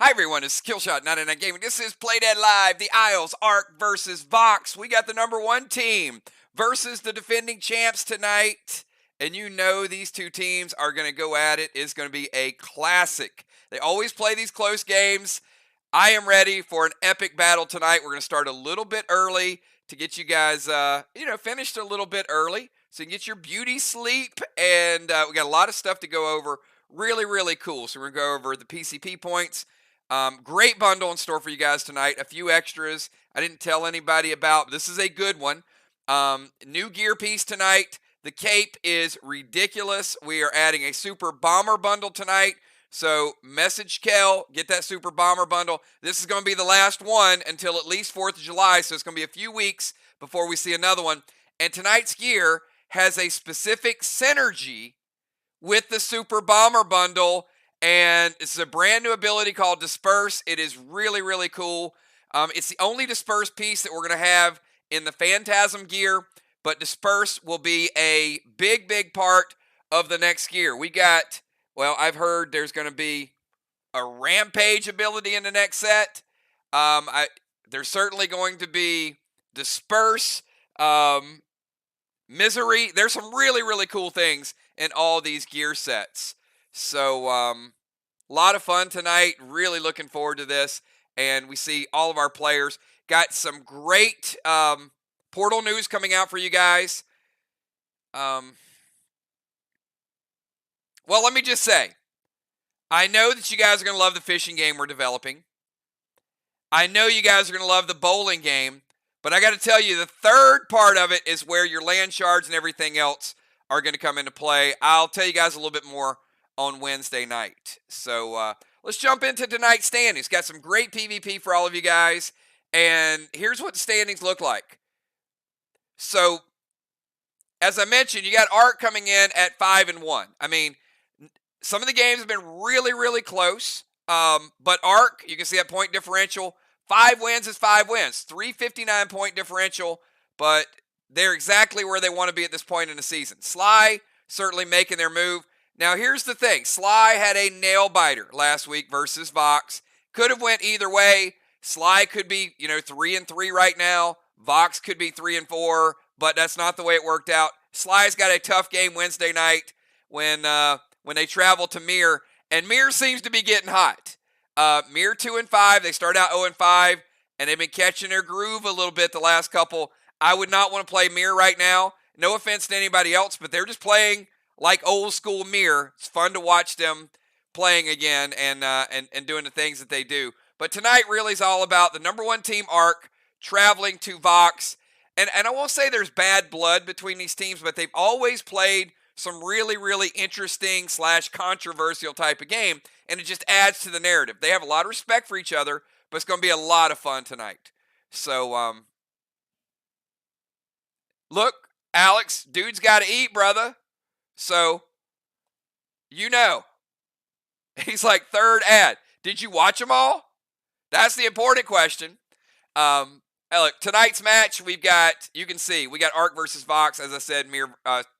Hi everyone, it's Skillshot 99 Gaming. This is Play Dead Live, the Isles, Arc versus VOX. We got the number one team versus the defending champs tonight. And you know these two teams are going to go at it. It's going to be a classic. They always play these close games. I am ready for an epic battle tonight. We're going to start a little bit early to get you guys, finished a little bit early so you can get your beauty sleep. And we got a lot of stuff to go over. Really, really cool. So we're going to go over the PCP points. Great bundle in store for you guys tonight. A few extras I didn't tell anybody about. This is a good one. New gear piece tonight. The cape is ridiculous. We are adding a super bomber bundle tonight. So message Kel, get that super bomber bundle. This is going to be the last one until at least 4th of July. So it's going to be a few weeks before we see another one. And tonight's gear has a specific synergy with the super bomber bundle. And it's a brand new ability called Disperse. It is really, really cool. It's the only Disperse piece that we're going to have in the Phantasm gear. But Disperse will be a big, big part of the next gear. We got, well, I've heard there's going to be a Rampage ability in the next set. There's certainly going to be Disperse, Misery. There's some really, really cool things in all these gear sets. So, a lot of fun tonight. Really looking forward to this. And we see all of our players. Got some great portal news coming out for you guys. Well, let me just say, I know that you guys are going to love the fishing game we're developing. I know you guys are going to love the bowling game. But I got to tell you, the third part of it is where your land shards and everything else are going to come into play. I'll tell you guys a little bit more on Wednesday night. So let's jump into tonight's standings. Got some great PvP for all of you guys. And here's what the standings look like. So, as I mentioned, you got Arc coming in at 5-1. I mean, some of the games have been really, really close. But Arc, you can see that point differential. 5 wins is 5 wins. 359 point differential. But they're exactly where they want to be at this point in the season. Sly certainly making their move. Now, here's the thing. Sly had a nail-biter last week versus VOX. Could have went either way. Sly could be, 3-3 right now. VOX could be 3-4, but that's not the way it worked out. Sly's got a tough game Wednesday night when they travel to Mir, and Mir seems to be getting hot. Mir 2-5. They start out 0-5, and they've been catching their groove a little bit the last couple. I would not want to play Mir right now. No offense to anybody else, but they're just playing like old school Mir. It's fun to watch them playing again and doing the things that they do. But tonight really is all about the number one team, Arc, traveling to VOX. And I won't say there's bad blood between these teams, but they've always played some really, really interesting / controversial type of game. And it just adds to the narrative. They have a lot of respect for each other, but it's going to be a lot of fun tonight. So, look, Alex, dude's got to eat, brother. So, he's like third ad. Did you watch them all? That's the important question. Look, tonight's match, we've got, you can see, we got Arc versus VOX, as I said,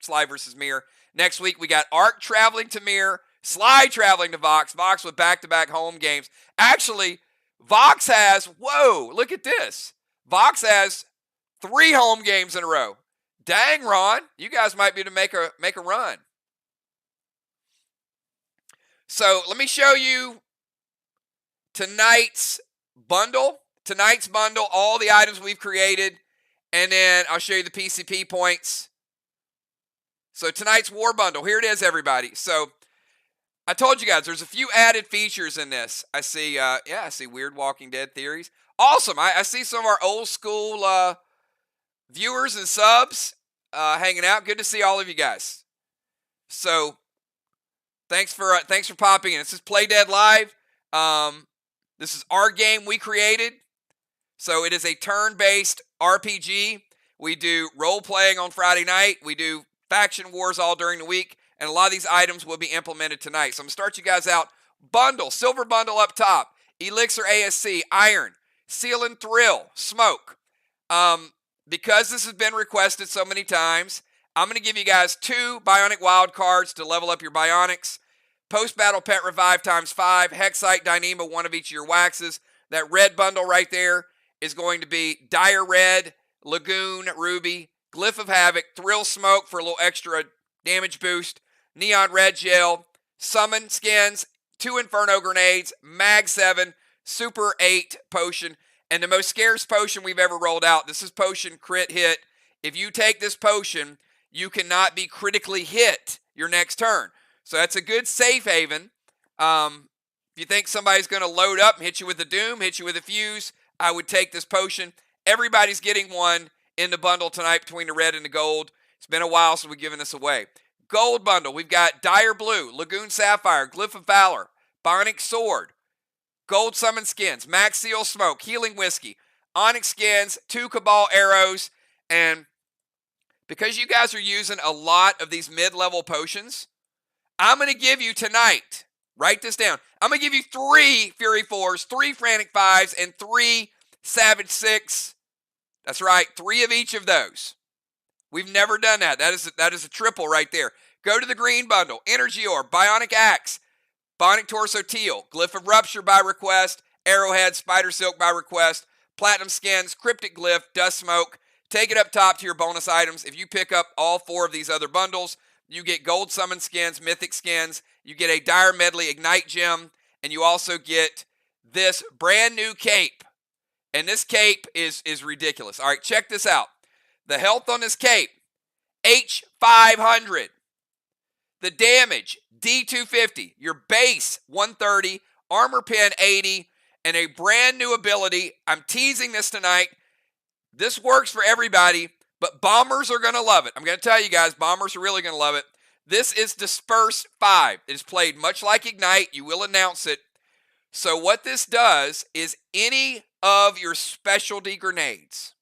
Sly versus Mir. Next week, we got Arc traveling to Mir, Sly traveling to VOX, VOX with back-to-back home games. Actually, VOX has, whoa, look at this. VOX has 3 home games in a row. Dang, Ron, you guys might be able to make a run. So let me show you tonight's bundle. Tonight's bundle, all the items we've created, and then I'll show you the PCP points. So tonight's war bundle, here it is, everybody. So I told you guys, there's a few added features in this. I see, I see weird Walking Dead theories. Awesome, I see some of our old school viewers and subs hanging out. Good to see all of you guys. So thanks for popping in. This is Play Dead Live. This is our game we created. So it is a turn-based RPG. We do role-playing on Friday night. We do faction wars all during the week. And a lot of these items will be implemented tonight. So I'm going to start you guys out. Bundle, silver bundle up top. Elixir ASC, Iron, Seal and Thrill, Smoke. Because this has been requested so many times, I'm going to give you guys 2 Bionic Wild cards to level up your Bionics. Post-battle pet revive ×5. Hexite, Dyneema, one of each of your waxes. That red bundle right there is going to be Dire Red, Lagoon, Ruby, Glyph of Havoc, Thrill Smoke for a little extra damage boost, Neon Red Gel, Summon Skins, 2 Inferno Grenades, Mag 7, Super 8 Potion, and the most scarce potion we've ever rolled out. This is Potion Crit Hit. If you take this potion, you cannot be critically hit your next turn. So that's a good safe haven. If you think somebody's going to load up and hit you with a Doom, hit you with a Fuse, I would take this potion. Everybody's getting one in the bundle tonight between the red and the gold. It's been a while since we've given this away. Gold bundle, we've got Dire Blue, Lagoon Sapphire, Glyph of Valor, Bionic Sword, Gold Summon Skins, Max Seal Smoke, Healing Whiskey, Onyx Skins, 2 Cabal Arrows, and because you guys are using a lot of these mid-level potions, I'm going to give you tonight, write this down, I'm going to give you 3 Fury 4s, 3 Frantic 5s, and 3 Savage 6. That's right, 3 of each of those. We've never done that. That is a triple right there. Go to the green bundle. Energy Orb, Bionic Axe, Bionic Torso Teal, Glyph of Rupture by request, Arrowhead, Spider Silk by request, Platinum Skins, Cryptic Glyph, Dust Smoke. Take it up top to your bonus items. If you pick up all 4 of these other bundles, you get Gold Summon Skins, Mythic Skins, you get a Dire Medley Ignite Gem, and you also get this brand new cape. And this cape is ridiculous. All right, check this out. The health on this cape, H500. The damage, D250. Your base, 130. Armor pen, 80. And a brand new ability. I'm teasing this tonight. This works for everybody, but bombers are going to love it. I'm going to tell you guys, bombers are really going to love it. This is Disperse 5. It is played much like Ignite. You will announce it. So what this does is any of your specialty grenades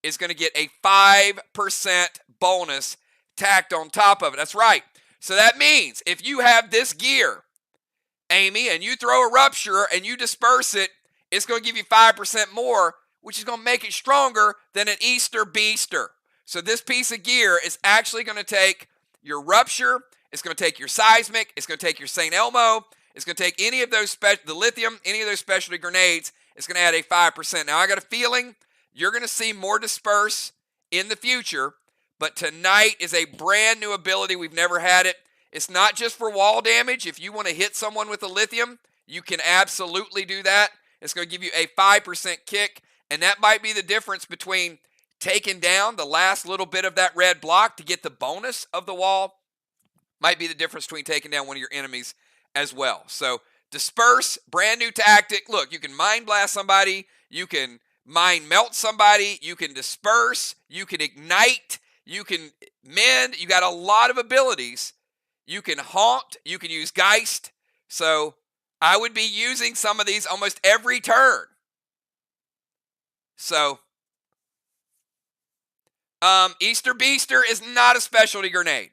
is going to get a 5% bonus tacked on top of it. That's right. So that means if you have this gear, Amy, and you throw a Rupture and you disperse it, it's going to give you 5% more, which is going to make it stronger than an Easter Beaster. So this piece of gear is actually going to take your Rupture, it's going to take your Seismic, it's going to take your St. Elmo, it's going to take any of those, the Lithium, any of those specialty grenades, it's going to add a 5%. Now, I got a feeling you're going to see more Disperse in the future, but tonight is a brand new ability. We've never had it. It's not just for wall damage. If you want to hit someone with a Lithium, you can absolutely do that. It's going to give you a 5% kick, and that might be the difference between taking down the last little bit of that red block to get the bonus of the wall. Might be the difference between taking down one of your enemies as well. So Disperse, brand new tactic. Look, you can Mind Blast somebody. You can Mind Melt somebody. You can Disperse. You can Ignite. You can Mend. You got a lot of abilities. You can Haunt. You can use Geist. So I would be using some of these almost every turn. So Easter Beaster is not a specialty grenade.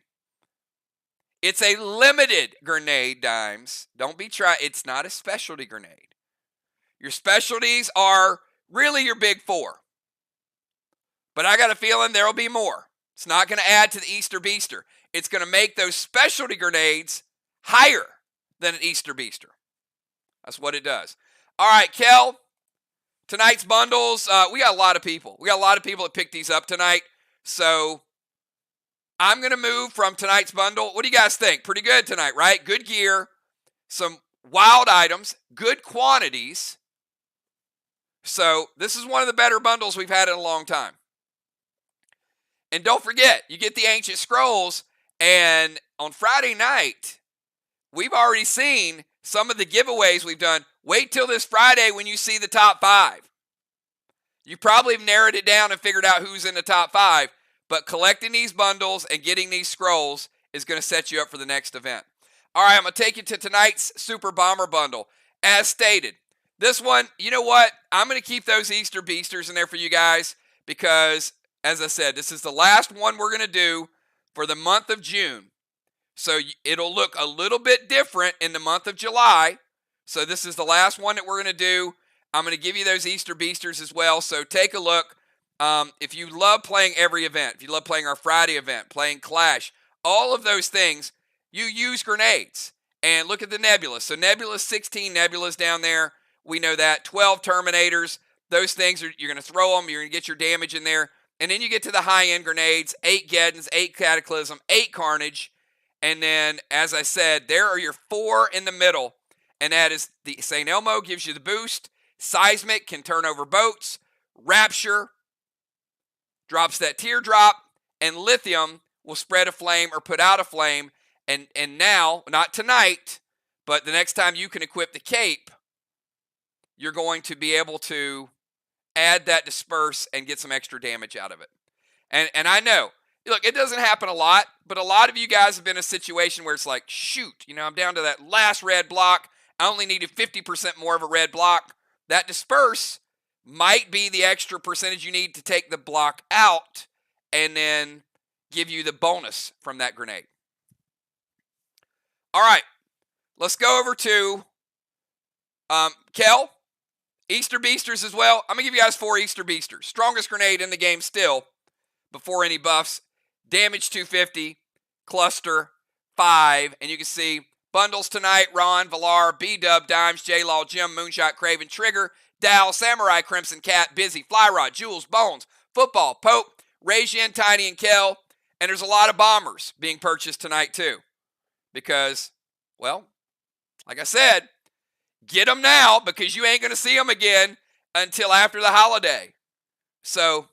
It's a limited grenade, Dimes. Don't be it's not a specialty grenade. Your specialties are really your big 4. But I got a feeling there will be more. It's not going to add to the Easter Beaster. It's going to make those specialty grenades higher than an Easter Beaster. That's what it does. All right, Kel, tonight's bundles, we got a lot of people. We got a lot of people that picked these up tonight. So I'm going to move from tonight's bundle. What do you guys think? Pretty good tonight, right? Good gear, some wild items, good quantities. So this is one of the better bundles we've had in a long time. And don't forget, you get the Ancient Scrolls, and on Friday night, we've already seen some of the giveaways we've done. Wait till this Friday when you see the top 5. You probably have narrowed it down and figured out who's in the top 5. But collecting these bundles and getting these scrolls is going to set you up for the next event. All right, I'm going to take you to tonight's Super Bomber bundle. As stated, this one, you know what? I'm going to keep those Easter Beasters in there for you guys because, as I said, this is the last one we're going to do for the month of June. So it'll look a little bit different in the month of July. So this is the last one that we're going to do. I'm going to give you those Easter Beasters as well. So take a look. If you love playing every event, if you love playing our Friday event, playing Clash, all of those things, you use grenades. And look at the nebulas. So nebulas, 16 nebulas down there. We know that. 12 terminators. Those things, you're going to throw them. You're going to get your damage in there. And then you get to the high-end grenades. 8 Geddons, 8 Cataclysm, 8 Carnage. And then, as I said, there are your 4 in the middle. And that is the St. Elmo gives you the boost. Seismic can turn over boats. Rapture drops that teardrop. And Lithium will spread a flame or put out a flame. And now, not tonight, but the next time you can equip the cape, you're going to be able to add that disperse and get some extra damage out of it. And I know, look, it doesn't happen a lot, but a lot of you guys have been in a situation where it's like, shoot, I'm down to that last red block. I only needed 50% more of a red block. That disperse might be the extra percentage you need to take the block out and then give you the bonus from that grenade. All right, let's go over to Kel. Easter Beasters as well. I'm going to give you guys 4 Easter Beasters. Strongest grenade in the game still, before any buffs. Damage 250, cluster 5, and you can see bundles tonight. Ron, Valar, B-Dub, Dimes, J-Law, Jim, Moonshot, Craven, Trigger, Dow, Samurai, Crimson Cat, Busy, Fly Rod, Jules, Bones, Football, Pope, Rajin, Tiny, and Kel. And there's a lot of bombers being purchased tonight too. Because, well, like I said, get them now because you ain't going to see them again until after the holiday. So,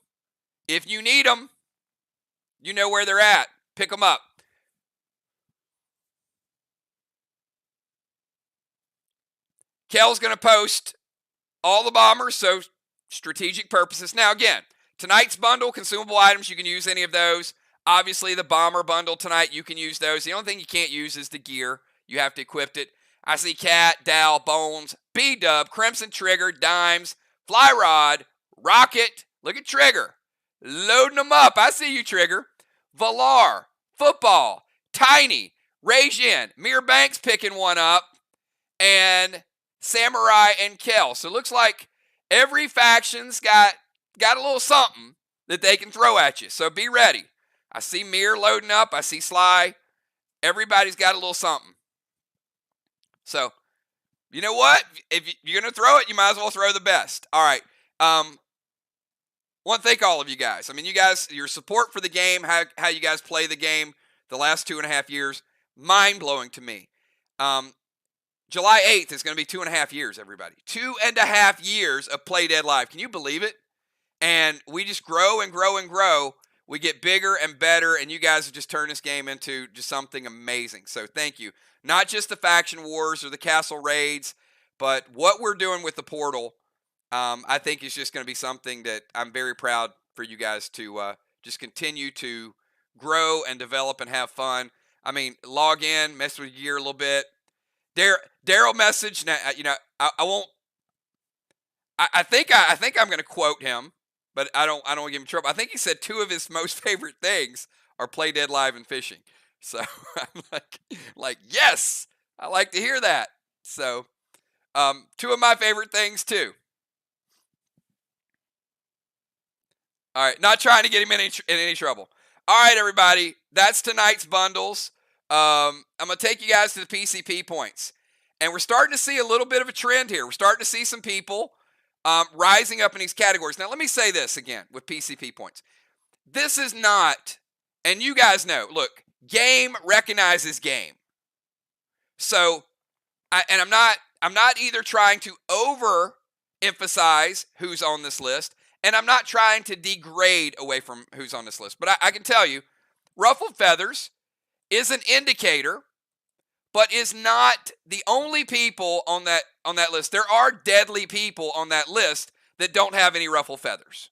if you need them, you know where they're at. Pick them up. Kel's going to post all the bombers, so strategic purposes. Now, again, tonight's bundle, consumable items, you can use any of those. Obviously, the bomber bundle tonight, you can use those. The only thing you can't use is the gear. You have to equip it. I see Cat, Dow, Bones, B-Dub, Crimson Trigger, Dimes, Fly Rod, Rocket. Look at Trigger. Loading them up. I see you, Trigger. Valar, Football, Tiny, Rajin, Mir Banks picking one up, and Samurai and Kel. So it looks like every faction's got a little something that they can throw at you. So be ready. I see Mir loading up. I see Sly. Everybody's got a little something. So, you know what? If you're going to throw it, you might as well throw the best. All right. Want to thank all of you guys. I mean, you guys, your support for the game, how you guys play the game the last 2.5 years, mind-blowing to me. July 8th is going to be 2.5 years, everybody. 2.5 years of Play Dead Live. Can you believe it? And we just grow and grow and grow. We get bigger and better, and you guys have just turned this game into just something amazing. So thank you. Not just the faction wars or the castle raids, but what we're doing with the portal, I think is just going to be something that I'm very proud for you guys to just continue to grow and develop and have fun. I mean, log in, mess with your gear a little bit. Daryl message. Now, I won't. I think I'm going to quote him, but I don't want to give him trouble. I think he said 2 of his most favorite things are Play Dead Live and fishing. So I'm like, yes, I like to hear that. So 2 of my favorite things too. All right, not trying to get him in any trouble. All right, everybody, that's tonight's bundles. I'm going to take you guys to the PCP points. And we're starting to see a little bit of a trend here. We're starting to see some people rising up in these categories. Now, let me say this again with PCP points. This is not, and you guys know, look, game recognizes game. So, I'm not either trying to overemphasize who's on this list, and I'm not trying to degrade away from who's on this list. But I can tell you, ruffled feathers is an indicator, but is not the only people on that list. There are deadly people on that list that don't have any ruffled feathers.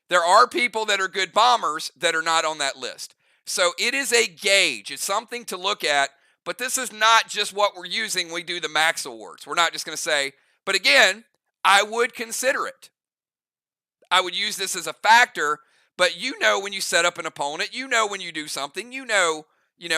There are people that are good bombers that are not on that list. So it is a gauge. It's something to look at, but this is not just what we're using when we do the max awards. We're not just going to say, but again, I would consider it. I would use this as a factor, but you know when you set up an opponent, you know when you do something, you know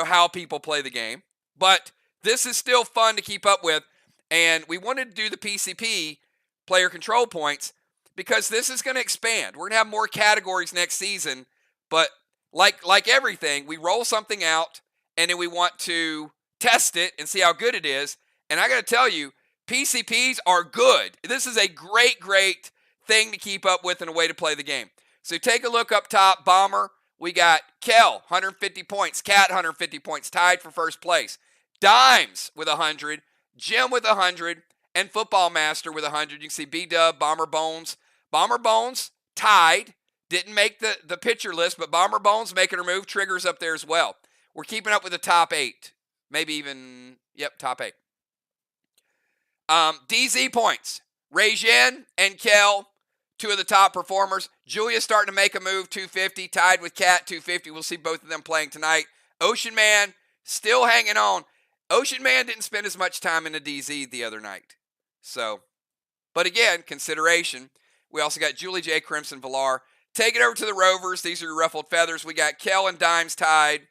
how people play the game. But this is still fun to keep up with, and we wanted to do the PCP, player control points, because this is going to expand. We're going to have more categories next season, but like everything, we roll something out, and then we want to test it and see how good it is. And I got to tell you, PCPs are good. This is a great, great thing to keep up with and a way to play the game. So take a look up top. Bomber, we got Kel, 150 points. Cat, 150 points, tied for first place. Dimes with 100. Jim with 100. And Football Master with 100. You can see B-Dub, Bomber Bones. Bomber Bones tied. Didn't make the picture list, but Bomber Bones making her move. Trigger's up there as well. We're keeping up with the top 8. Maybe even, top 8. DZ points. Rejin and Kel, 2 of the top performers. Julia's starting to make a move, 250. Tied with Cat, 250. We'll see both of them playing tonight. Ocean Man still hanging on. Ocean Man didn't spend as much time in the DZ the other night. So, but again, consideration. We also got Julie J, Crimson, Villar. Take it over to the Rovers. These are your ruffled feathers. We got Kel and Dimes tied.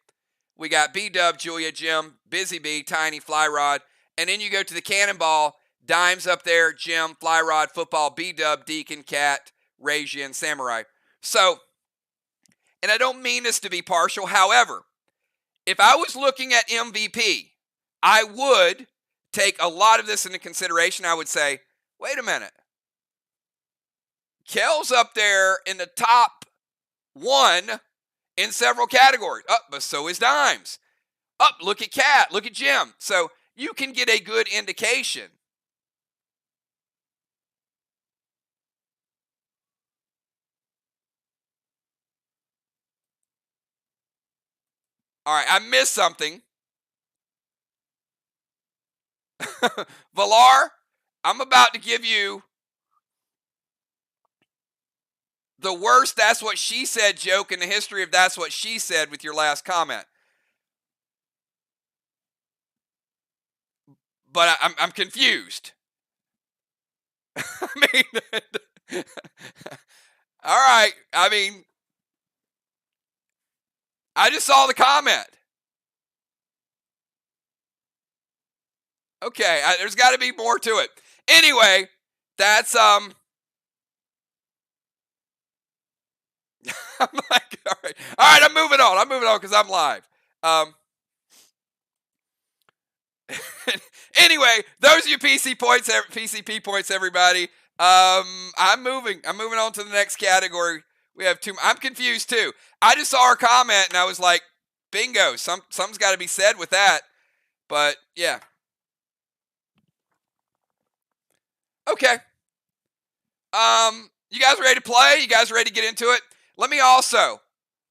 We got B-Dub, Julia, Jim, Busy Bee, Tiny, Fly Rod. And then you go to the Cannonball. Dimes up there, Jim, Fly Rod, Football, B-Dub, Deacon, Cat, Rajin, Samurai. So, and I don't mean this to be partial. However, if I was looking at MVP, I would take a lot of this into consideration. I would say, wait a minute. Kel's up there in the top 1 in several categories. But so is Dimes. Look at Cat. Look at Jim. So you can get a good indication. All right, I missed something. Villar, I'm about to give you the worst That's What She Said joke in the history of That's What She Said with your last comment. But I'm confused. I mean, all right. I mean, I just saw the comment. Okay, there's got to be more to it. Anyway, that's I'm like, all right, I'm moving on because I'm live. Anyway, those are your PCP points, everybody. I'm moving on to the next category. We have 2. I'm confused too. I just saw our comment and I was like, bingo, something's got to be said with that. But yeah. Okay. You guys ready to play? You guys ready to get into it? Let me also,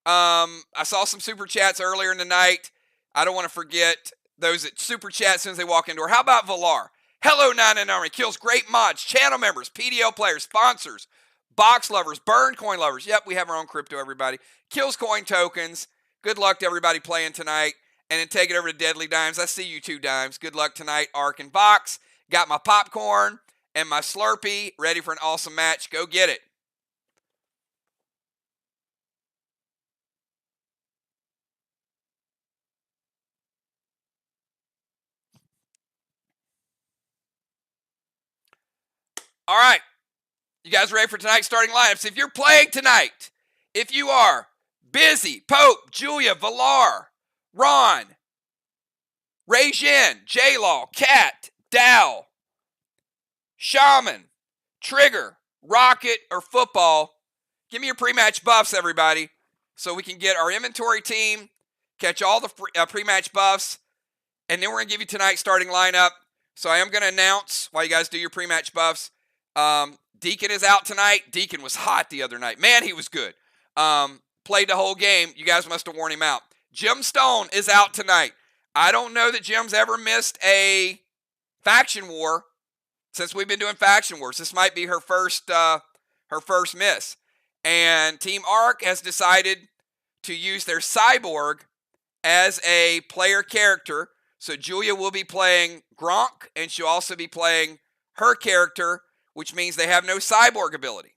I saw some super chats earlier in the night. I don't want to forget those that super chat as soon as they walk into. Or how about Villar? Hello, 9 Army. Kills, great mods, channel members, PDL players, sponsors, box lovers, burn coin lovers. Yep, we have our own crypto, everybody. Kills coin tokens. Good luck to everybody playing tonight. And then take it over to Deadly Dimes. I see you 2 Dimes. Good luck tonight, Ark and VOX. Got my popcorn and my Slurpee ready for an awesome match. Go get it. All right. You guys ready for tonight's starting lineups? If you're playing tonight, if you are Busy, Pope, Julia, Villar, Ron, Rajin, J-Law, Cat, Dow, Shaman, Trigger, Rocket, or Football, give me your pre-match buffs, everybody, so we can get our inventory team, catch all the pre-match buffs, and then we're going to give you tonight's starting lineup. So I am going to announce while you guys do your pre-match buffs. Deacon is out tonight. Deacon was hot the other night. Man, he was good. Played the whole game. You guys must have worn him out. Jim Stone is out tonight. I don't know that Jim's ever missed a faction war since we've been doing faction wars. This might be her first miss. And Team Ark has decided to use their cyborg as a player character. So Julia will be playing Gronk, and she'll also be playing her character, which means they have no cyborg ability.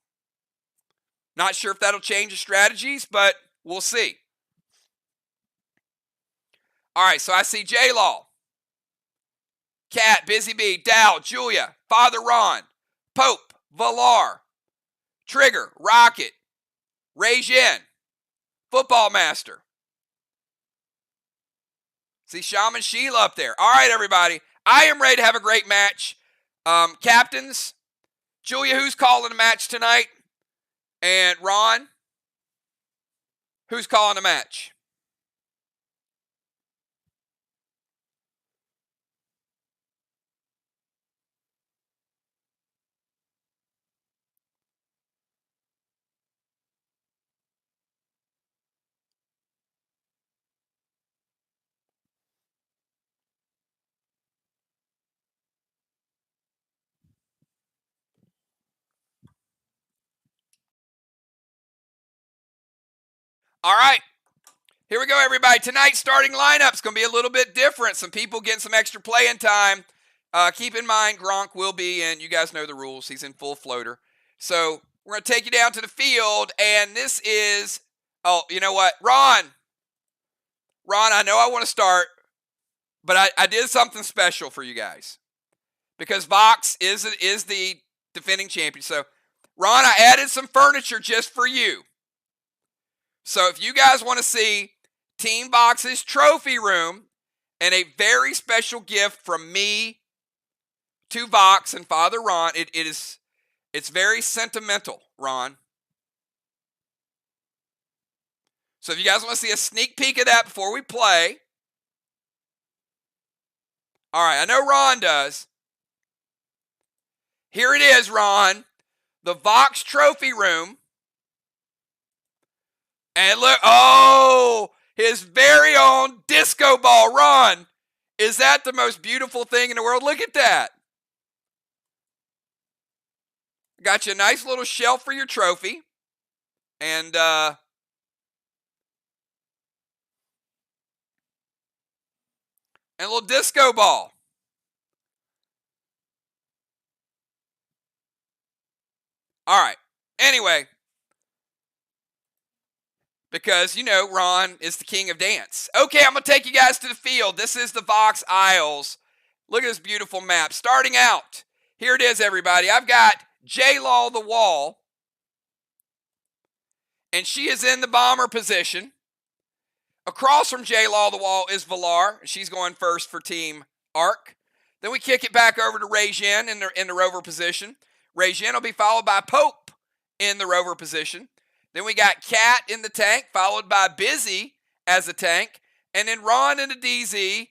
Not sure if that'll change the strategies, but we'll see. All right, so I see J-Law, Cat, Busy Bee, Dow, Julia, Father Ron, Pope, Villar, Trigger, Rocket, Rajin, Football Master, See Shaman Sheila up there. All right, everybody. I am ready to have a great match. Captains, Julia, who's calling the match tonight? And Ron, who's calling the match? All right. Here we go, everybody. Tonight's starting lineup's going to be a little bit different. Some people getting some extra playing time. Keep in mind, Gronk will be in. You guys know the rules. He's in full floater. So we're going to take you down to the field, and this is, oh, you know what? Ron, I know I want to start, but I did something special for you guys because VOX is the defending champion. So, Ron, I added some furniture just for you. So if you guys want to see Team VOX's trophy room and a very special gift from me to VOX and Father Ron, it's very sentimental, Ron. So if you guys want to see a sneak peek of that before we play. All right, I know Ron does. Here it is, Ron. The VOX trophy room. And look, oh, his very own disco ball. Ron, is that the most beautiful thing in the world? Look at that. Got you a nice little shelf for your trophy. And a little disco ball. All right. Anyway, because, you know, Ron is the king of dance. Okay, I'm going to take you guys to the field. This is the VOX Isles. Look at this beautiful map. Starting out, here it is, everybody. I've got J-Law the Wall, and she is in the bomber position. Across from J-Law the Wall is Valar. She's going first for Team Arc. Then we kick it back over to Rajin in the rover position. Rajin will be followed by Pope in the rover position. Then we got Cat in the tank, followed by Busy as a tank. And then Ron in the DZ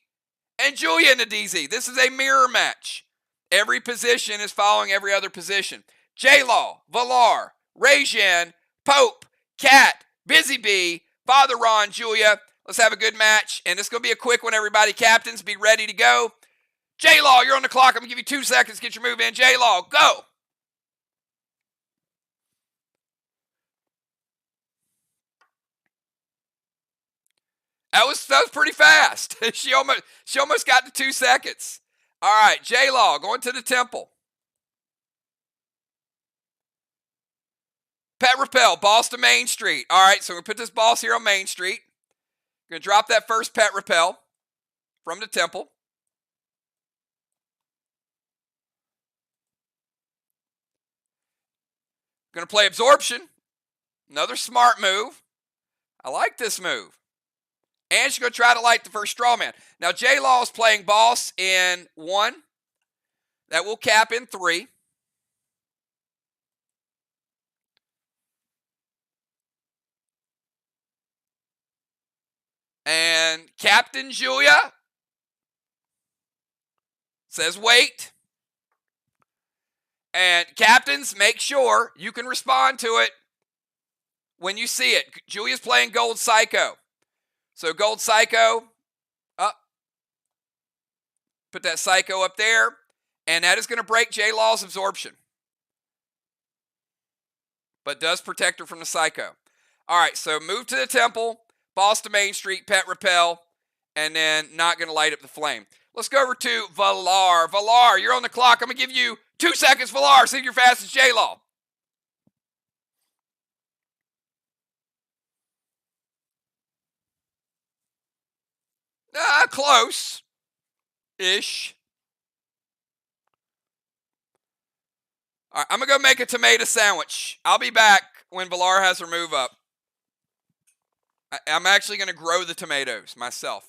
and Julia in the DZ. This is a mirror match. Every position is following every other position. J-Law, Valar, Rajin, Pope, Cat, Busy Bee, Father Ron, Julia. Let's have a good match. And it's going to be a quick one, everybody. Captains, be ready to go. J-Law, you're on the clock. I'm going to give you 2 seconds to get your move in. J-Law, go. That was pretty fast. She almost got to 2 seconds. All right, J-Law going to the temple. Pet Repel, boss to Main Street. All right, so we're going to put this boss here on Main Street. Going to drop that first Pet Repel from the temple. Going to play Absorption. Another smart move. I like this move. And she's going to try to light the first straw man. Now, J-Law is playing boss in 1. That will cap in 3. And Captain Julia says wait. And captains, make sure you can respond to it when you see it. Julia's playing Gold Psycho. So Gold Psycho, up. Put that Psycho up there. And that is going to break J-Law's absorption. But does protect her from the Psycho. All right, so move to the temple. Boss to Main Street, Pet Repel. And then not going to light up the flame. Let's go over to Valar. Valar, you're on the clock. I'm going to give you 2 seconds, Valar. See if you're fast as J-Law. Close-ish. All right, I'm going to go make a tomato sandwich. I'll be back when Valar has her move up. I'm actually going to grow the tomatoes myself.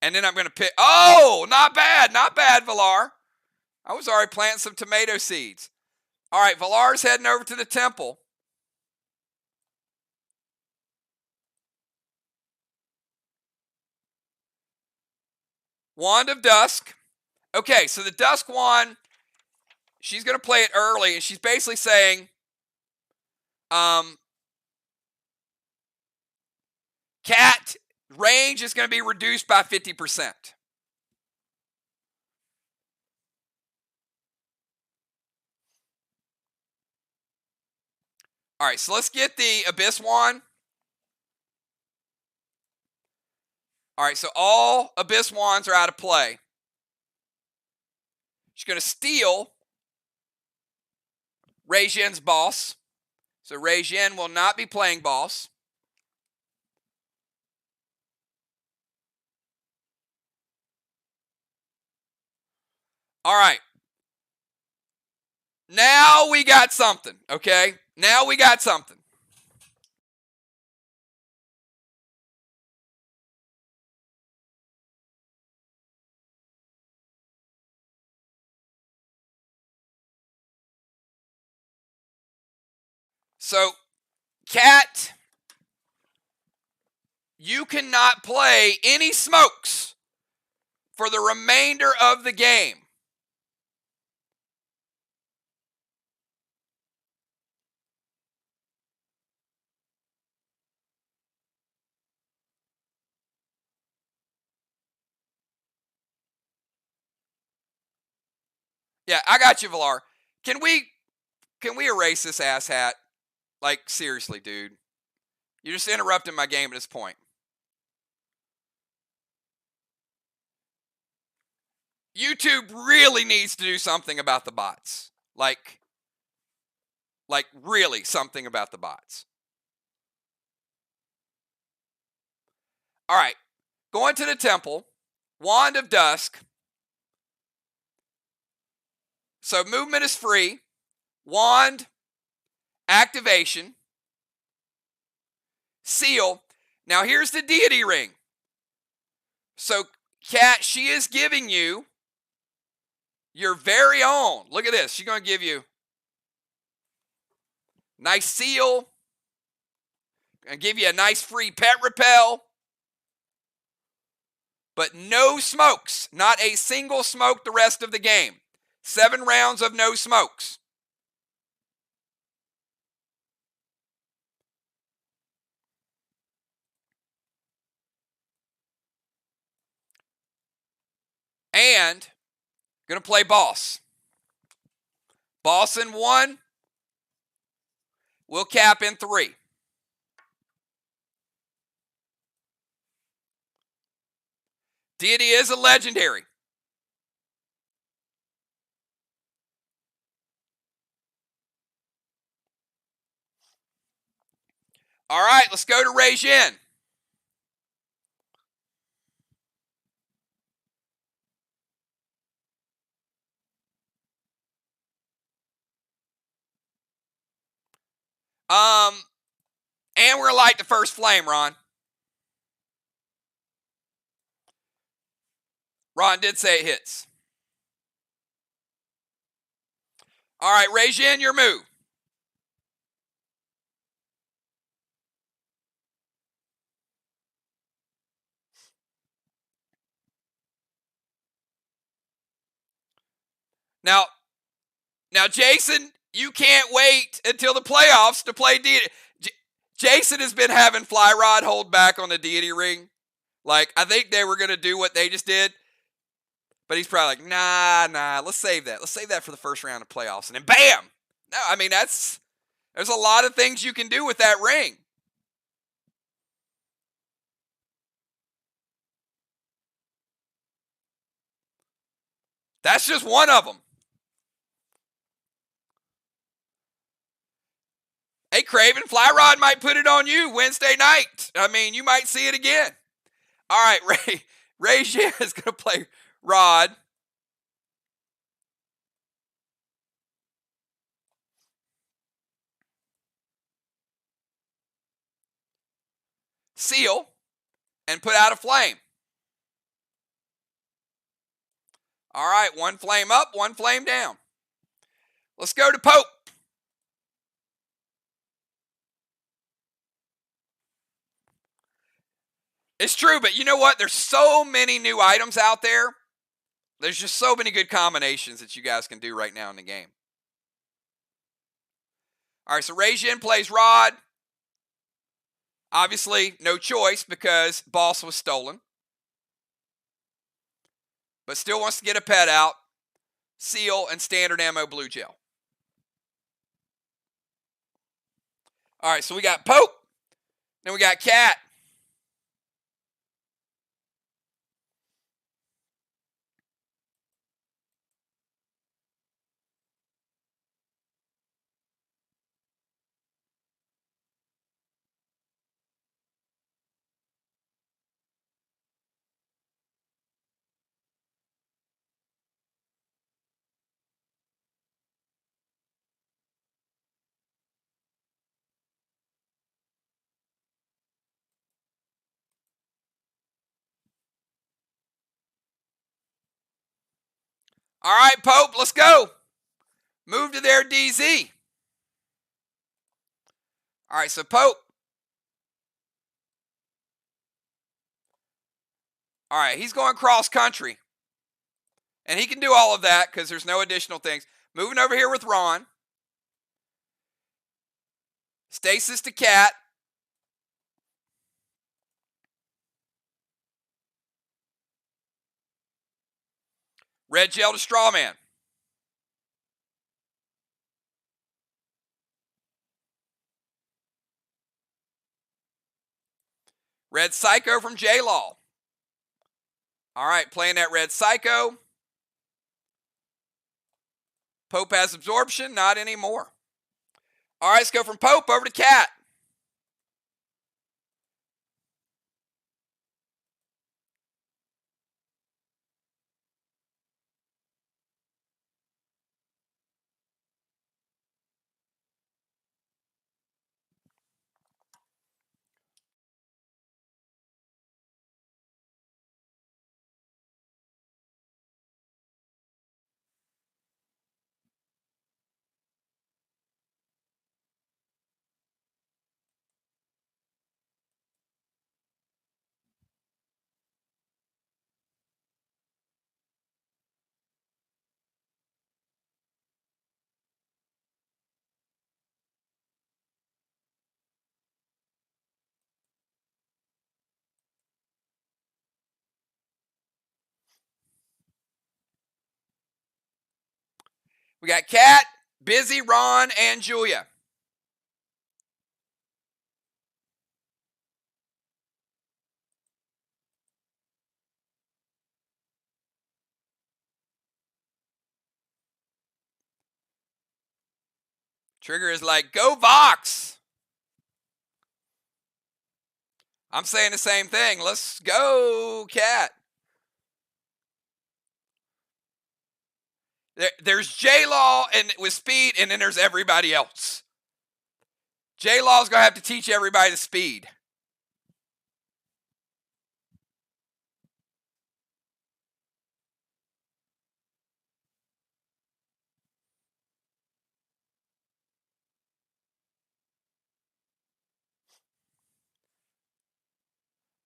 And then I'm going to pick. Oh, not bad. Not bad, Valar. I was already planting some tomato seeds. All right, Valar's heading over to the temple. Wand of Dusk. Okay, so the Dusk Wand, she's going to play it early, and she's basically saying, Cat range is going to be reduced by 50%. All right, so let's get the Abyss Wand. All right, so all Abyss Wands are out of play. She's going to steal Rei-Jin's boss. So Rei-Jin will not be playing boss. All right. Now we got something, okay? Now we got something. So, Cat, you cannot play any smokes for the remainder of the game. Yeah, I got you, Valar. Can we erase this asshat? Like, seriously, dude. You're just interrupting my game at this point. YouTube really needs to do something about the bots. Like really something about the bots. All right. Going to the temple. Wand of Dusk. So movement is free. Wand. Activation. Seal. Now here's the deity ring. So, Cat, she is giving you your very own. Look at this. She's going to give you nice seal. Going to give you a nice free pet repel. But no smokes. Not a single smoke the rest of the game. 7 rounds of no smokes. And going to play boss. Boss in 1. We'll cap in 3. Deity is a legendary. All right, let's go to Rei-Jin. And we're going to light the first flame, Ron. Ron did say it hits. All right, Rei-Jin, your move. Now, Jason, you can't wait until the playoffs to play deity. Jason has been having Fly Rod hold back on the deity ring. Like, I think they were going to do what they just did. But he's probably like, nah, let's save that. Let's save that for the first round of playoffs. And then bam! No, I mean, there's a lot of things you can do with that ring. That's just one of them. Hey, Craven, Fly Rod might put it on you Wednesday night. I mean, you might see it again. All right, Rei-Jin is going to play Rod. Seal. And put out a flame. All right, one flame up, one flame down. Let's go to Pope. It's true, but you know what? There's so many new items out there. There's just so many good combinations that you guys can do right now in the game. All right, so Rajin plays Rod. Obviously, no choice because Boss was stolen. But still wants to get a pet out. Seal and standard ammo blue gel. All right, so we got Pope. Then we got Cat. All right, Pope, let's go. Move to their DZ. All right, so Pope. All right, he's going cross country. And he can do all of that because there's no additional things. Moving over here with Ron. Stasis to Cat. Red gel to Strawman. Red Psycho from J-Law. All right, playing that Red Psycho. Pope has absorption, not anymore. All right, let's go from Pope over to Cat. We got Cat, Busy, Ron, and Julia. Trigger is like, go VOX. I'm saying the same thing. Let's go, Cat. There's J-Law and with speed, and then there's everybody else. J-Law's going to have to teach everybody the speed.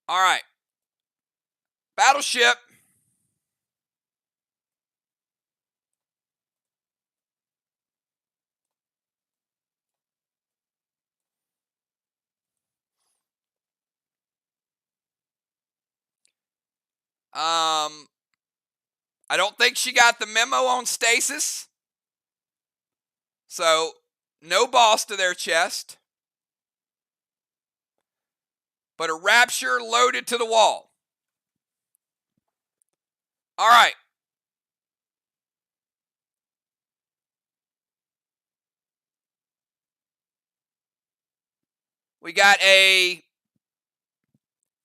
All right. Battleship. I don't think she got the memo on stasis. So, no boss to their chest. But a rapture loaded to the wall. All right. We got a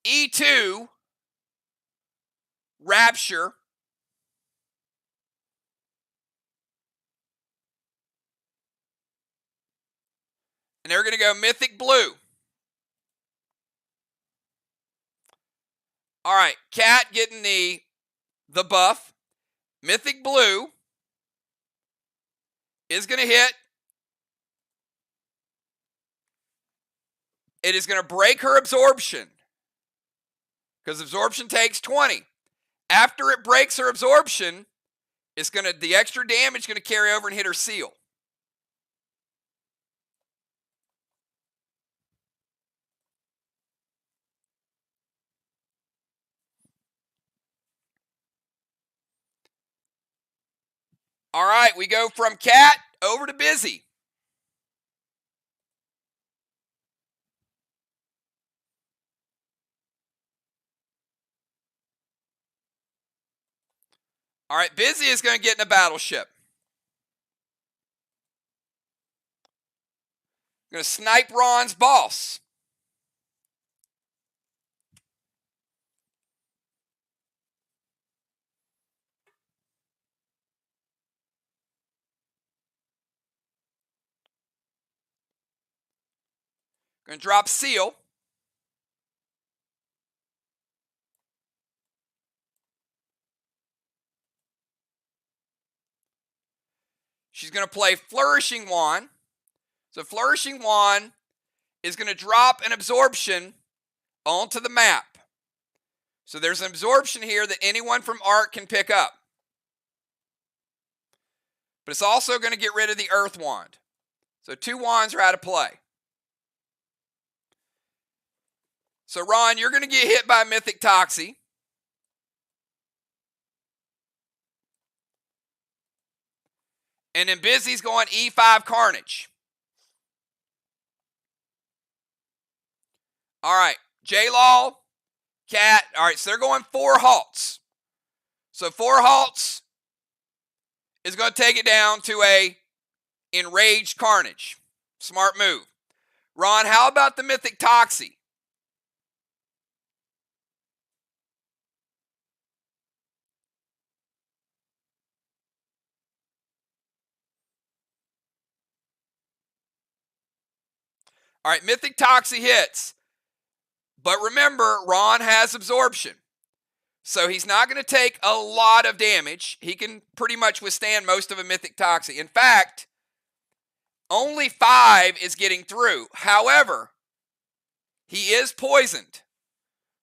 E2 rapture. And they're going to go Mythic Blue. All right, Cat getting the buff. Mythic Blue is going to hit. It is going to break her absorption because absorption takes 20. After it breaks her absorption, the extra damage is going to carry over and hit her seal. All right, we go from Cat over to Busy. All right, Busy is going to get in a battleship. Going to snipe Ron's boss. Going to drop Seal. She's going to play Flourishing Wand. So Flourishing Wand is going to drop an absorption onto the map. So there's an absorption here that anyone from Art can pick up. But it's also going to get rid of the Earth Wand. So 2 wands are out of play. So Ron, you're going to get hit by Mythic Toxie. And then Busy's going E5 Carnage. All right, J-Law, Cat. All right, so they're going 4 halts. So 4 halts is going to take it down to a Enraged Carnage. Smart move. Ron, how about the Mythic Toxie? All right, Mythic Toxie hits. But remember, Ron has absorption. So he's not going to take a lot of damage. He can pretty much withstand most of a Mythic Toxie. In fact, only 5 is getting through. However, he is poisoned.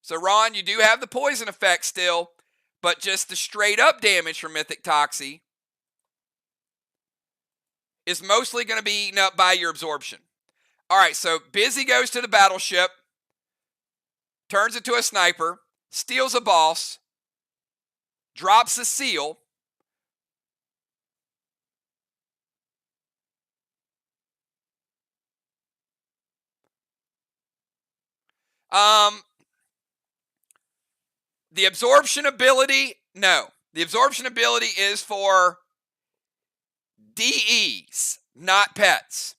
So Ron, you do have the poison effect still, but just the straight up damage from Mythic Toxie is mostly going to be eaten up by your absorption. All right, so Busy goes to the battleship, turns into a sniper, steals a boss, drops a seal. The absorption ability, no. The absorption ability is for DEs, not pets.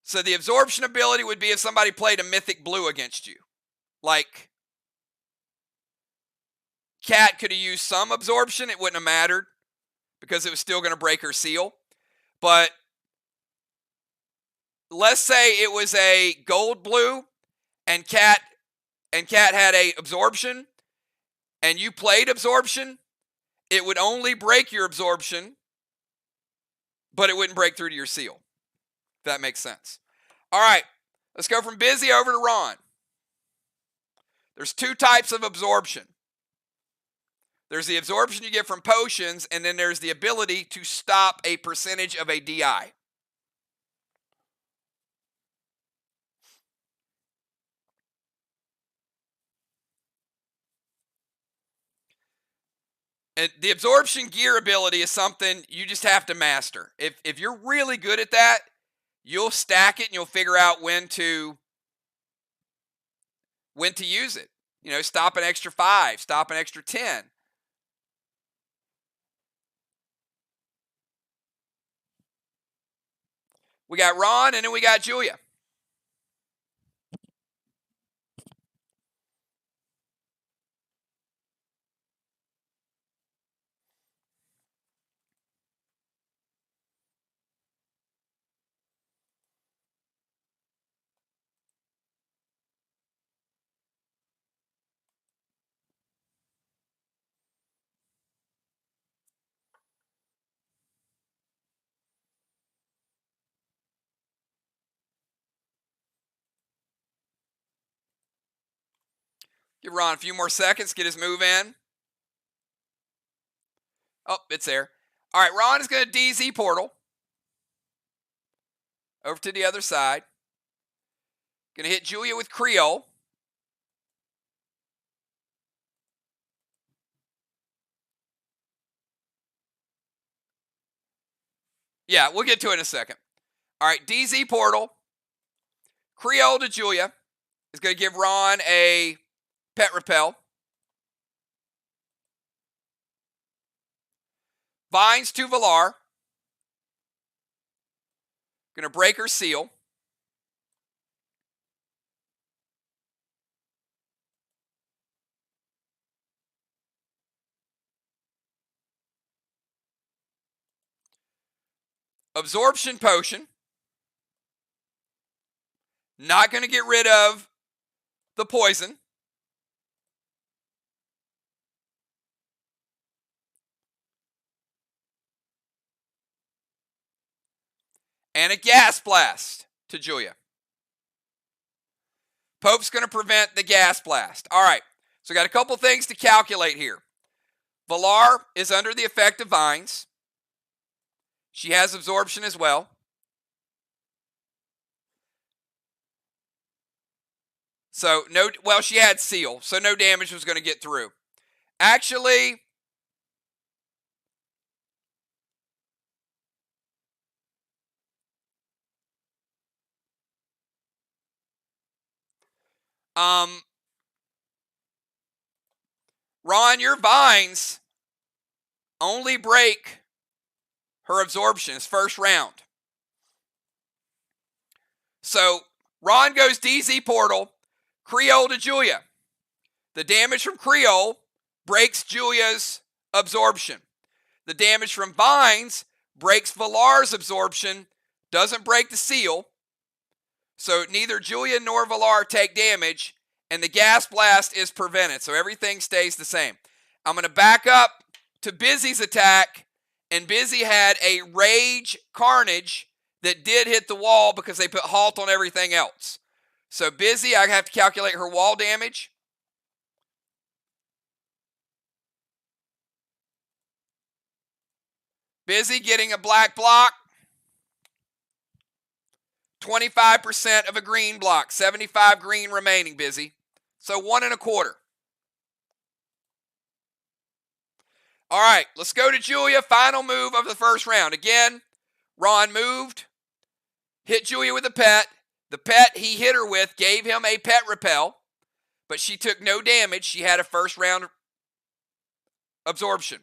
So the absorption ability would be if somebody played a Mythic Blue against you. Like, Cat could have used some absorption. It wouldn't have mattered because it was still going to break her seal. But let's say it was a Gold Blue and Cat had a absorption and you played absorption, it would only break your absorption, but it wouldn't break through to your seal. If that makes sense. All right, let's go from Busy over to Ron. There's 2 types of absorption. There's the absorption you get from potions, and then there's the ability to stop a percentage of a DI. And the absorption gear ability is something you just have to master. If you're really good at that, you'll stack it and you'll figure out when to use it. You know, stop an extra 5, stop an extra 10. We got Ron and then we got Julia. Give Ron a few more seconds, get his move in. Oh, it's there. All right, Ron is going to DZ portal over to the other side. Going to hit Julia with Creole. Yeah, we'll get to it in a second. All right, DZ portal. Creole to Julia is going to give Ron a pet repel. Vines to Valar. Going to break her seal. Absorption potion. Not going to get rid of the poison. And a gas blast to Julia. Pope's going to prevent the gas blast. All right, so we got a couple things to calculate here. Valar is under the effect of vines. She has absorption as well. So she had seal, so no damage was going to get through. Actually, Ron, your vines only break her absorption. It's first round. So Ron goes DZ portal, Creole to Julia. The damage from Creole breaks Julia's absorption. The damage from vines breaks Valar's absorption, doesn't break the seal. So neither Julia nor Valar take damage, and the gas blast is prevented. So everything stays the same. I'm going to back up to Busy's attack, and Busy had a Rage Carnage that did hit the wall because they put halt on everything else. So Busy, I have to calculate her wall damage. Busy getting a black block. 25% of a green block. 75 green remaining, Busy. So 1 1/4. All right, let's go to Julia. Final move of the first round. Again, Ron moved, hit Julia with a pet. The pet he hit her with gave him a pet repel, but she took no damage. She had a first round absorption.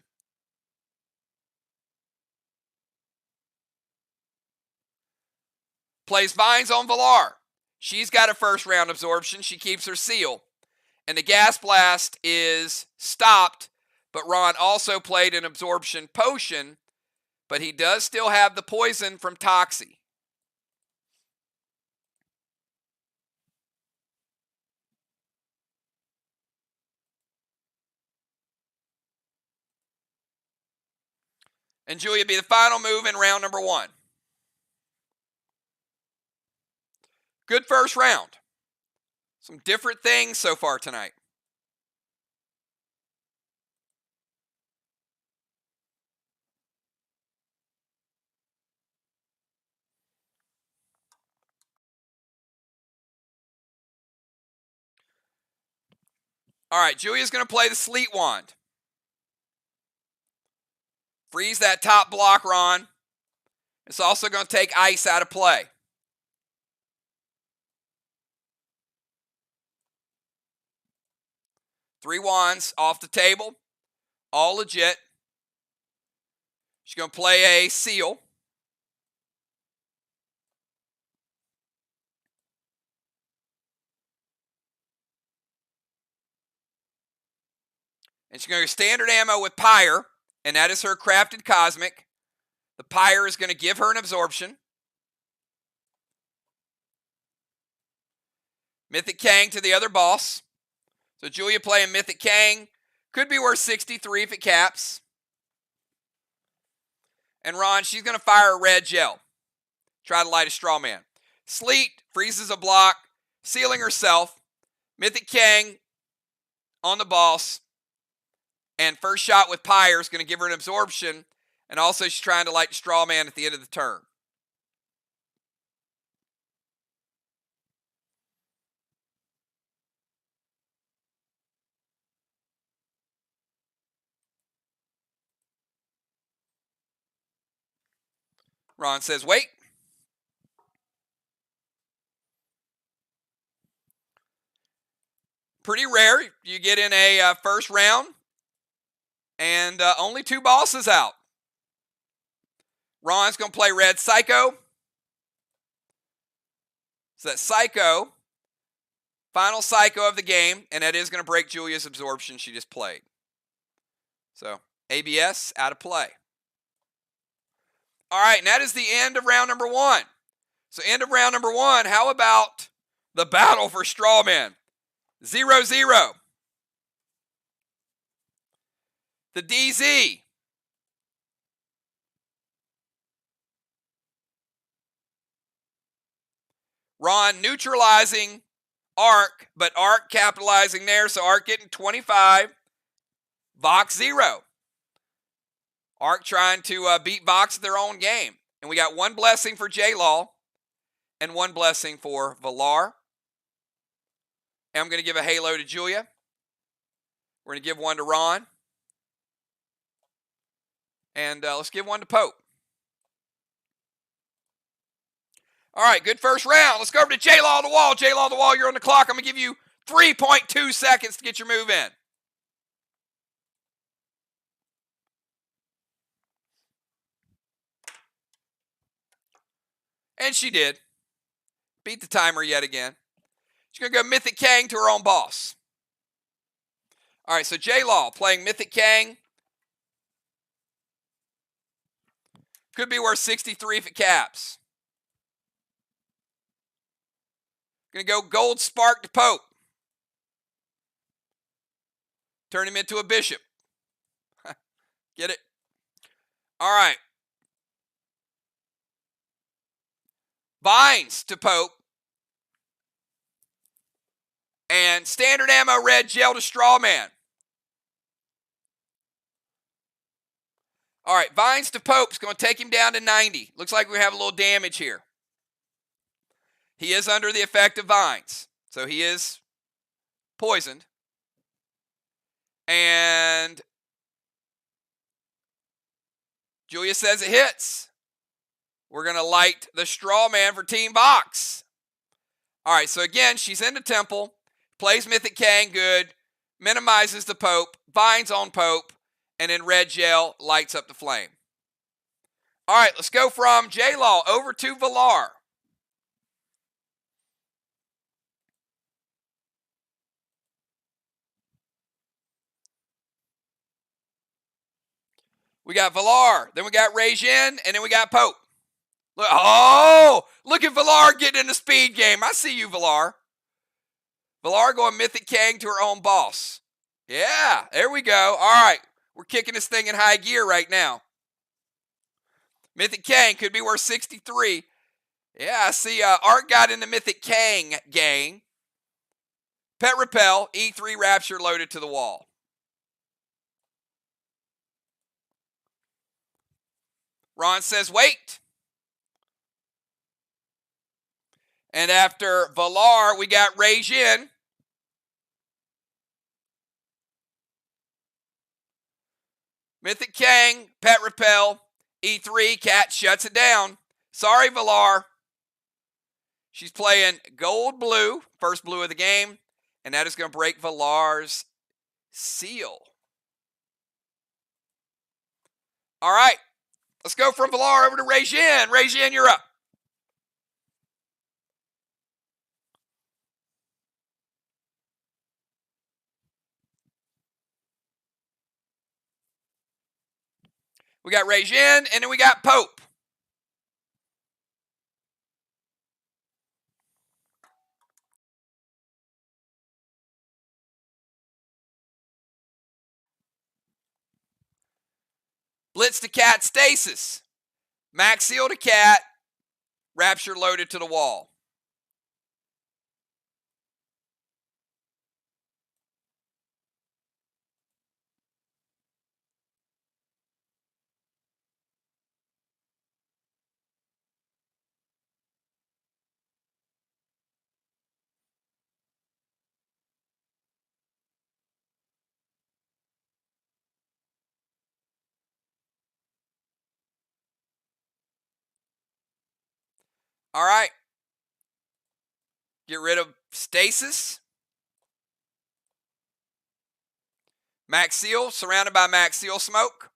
Plays vines on Valar. She's got a first round absorption. She keeps her seal. And the gas blast is stopped, but Ron also played an absorption potion, but he does still have the poison from Toxie. And Julia be the final move in round number 1. Good first round. Some different things so far tonight. All right, Julia's going to play the Sleet Wand. Freeze that top block, Ron. It's also going to take ice out of play. Three wands off the table. All legit. She's going to play a seal. And she's going to go standard ammo with Pyre, and that is her crafted cosmic. The Pyre is going to give her an absorption. Mythic Kang to the other boss. So Julia playing Mythic Kang. Could be worth 63 if it caps. And Ron, she's going to fire a red gel. Try to light a straw man. Sleet freezes a block, sealing herself. Mythic Kang on the boss. And first shot with Pyre is going to give her an absorption. And also she's trying to light the straw man at the end of the turn. Ron says, wait. Pretty rare. You get in a first round and only 2 bosses out. Ron's going to play red Psycho. So that's Psycho. Final Psycho of the game. And that is going to break Julia's absorption she just played. So ABS out of play. All right, and that is the end of round number 1. So end of round number 1. How about the battle for Strawman? 0-0. The DZ. Ron neutralizing Arc, but Arc capitalizing there, so Arc getting 25. VOX 0. Arc trying to beat VOX at their own game. And we got 1 blessing for J-Law and 1 blessing for Valar. And I'm going to give a halo to Julia. We're going to give 1 to Ron. And let's give 1 to Pope. All right, good first round. Let's go over to J-Law on the wall. J-Law on the wall, you're on the clock. I'm going to give you 3.2 seconds to get your move in. And she did. Beat the timer yet again. She's going to go Mythic Kang to her own boss. All right, so J-Law playing Mythic Kang. Could be worth 63 if it caps. Going to go Gold Spark to Pope. Turn him into a bishop. Get it? All right. Vines to Pope. And standard ammo red gel to Strawman. All right, Vines to Pope's going to take him down to 90. Looks like we have a little damage here. He is under the effect of Vines, so he is poisoned. And Julia says it hits. We're going to light the straw man for Team VOX. All right, so again, she's in the temple, plays Mythic Kang, good, minimizes the Pope, Vines on Pope, and then red gel lights up the flame. All right, let's go from J-Law over to Valar. We got Valar, then we got Rajin, and then we got Pope. Look, oh, look at Valar getting in the speed game. I see you, Valar. Valar going Mythic Kang to her own boss. Yeah, there we go. All right, we're kicking this thing in high gear right now. Mythic Kang could be worth 63. Yeah, I see Art got in the Mythic Kang gang. Pet Repel, E3 Rapture loaded to the wall. Ron says, wait. And after Valar, we got Rajin. Mythic Kang, Pet Repel, E3, Cat shuts it down. Sorry, Valar. She's playing gold blue, first blue of the game, and that is going to break Valar's seal. All right, let's go from Valar over to Rajin. Rajin, you're up. We got Rajin, and then we got Pope. Blitz to Cat Stasis. Max Seal to Cat. Rapture loaded to the wall. All right. Get rid of Stasis. Max Seal, surrounded by Max Seal smoke.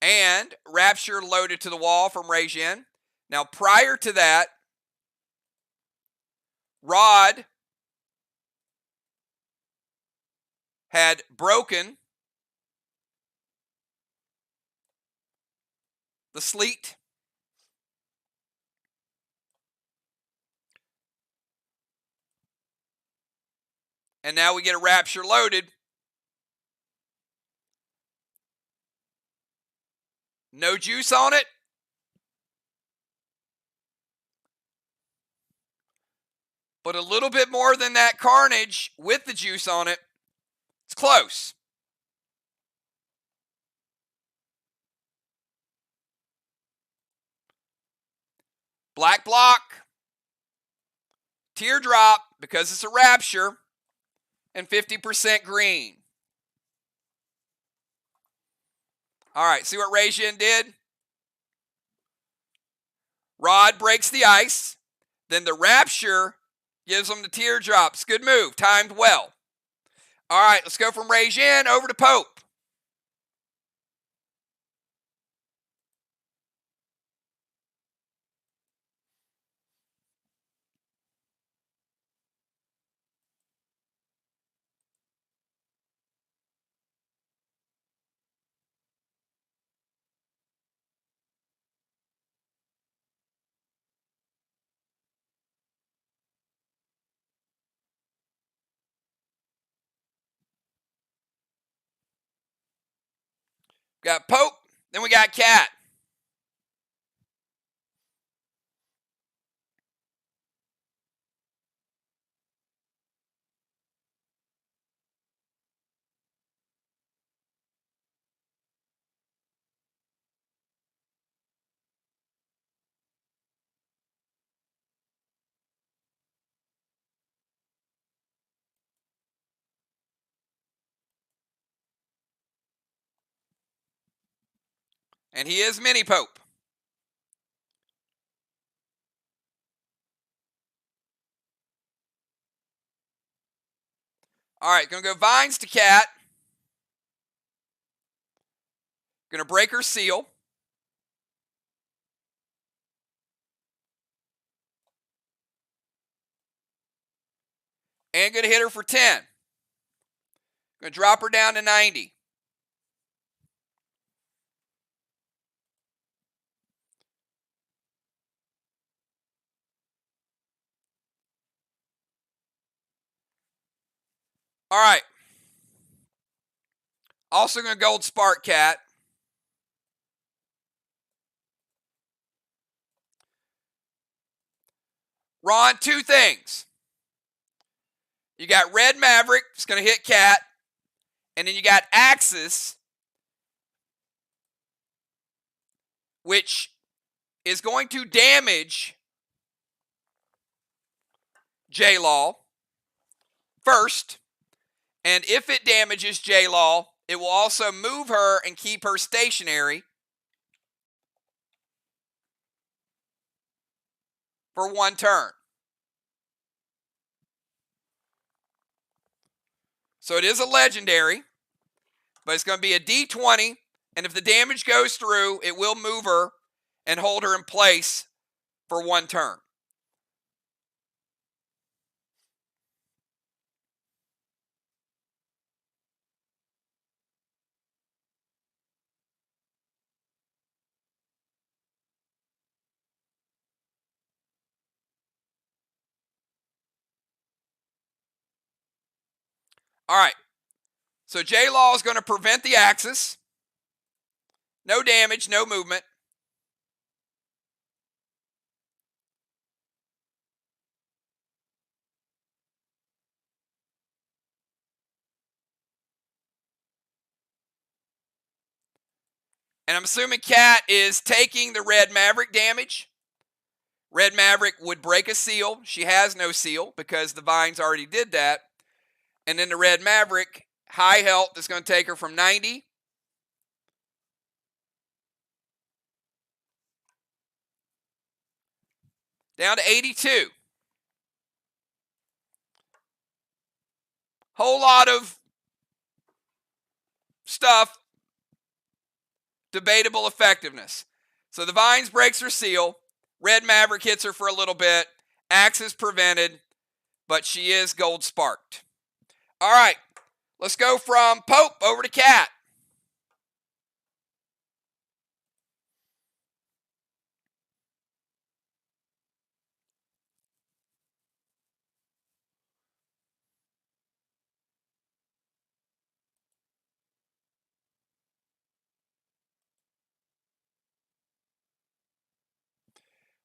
And Rapture loaded to the wall from Rajin. Now, prior to that, Rod had broken the Sleet. And now we get a Rapture loaded. No juice on it. But a little bit more than that Carnage with the juice on it. It's close. Black block. Teardrop, because it's a Rapture. And 50% green. All right, see what Rajin did? Rod breaks the ice. Then the Rapture gives them the teardrops. Good move. Timed well. All right, let's go from Rajin over to Pope. Got Pope, then we got Cat. And he is Mini Pope. All right, going to go Vines to Cat. Going to break her seal. And going to hit her for 10. Going to drop her down to 90. All right. Also going to Gold Spark Cat. Ron, two things. You got Red Maverick, it's going to hit Cat. And then you got Axis, which is going to damage J-Law first. And if it damages J-Law, it will also move her and keep her stationary for one turn. So it is a legendary, but it's going to be a D20, and if the damage goes through, it will move her and hold her in place for one turn. All right. So J-Law is going to prevent the Axis. No damage, no movement. And I'm assuming Cat is taking the Red Maverick damage. Red Maverick would break a seal. She has no seal because the Vines already did that. And then the Red Maverick, high health, is going to take her from 90. down to 82. Whole lot of stuff, debatable effectiveness. So the Vines breaks her seal. Red Maverick hits her for a little bit. Axe is prevented, but she is gold sparked. All right, let's go from Pope over to Cat.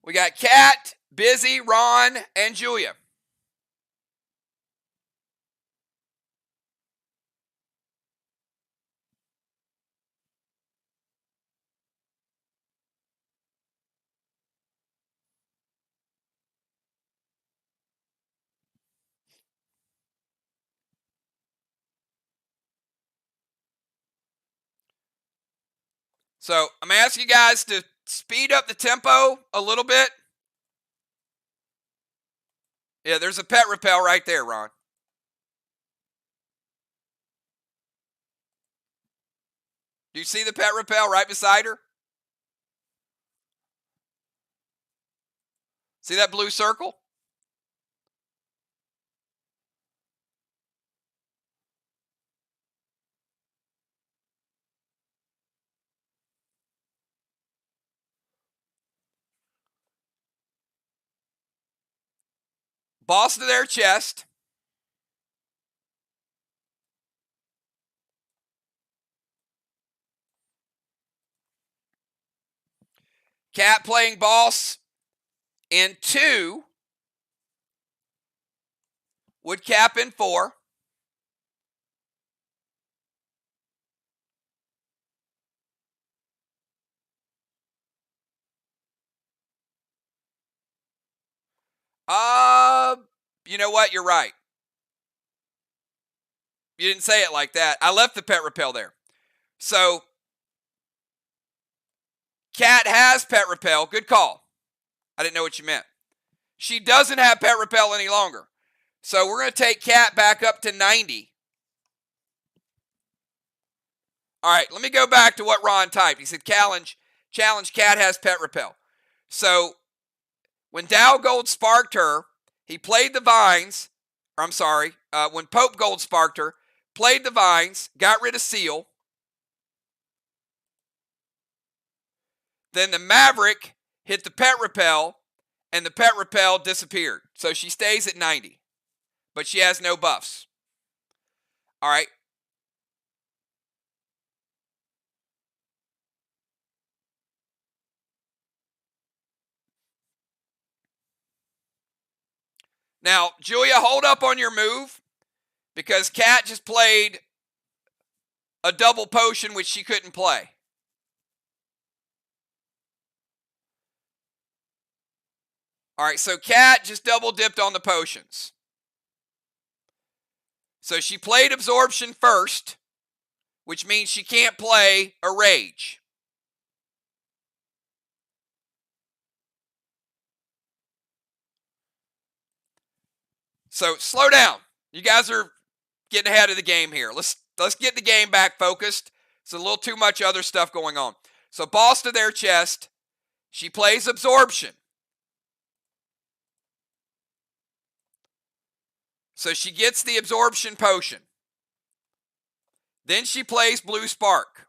We got Cat, Busy, Ron, and Julia. So I'm asking you guys to speed up the tempo a little bit. Yeah, there's a pet repel right there, Ron. Do you see the pet repel right beside her? See that blue circle? Boss to their chest. Cat playing boss in 2. Would cap in 4. You know what? You're right. You didn't say it like that. I left the pet repel there. So, Cat has pet repel. Good call. I didn't know what you meant. She doesn't have pet repel any longer. So, we're going to take Cat back up to 90. All right, let me go back to what Ron typed. He said, challenge, Cat has pet repel. So, when Dow Gold sparked her, he played the Vines. Or I'm sorry, when Pope Gold sparked her, played the Vines, got rid of Seal. Then the Maverick hit the pet repel, and the pet repel disappeared. So she stays at 90, but she has no buffs. All right. Now, Julia, hold up on your move because Cat just played a double potion, which she couldn't play. All right, so Cat just double dipped on the potions. So she played Absorption first, which means she can't play a Rage. So slow down. You guys are getting ahead of the game here. Let's get the game back focused. It's a little too much other stuff going on. So boss to their chest. She plays Absorption. So she gets the Absorption potion. Then she plays Blue Spark,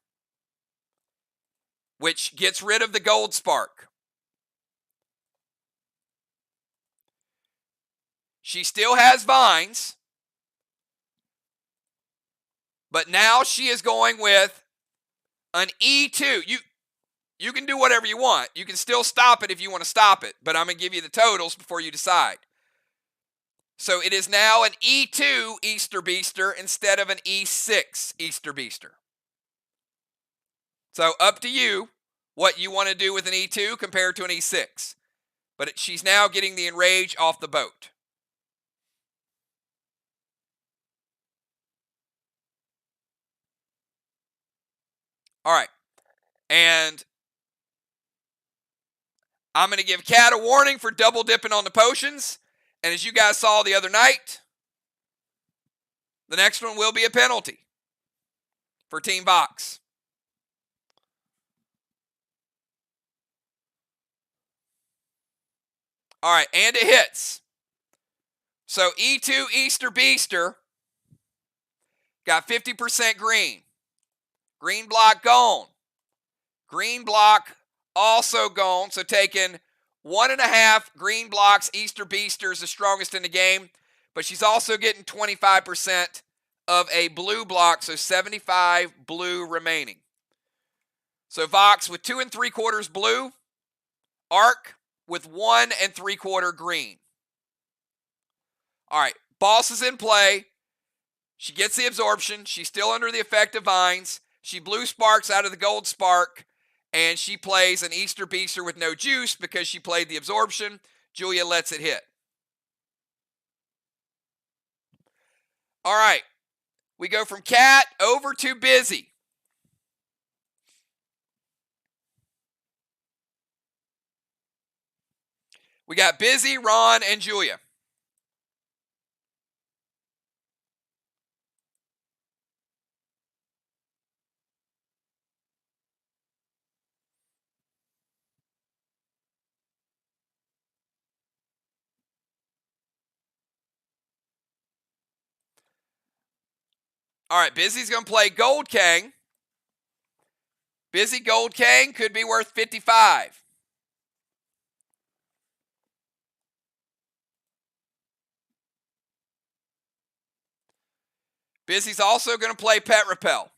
which gets rid of the Gold Spark. She still has Vines, but now she is going with an E2. You can do whatever you want. You can still stop it if you want to stop it, but I'm going to give you the totals before you decide. So it is now an E2 Easter Beaster instead of an E6 Easter Beaster. So up to you what you want to do with an E2 compared to an E6. But she's now getting the Enrage off the boat. All right. And I'm going to give Cat a warning for double dipping on the potions. And as you guys saw the other night, the next one will be a penalty for Team VOX. All right, and it hits. So E2 Easter Beaster got 50% green. Green block gone. Green block also gone. So taking 1.5 green blocks. Easter Beaster is the strongest in the game. But she's also getting 25% of a blue block. So 75 blue remaining. So VOX with 2 3/4 blue. Arc with 1 3/4 green. All right, boss is in play. She gets the absorption. She's still under the effect of vines. She blue sparks out of the gold spark, and she plays an Easter Beaster with no juice because she played the absorption. Julia lets it hit. All right, we go from Cat over to Busy. We got Busy, Ron, and Julia. All right, Busy's going to play Gold King. Busy Gold King could be worth 55. Busy's also going to play Pet Repel.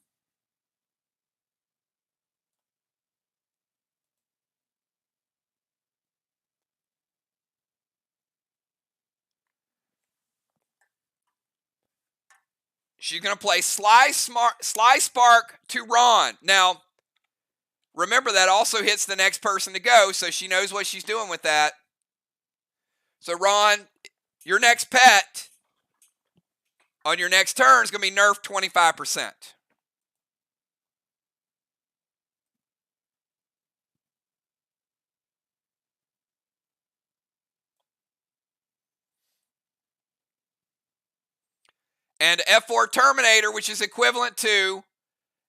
She's going to play Sly Spark to Ron. Now, remember that also hits the next person to go, so she knows what she's doing with that. So, Ron, your next pet on your next turn is going to be nerfed 25%. And F4 Terminator, which is equivalent to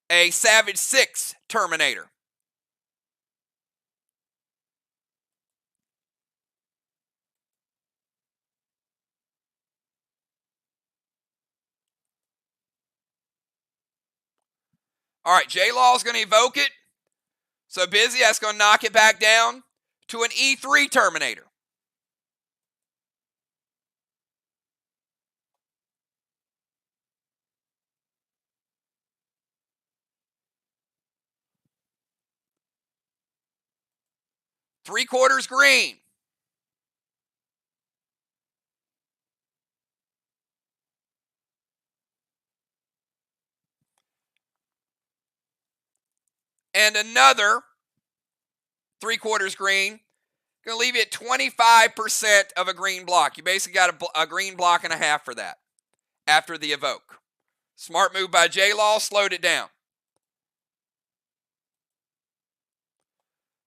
a Savage 6 Terminator. All right, J-Law is going to evoke it. So Busy, that's going to knock it back down to an E3 Terminator. Three-quarters green. And another three-quarters green. Going to leave you at 25% of a green block. You basically got a green block and a half for that after the evoke. Smart move by J-Law, slowed it down.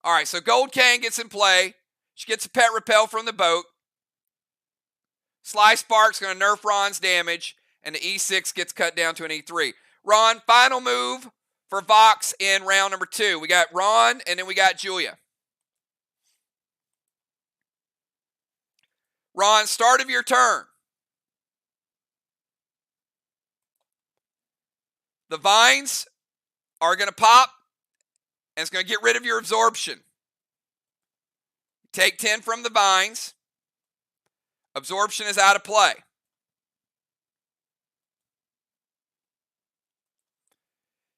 All right, so Gold King gets in play. She gets a Pet Repel from the boat. Sly Spark's going to nerf Ron's damage, and the E6 gets cut down to an E3. Ron, final move for VOX in round number 2. We got Ron, and then we got Julia. Ron, start of your turn. The vines are going to pop, and it's going to get rid of your absorption. Take 10 from the vines. Absorption is out of play.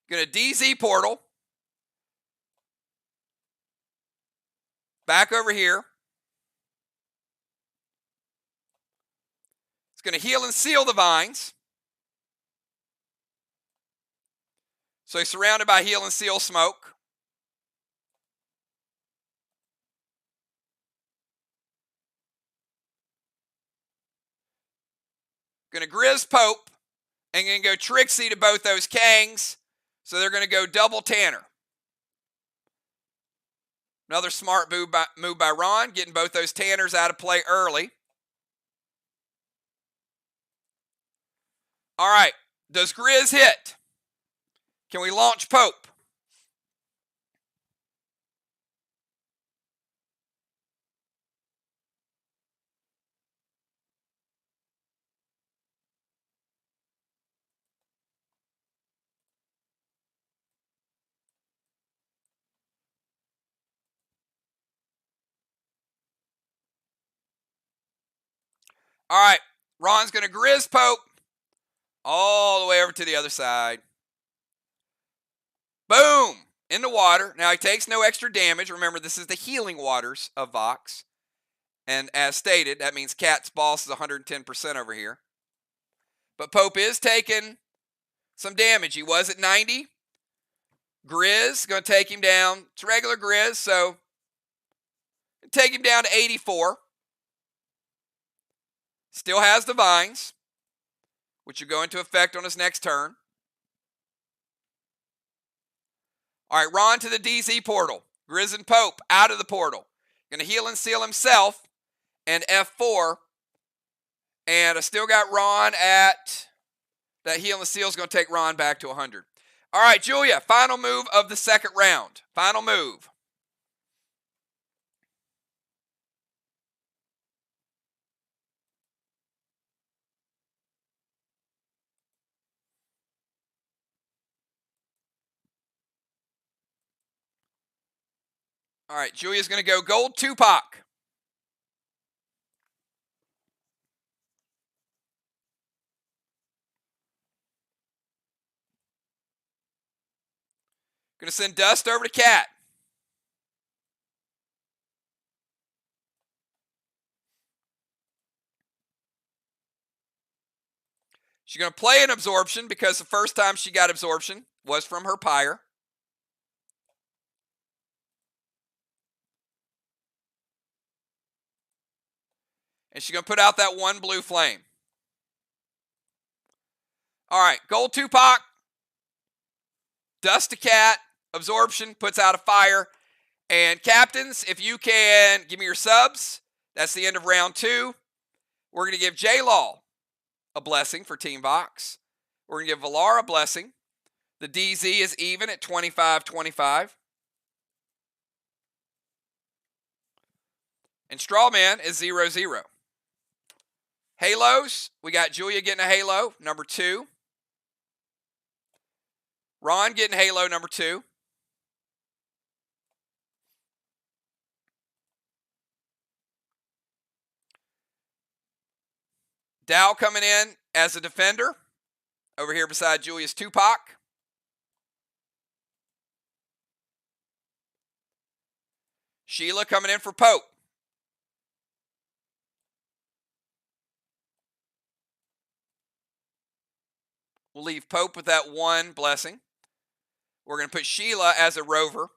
Going to DZ portal. Back over here. It's going to heal and seal the vines. So he's surrounded by heal and seal smoke. Going to Grizz Pope and going to go Trixie to both those Kangs. So they're going to go double Tanner. Another smart move by Ron, getting both those Tanners out of play early. All right, does Grizz hit? Can we launch Pope? All right, Ron's going to Grizz Pope all the way over to the other side. Boom! In the water. Now he takes no extra damage. Remember, this is the healing waters of VOX. And as stated, that means Cat's boss is 110% over here. But Pope is taking some damage. He was at 90. Grizz going to take him down. It's regular Grizz, so take him down to 84. Still has Divines, which will go into effect on his next turn. All right, Ron to the DZ portal. Grizz and Pope out of the portal. Going to heal and seal himself and F4. And I still got Ron at that heal and seal is going to take Ron back to 100. All right, Julia, final move of the second round. Final move. All right, Julia's going to go gold Tupac. Going to send Dust over to Cat. She's going to play an absorption because the first time she got absorption was from her Pyre. And she's going to put out that one blue flame. All right, gold Tupac. Dust to Cat. Absorption puts out a fire. And captains, if you can give me your subs, that's the end of round 2. We're going to give J-Law a blessing for Team VOX. We're going to give Valar a blessing. The DZ is even at 25-25. And Strawman is 0-0. Halos, we got Julia getting a halo, number 2. Ron getting halo, number 2. Dow coming in as a defender over here beside Julia's Tupac. Sheila coming in for Pope. We'll leave Pope with that one blessing. We're going to put Sheila as a rover.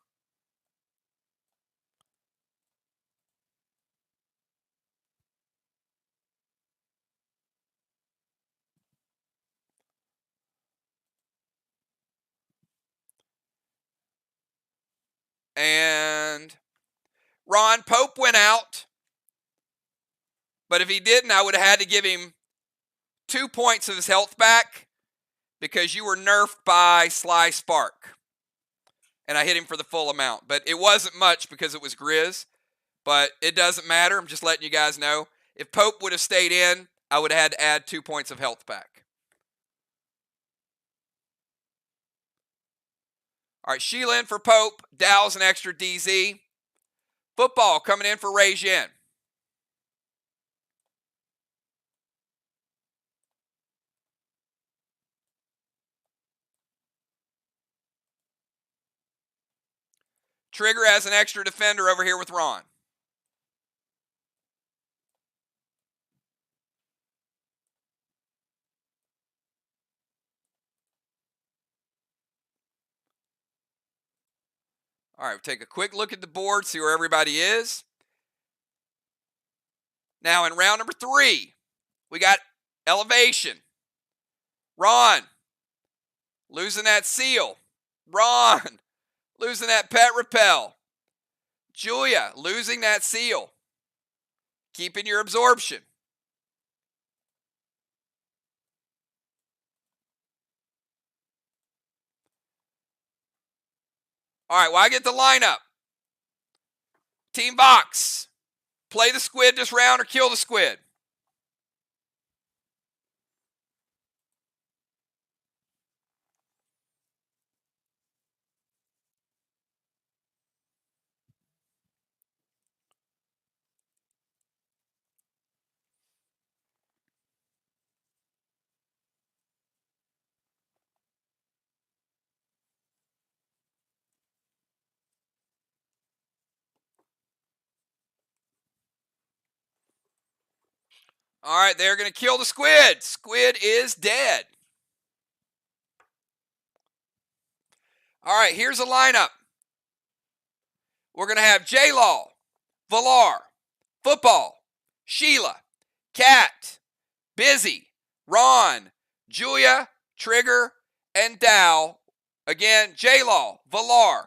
And Ron, Pope went out. But if he didn't, I would have had to give him 2 points of his health back because you were nerfed by Sly Spark. And I hit him for the full amount. But it wasn't much because it was Grizz. But it doesn't matter. I'm just letting you guys know. If Pope would have stayed in, I would have had to add 2 points of health back. All right, Sheila in for Pope. Dow's an extra DZ. Football coming in for Ray Jin. Trigger has an extra defender over here with Ron. All right, we'll take a quick look at the board, see where everybody is. Now in round number 3, we got Elevation. Ron, losing that seal. Ron, losing that Pet Repel. Julia, losing that seal. Keeping your absorption. All right, well, I get the lineup. Team VOX. Play the squid this round or kill the squid. All right, they're going to kill the squid. Squid is dead. All right, here's a lineup. We're going to have J-Law, Valar, Football, Sheila, Cat, Busy, Ron, Julia, Trigger, and Dow. Again, J-Law, Valar,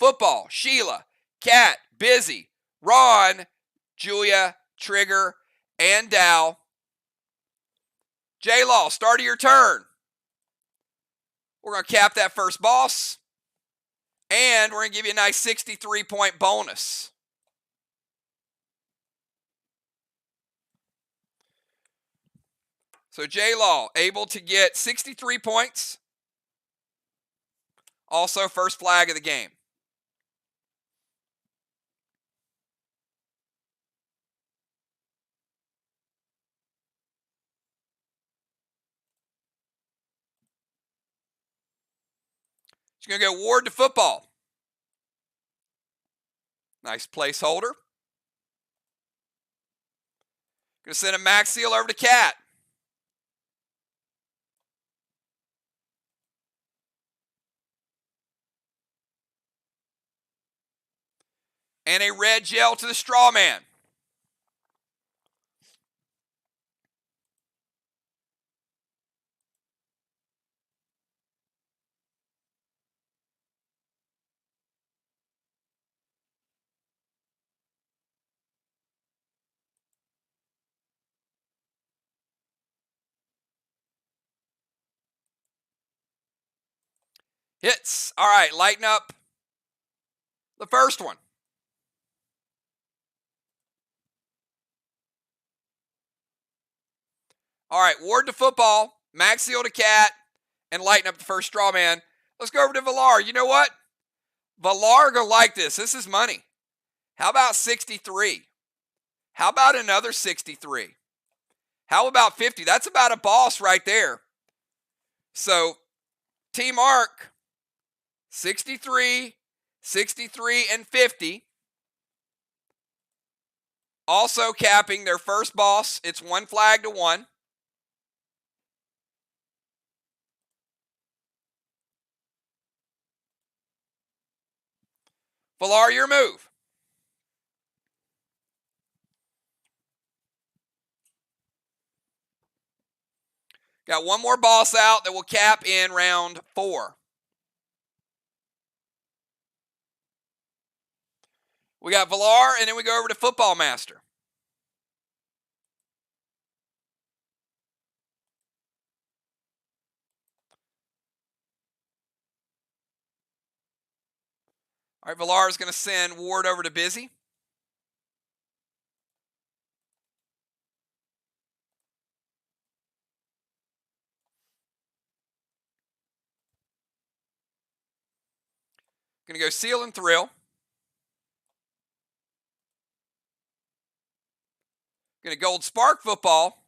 Football, Sheila, Cat, Busy, Ron, Julia, Trigger, and Dow. J-Law, start of your turn. We're going to cap that first boss. And we're going to give you a nice 63-point bonus. So J-Law, able to get 63 points. Also, first flag of the game. She's going to go Ward to Football. Nice placeholder. Going to send a max seal over to Cat. And a red gel to the Straw Man. Hits. All right, lighten up the first one. All right, Ward to Football, max seal to Cat, and lighten up the first Straw Man. Let's go over to Valar. You know what? Valar go like this. This is money. How about 63? How about another 63? How about 50? That's about a boss right there. So, Team Arc, 63, 63, and 50. Also capping their first boss. It's 1 flag to 1. Valar, your move. Got one more boss out that will cap in round 4. We got Valar, and then we go over to Football Master. All right, Valar is going to send Ward over to Busy. Going to go Seal and Thrill. Going to Gold Spark Football.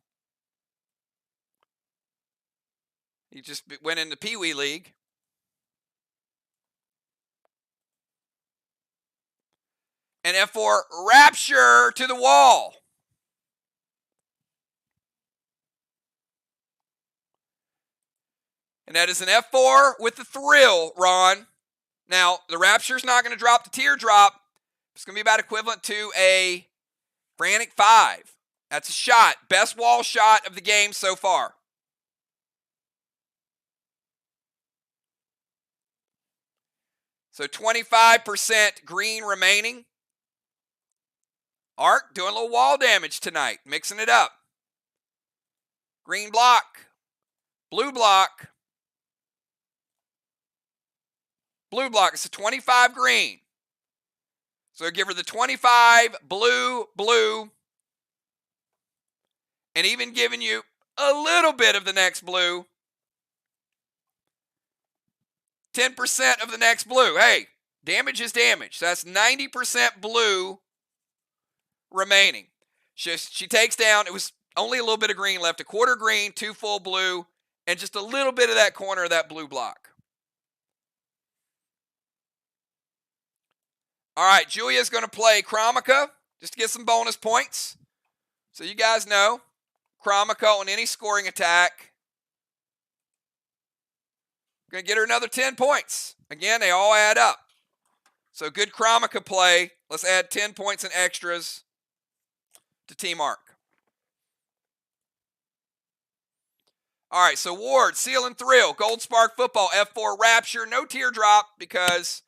He just went into Pee Wee League. And F4 Rapture to the wall. And that is an F4 with the Thrill, Ron. Now, the Rapture's not going to drop the Teardrop. It's going to be about equivalent to a Frantic 5. That's a shot. Best wall shot of the game so far. So 25% green remaining. Arc doing a little wall damage tonight, mixing it up. Green block, blue block. Blue block, it's a 25 green. So give her the 25, blue, blue, and even giving you a little bit of the next blue. 10% of the next blue. Hey, damage is damage. So that's 90% blue remaining. She takes down, it was only a little bit of green left, a quarter green, 2 full blue, and just a little bit of that corner of that blue block. All right, Julia's going to play Chromica just to get some bonus points. So you guys know, Chromica on any scoring attack. Going to get her another 10 points. Again, they all add up. So good Chromica play. Let's add 10 points and extras to Team Arc. All right, so Ward, Seal and Thrill, Gold Spark Football, F4 Rapture, no teardrop because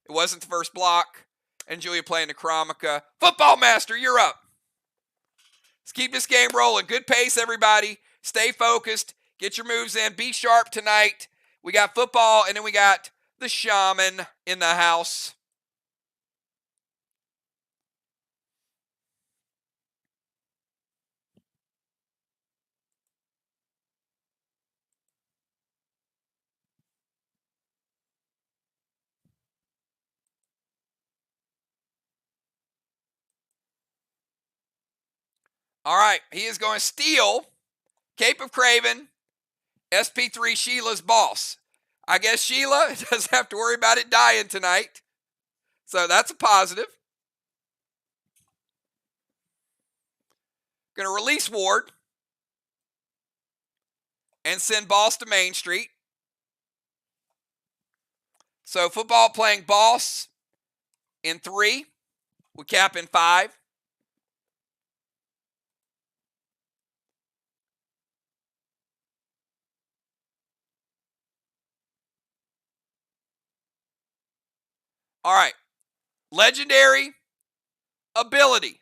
it wasn't the first block. And Julia playing the Chromica. Football Master, you're up. Let's keep this game rolling. Good pace, everybody. Stay focused. Get your moves in. Be sharp tonight. We got football, and then we got the Shaman in the house. All right, he is going to steal Cape of Craven, SP3 Sheila's boss. I guess Sheila doesn't have to worry about it dying tonight. So that's a positive. Going to release Ward and send Boss to Main Street. So football playing Boss in 3. We cap in 5. All right. Legendary ability.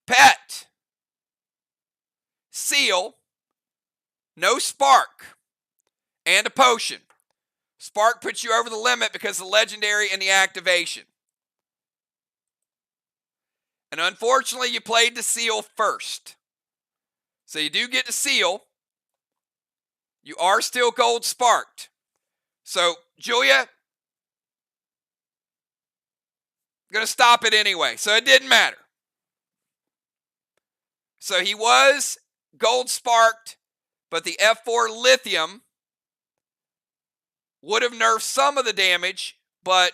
Pet. Seal. No spark. And a potion. Spark puts you over the limit because of the legendary and the activation. And unfortunately, you played the Seal first. So you do get the Seal. You are still gold sparked. So, Julia, going to stop it anyway. So it didn't matter. So he was gold sparked, but the F4 lithium would have nerfed some of the damage, but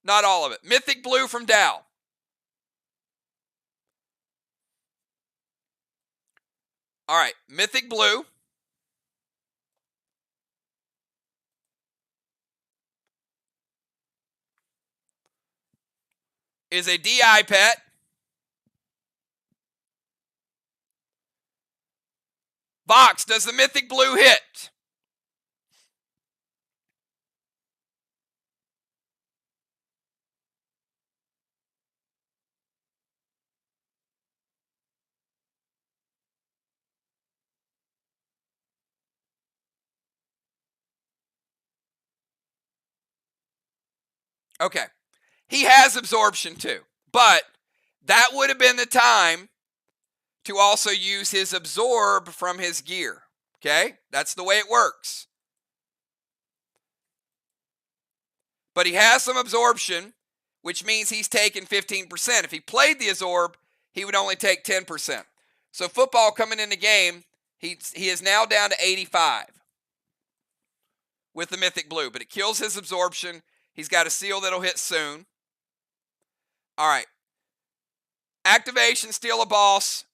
not all of it. Mythic Blue from Dow. All right, Mythic Blue. Is a DI pet. VOX, does the Mythic Blue hit? Okay. He has absorption too, but that would have been the time to also use his absorb from his gear. Okay? That's the way it works. But he has some absorption, which means he's taking 15%. If he played the absorb, he would only take 10%. So football coming in the game, he is now down to 85 with the Mythic Blue, but it kills his absorption. He's got a seal that'll hit soon. All right. Activation, steal a boss.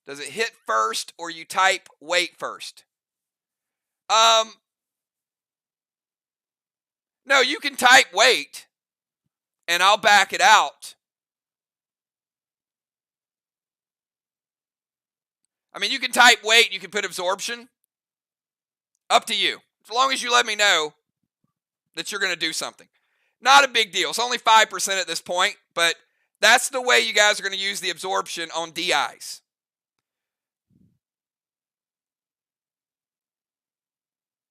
Does it hit first or you type wait first? No, you can type wait and I'll back it out. I mean, you can type wait, you can put absorption. Up to you. As long as you let me know that you're going to do something. Not a big deal. It's only 5% at this point, but that's the way you guys are going to use the absorption on DIs.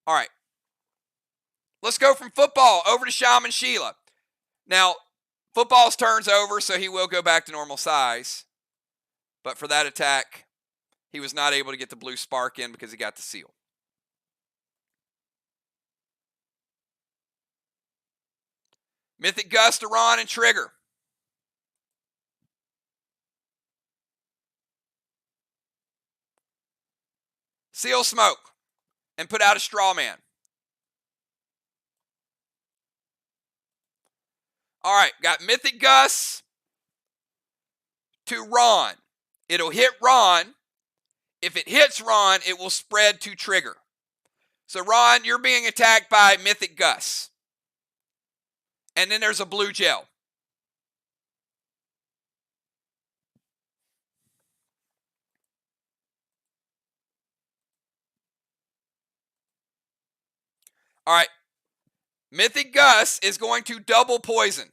All right. Let's go from football over to Shaman Sheila. Now, football's turn's over, so he will go back to normal size. But for that attack, he was not able to get the blue spark in because he got the seal. Mythic Gust to Ron and Trigger. Seal Smoke and put out a straw man. All right, got Mythic Gust to Ron. It'll hit Ron. If it hits Ron, it will spread to Trigger. So Ron, you're being attacked by Mythic Gust. And then there's a blue gel. All right. Mythic Gust is going to double poison.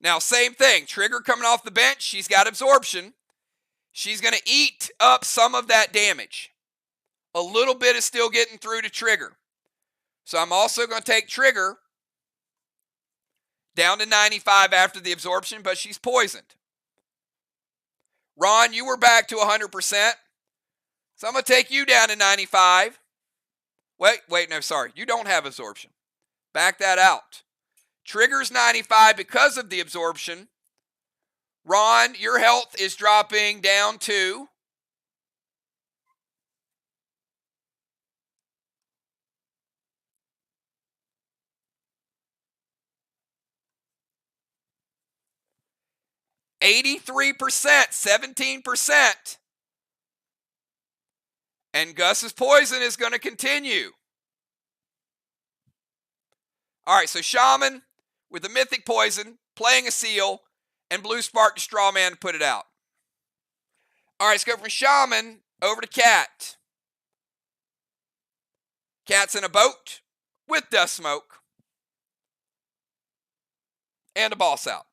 Now, same thing. Trigger coming off the bench. She's got absorption. She's going to eat up some of that damage. A little bit is still getting through to Trigger. So I'm also going to take Trigger down to 95 after the absorption, but she's poisoned. Ron, you were back to 100%. So I'm going to take you down to 95. Wait, no, sorry. You don't have absorption. Back that out. Trigger's 95 because of the absorption. Ron, your health is dropping down to 83%, 17%. And Gus's poison is going to continue. All right, so Shaman with the Mythic Poison, playing a seal, and Blue Spark to Straw Man to put it out. All right, let's go from Shaman over to Cat. Cat's in a boat with Dust Smoke. And a boss out.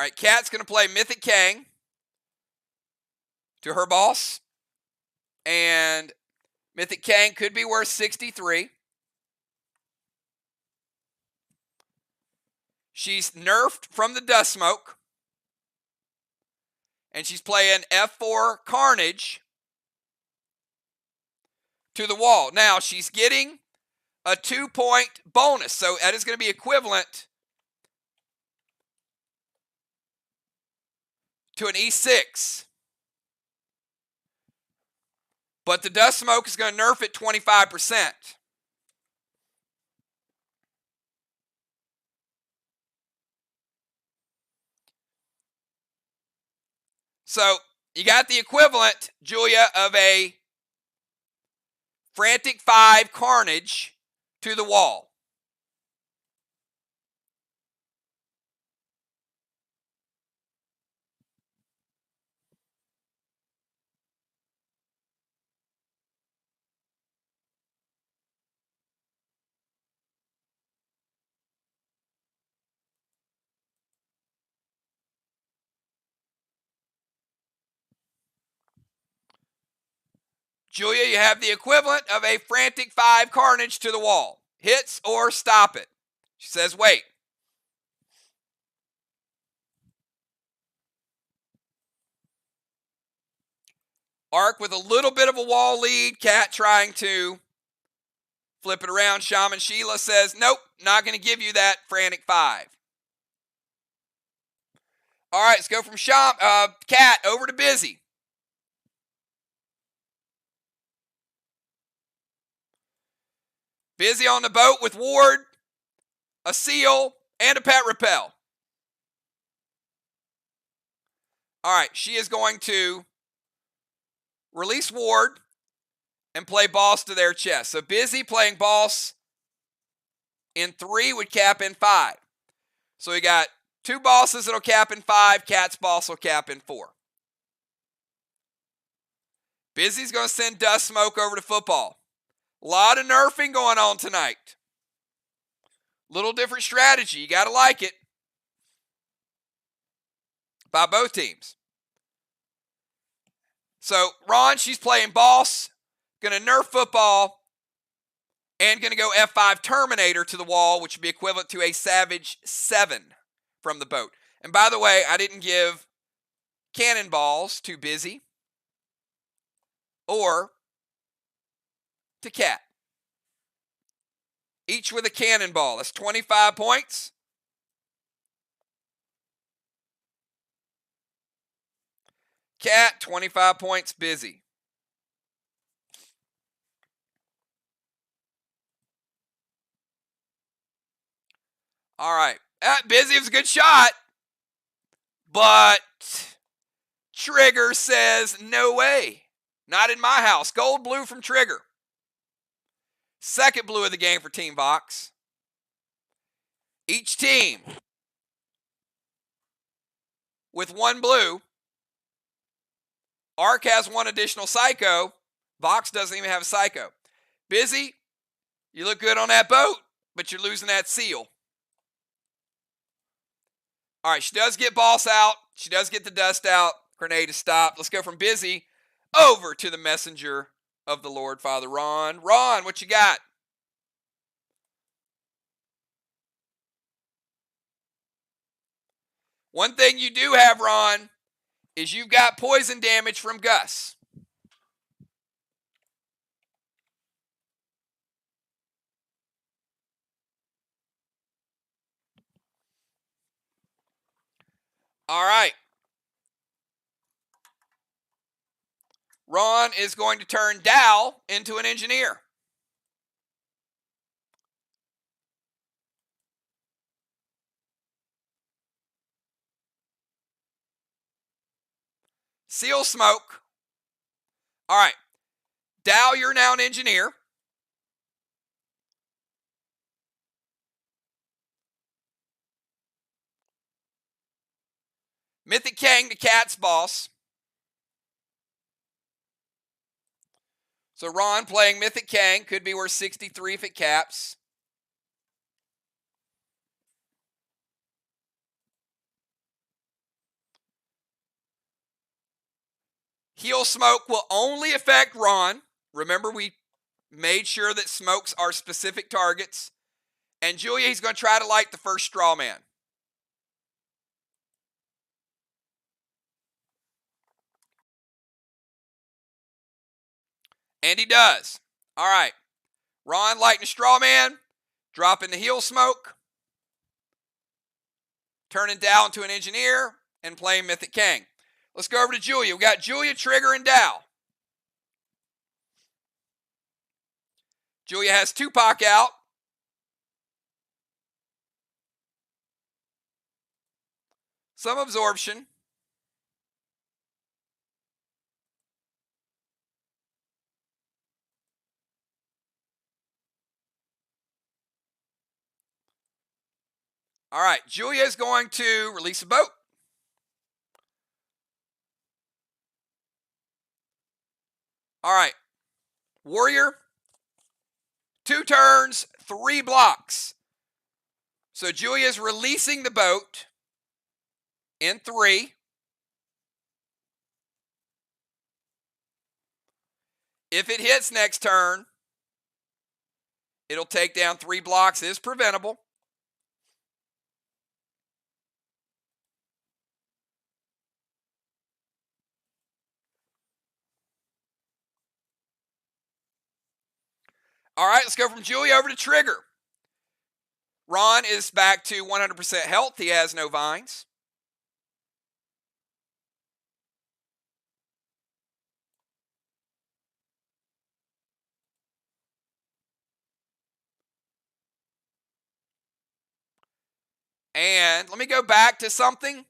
All right, Cat's going to play Mythic Kang to her boss. And Mythic Kang could be worth 63. She's nerfed from the Dust Smoke. And she's playing F4 Carnage to the wall. Now, she's getting a 2-point bonus. So that is going to be equivalent to an E6. But the Dust Smoke is going to nerf it 25%. So you got the equivalent, Julia, of a Frantic 5 Carnage to the wall. Julia, you have the equivalent of a Frantic 5 Carnage to the wall. Hits or stop it. She says, wait. Arc with a little bit of a wall lead. Cat trying to flip it around. Shaman Sheila says, nope, not going to give you that Frantic 5. All right, let's go from Cat over to Busy. Busy on the boat with Ward, a seal, and a pet repel. All right, she is going to release Ward and play boss to their chest. So Busy playing boss in 3 would cap in 5. So we got 2 bosses that'll cap in 5. Cat's boss will cap in 4. Busy's going to send Dust Smoke over to football. A lot of nerfing going on tonight. Little different strategy. You got to like it. By both teams. So Ron, she's playing boss. Going to nerf football. And going to go F5 Terminator to the wall, which would be equivalent to a Savage 7 from the boat. And by the way, I didn't give cannonballs to Busy or to Cat. Each with a cannonball. That's 25 points. Cat, 25 points. Busy. All right. Busy was a good shot. But Trigger says, no way. Not in my house. Gold blue from Trigger. Second blue of the game for Team VOX. Each team with 1 blue. Arc has 1 additional Psycho. VOX doesn't even have a Psycho. Busy, you look good on that boat, but you're losing that seal. All right, she does get boss out. She does get the dust out. Grenade is stopped. Let's go from Busy over to the messenger of the Lord, Father Ron. Ron, what you got? One thing you do have, Ron, is you've got poison damage from Gus. All right. Ron is going to turn Dal into an engineer. Seal Smoke. All right. Dal, you're now an engineer. Mythic Kang to Cat's boss. So Ron playing Mythic Kang could be worth 63 if it caps. Heal Smoke will only affect Ron. Remember, we made sure that smokes are specific targets. And Julia, he's going to try to light the first straw man. And he does. All right. Ron lighting a straw man, dropping the Heal Smoke, turning Dow into an engineer, and playing Mythic Kang. Let's go over to Julia. We got Julia, Trigger, and Dow. Julia has Tupac out. Some absorption. All right, Julia is going to release a boat. All right, Warrior, 2 turns, 3 blocks. So Julia is releasing the boat in 3. If it hits next turn, it'll take down 3 blocks. It is preventable. All right, let's go from Julia over to Trigger. Ron is back to 100% health. He has no vines. And let me go back to something.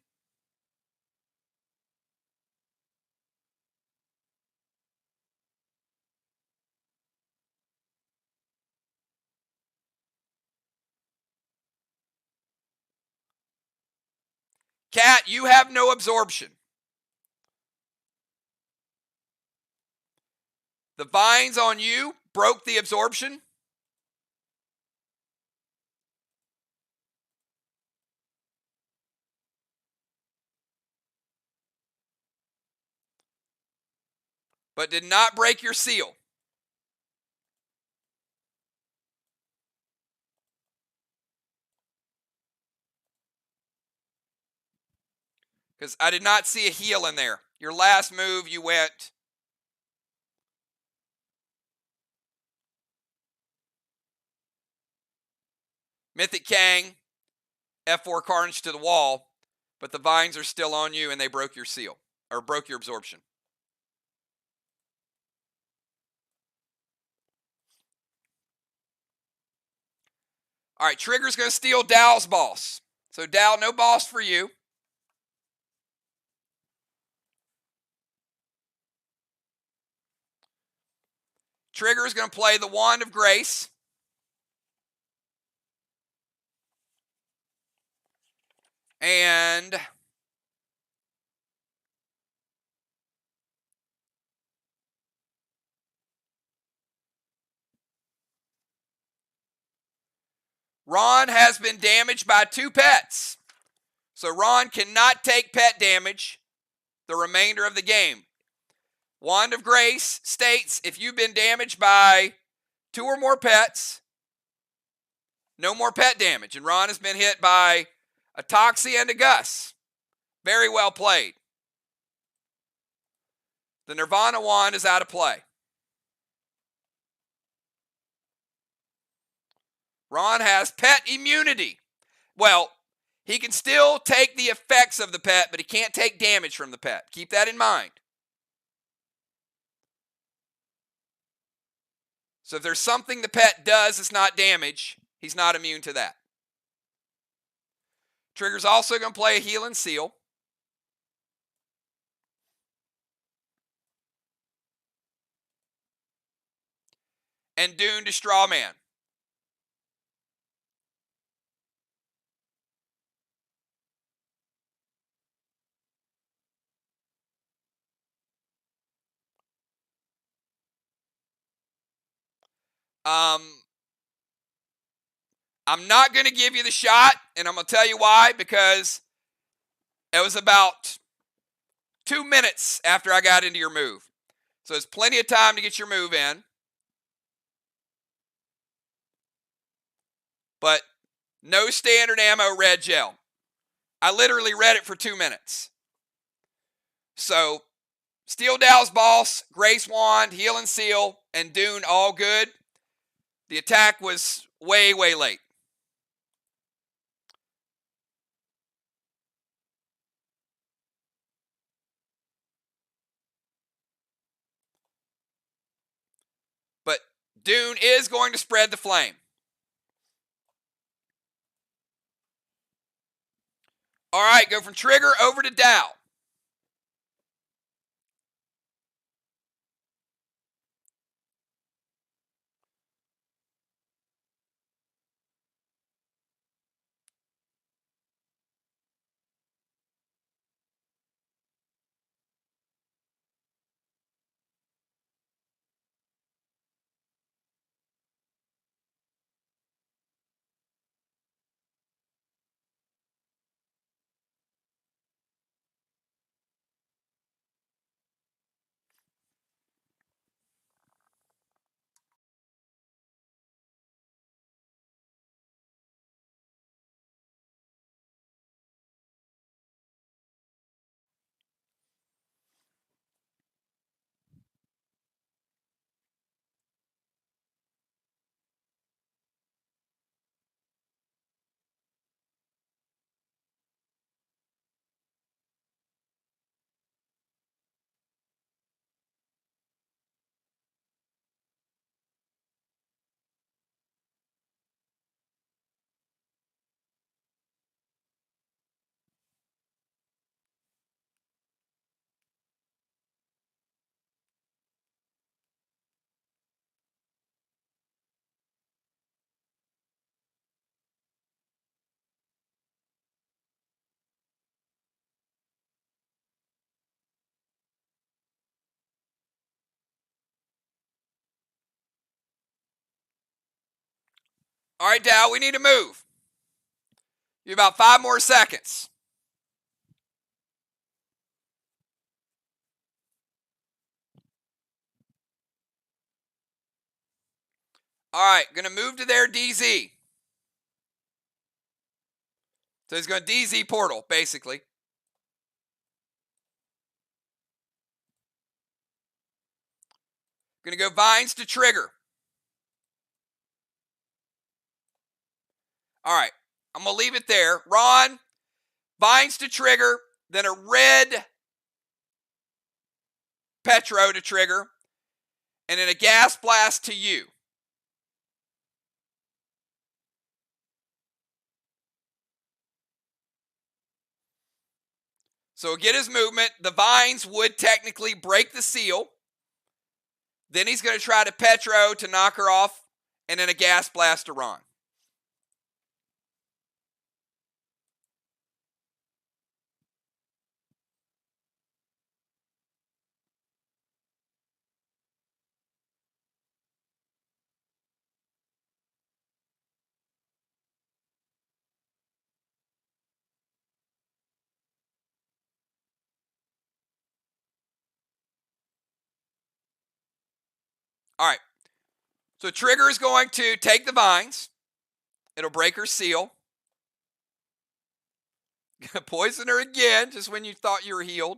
Cat, you have no absorption. The vines on you broke the absorption. But did not break your seal. Because I did not see a heal in there. Your last move, you went Mythic Kang, F4 Carnage to the wall, but the vines are still on you and they broke your seal, or broke your absorption. All right, Trigger's going to steal Dow's boss. So Dow, no boss for you. Trigger's going to play the Wand of Grace. And Ron has been damaged by 2 pets. So Ron cannot take pet damage the remainder of the game. Wand of Grace states if you've been damaged by 2 or more pets, no more pet damage. And Ron has been hit by a Toxie and a Gus. Very well played. The Nirvana Wand is out of play. Ron has pet immunity. Well, he can still take the effects of the pet, but he can't take damage from the pet. Keep that in mind. So if there's something the pet does that's not damage, he's not immune to that. Trigger's also going to play a Heal and Seal. And Dune to Straw Man. I'm not going to give you the shot, and I'm going to tell you why, because it was about 2 minutes after I got into your move. So there's plenty of time to get your move in. But no standard ammo red gel. I literally read it for 2 minutes. So Steel Dow's boss, Grace Wand, Heal and Seal, and Dune all good. The attack was way, way late. But Dune is going to spread the flame. All right, go from Trigger over to Dow. All right, Dow, we need to move. You have about 5 more seconds. All right, going to move to their DZ. So he's going to DZ portal, basically. Going to go vines to trigger. All right, I'm going to leave it there. Ron, vines to trigger, then a red Petro to trigger, and then a gas blast to you. So get his movement. The vines would technically break the seal. Then he's going to try to Petro to knock her off, and then a gas blast to Ron. All right. So trigger is going to take the vines. It'll break her seal. Poison her again, just when you thought you were healed.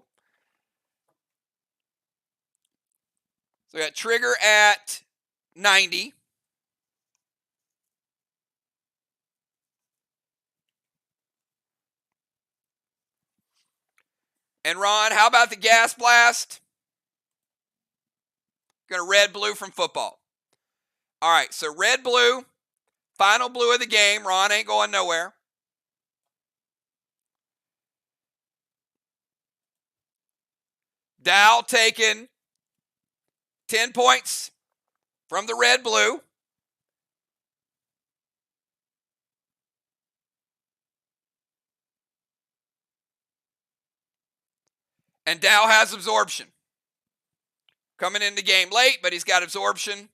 So we got trigger at 90. And Ron, how about the gas blast? Going to red-blue from football. All right, so red-blue, final blue of the game. Ron ain't going nowhere. Dow taking 10 points from the red-blue. And Dow has absorption. Coming in the game late, but he's got absorption.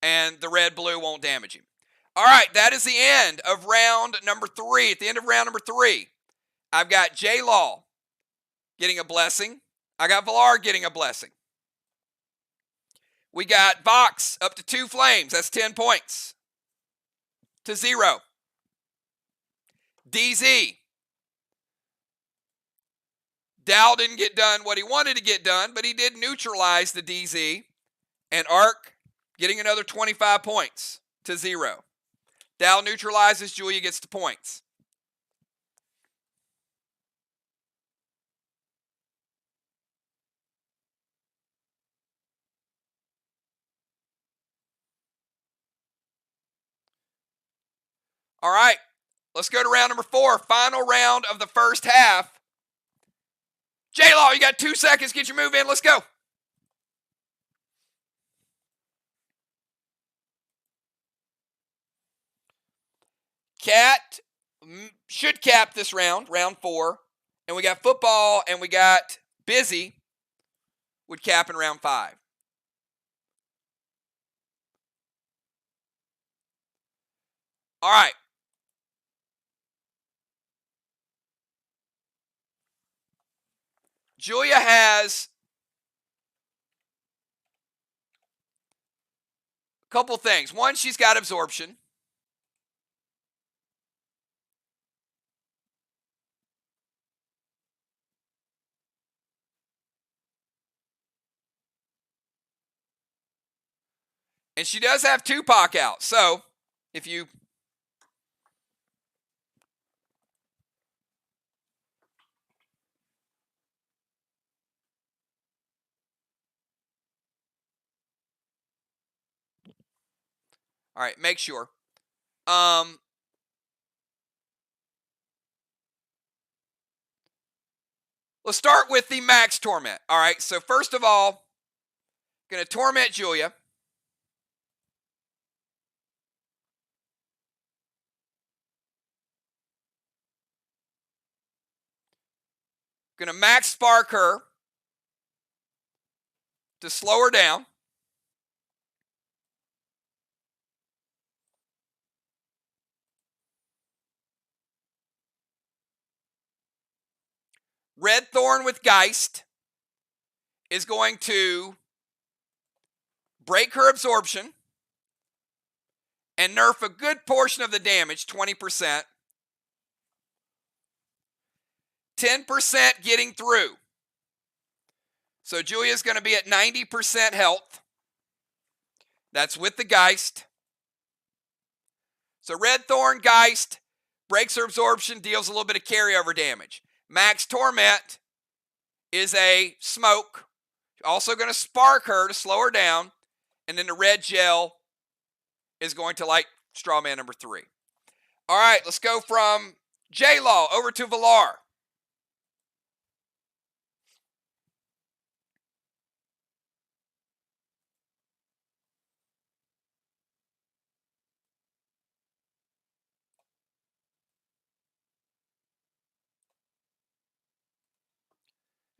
And the red-blue won't damage him. All right, that is the end of round number 3. At the end of round number 3, I've got J-Law getting a blessing. I got Villar getting a blessing. We got VOX up to 2 flames. That's 10 points to 0. DZ. Dow didn't get done what he wanted to get done, but he did neutralize the DZ. And Arc getting another 25 points to 0. Dow neutralizes, Julia gets the points. All right, let's go to round number 4. Final round of the first half. J-Law, you got 2 seconds. Get your move in. Let's go. Cat should cap this round, round 4. And we got football and we got busy would cap in round 5. All right. Julia has a couple things. One, she's got absorption. And she does have Tupac out. So, if you... All right, make sure. Let's start with the max torment. All right, so first of all, going to torment Julia. Going to max spark her. to slow her down. Red Thorn with Geist is going to break her absorption and nerf a good portion of the damage, 20%. 10% getting through. So Julia's going to be at 90% health. That's with the Geist. So Red Thorn Geist breaks her absorption, deals a little bit of carryover damage. Max Torment is a smoke. Also going to spark her to slow her down. And then the red gel is going to light Strawman number 3. All right, let's go from J-Law over to Valar.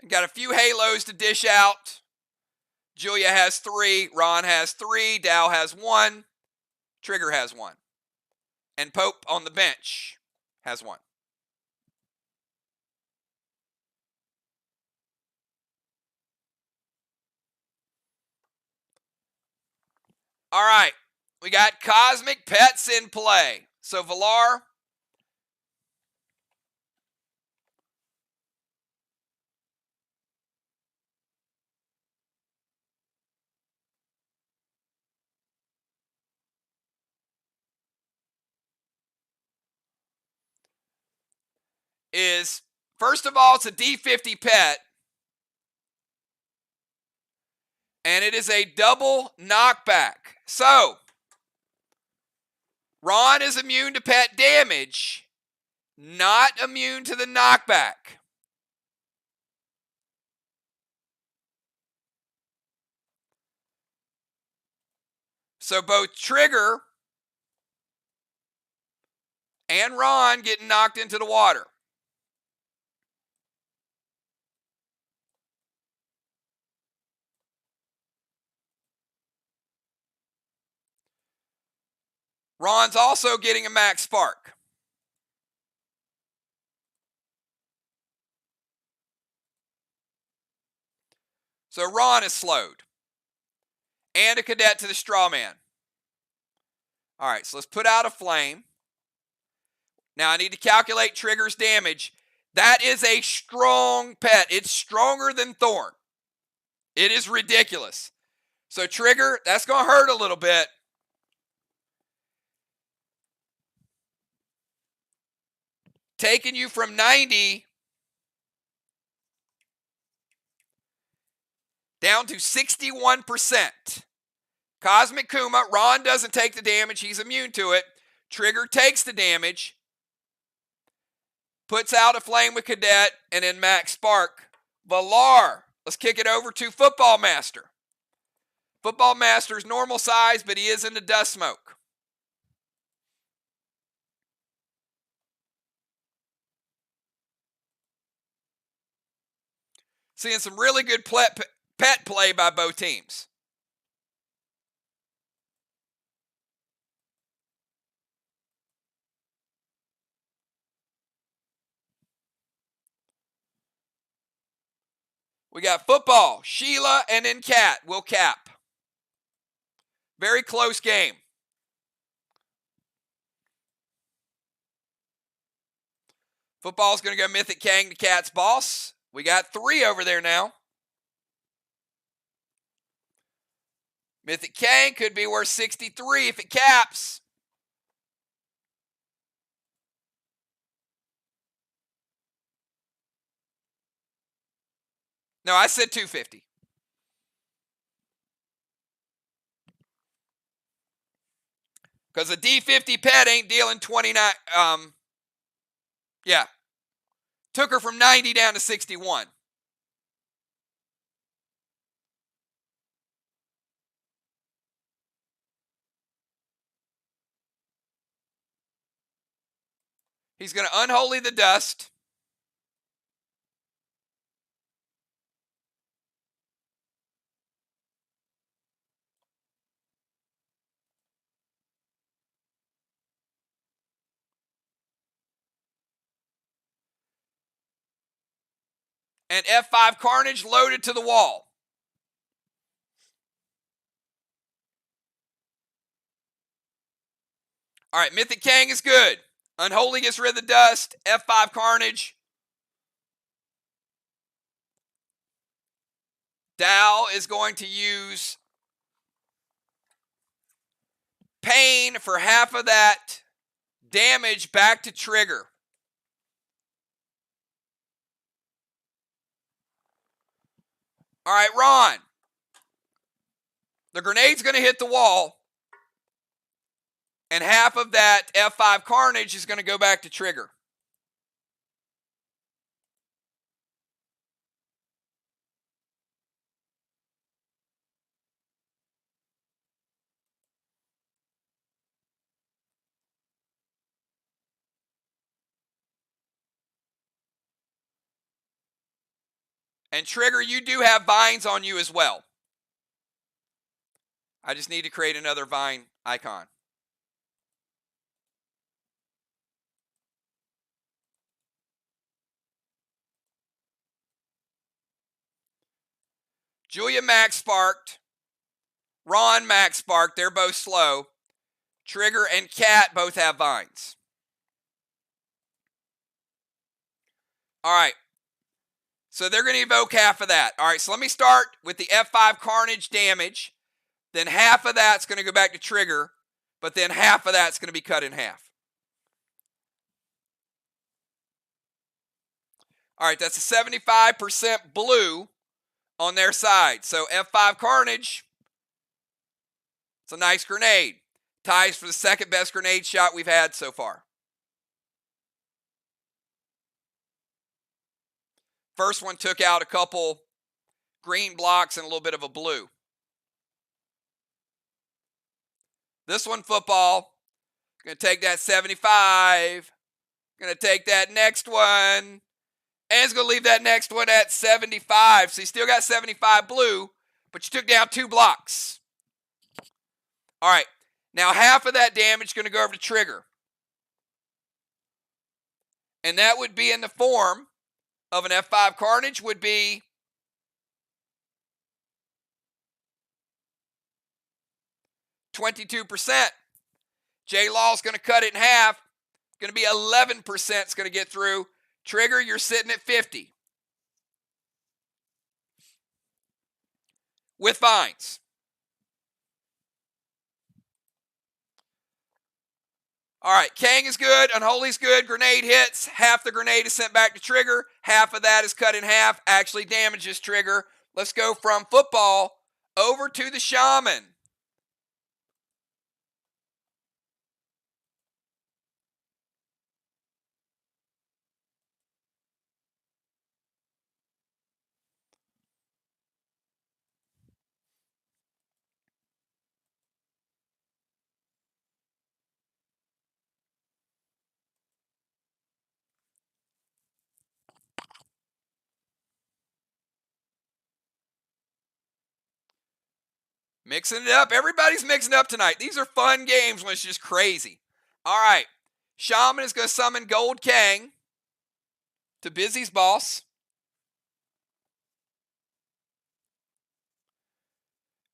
Got a few halos to dish out. Julia has 3. Ron has 3. Dow has 1. Trigger has 1. And Pope on the bench has 1. All right. We got Cosmic Pets in play. So Valar. Is, first of all, it's a D50 pet. And it is a double knockback. So, Ron is immune to pet damage, not immune to the knockback. So both Trigger and Ron getting knocked into the water. Ron's also getting a max spark. So Ron is slowed. And a cadet to the straw man. All right, so let's put out a flame. Now I need to calculate Trigger's damage. That is a strong pet. It's stronger than Thorn. It is ridiculous. So Trigger, that's going to hurt a little bit. Taking you from 90 down to 61%. Cosmic Kuma, Ron doesn't take the damage. He's immune to it. Trigger takes the damage. Puts out a flame with Cadet and then max spark. Valar, let's kick it over to Football Master. Football Master's normal size, but he is in the dust smoke. Seeing some really good pet play by both teams. We got football, Sheila, and then Cat will cap. Very close game. Football's going to go Mythic Kang to Cat's boss. We got 3 over there now. Mythic Kang could be worth 63 if it caps. No, I said 250. Because a D50 pet ain't dealing 29. Yeah. Took her from 90 down to 61. He's going to unholy the dust. and F5 Carnage loaded to the wall. All right, Mythic Kang is good. Unholy gets rid of the dust. F5 Carnage. Dow is going to use Pain for half of that damage back to trigger. All right, Ron. The grenade's going to hit the wall, and half of that F5 Carnage is going to go back to trigger. And trigger, you do have vines on you as well. I just need to create another vine icon. Julia max sparked. Ron max sparked. They're both slow. Trigger and Cat both have vines. All right. So they're going to evoke half of that. All right, so let me start with the F5 Carnage damage. Then half of that's going to go back to trigger, but then half of that's going to be cut in half. All right, that's a 75% blue on their side. So F5 Carnage, it's a nice grenade. Ties for the second best grenade shot we've had so far. First one took out a couple green blocks and a little bit of a blue. This one, football, going to take that 75. Going to take that next one. And it's going to leave that next one at 75. So you still got 75 blue, but you took down 2 blocks. All right. Now half of that damage is going to go over to trigger. And that would be in the form of an F5 Carnage would be %. J-Law's going to cut it in half. Going to be 11% is going to get through. Trigger, you're sitting at 50. With vines. All right, Kang is good. Unholy's good. Grenade hits. Half the grenade is sent back to trigger. Half of that is cut in half. Actually damages trigger. Let's go from football over to the shaman. Mixing it up. Everybody's mixing up tonight. These are fun games when it's just crazy. All right. Shaman is going to summon Gold Kang to Busy's boss.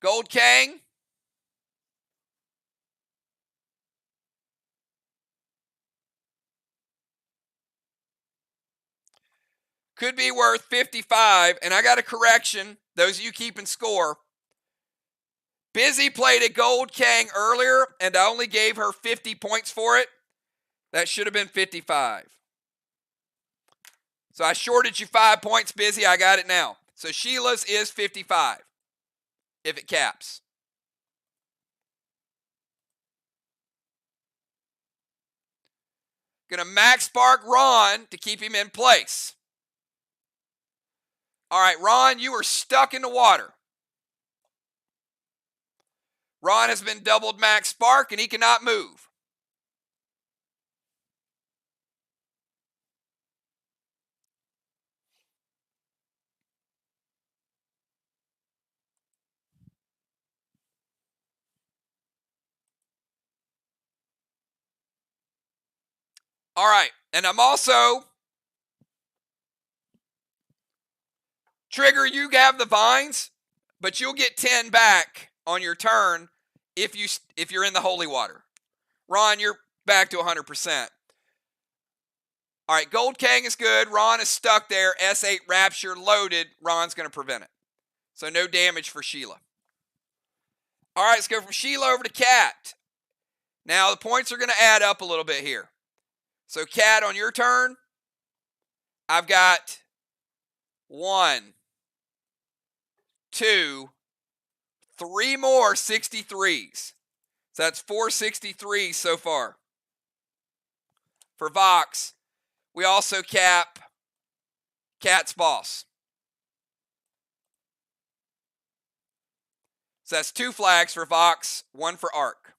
Gold Kang. Could be worth 55. And I got a correction. Those of you keeping score. Busy played a Gold Kang earlier, and I only gave her 50 points for it. That should have been 55. So I shorted you 5 points, Busy. I got it now. So Sheila's is 55 if it caps. Going to max spark Ron to keep him in place. All right, Ron, you are stuck in the water. Ron has been doubled max spark and he cannot move. All right, and I'm also Trigger, you have the vines, but you'll get 10 back on your turn if you're in the holy water. Ron, you're back to 100%. All right, Gold King is good. Ron is stuck there. S8 Rapture loaded. Ron's going to prevent it. So no damage for Sheila. All right, let's go from Sheila over to Cat. Now the points are going to add up a little bit here. So Cat, on your turn, I've got 1, 2, 3 more 63s. So that's 4 63s so far. For VOX, we also cap Cat's boss. So that's 2 flags for VOX, 1 for Arc.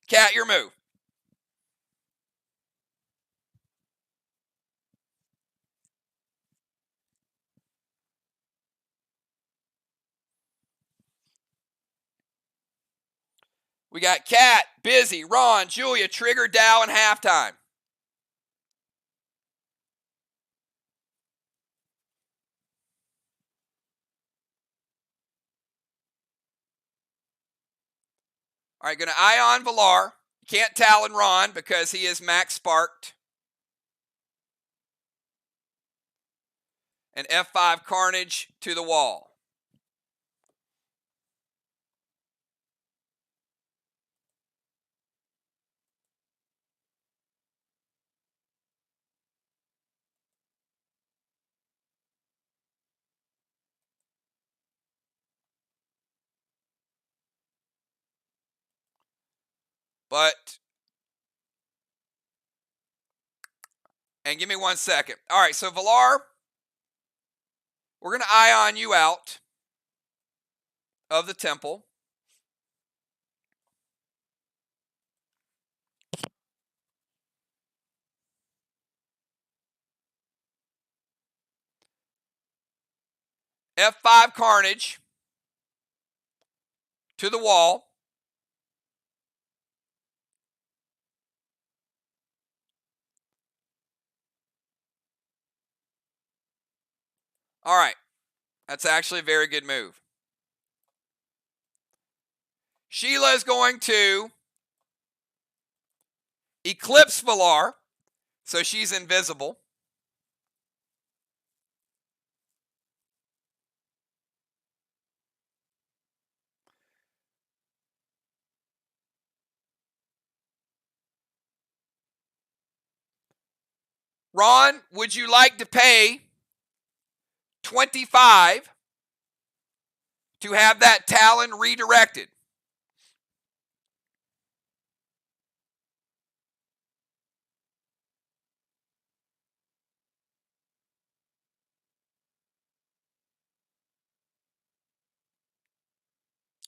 Cat, your move. We got Cat, Busy, Ron, Julia, Trigger, Dow, and halftime. All right, going to Ion Valar. Can't Talon Ron because he is max sparked. And F5 Carnage to the wall. And give me 1 second. All right, so Valar, we're going to Ion you out of the temple. F5 Carnage to the wall. All right, that's actually a very good move. Sheila is going to Eclipse Valar, so she's invisible. Ron, would you like to pay 25 to have that Talon redirected?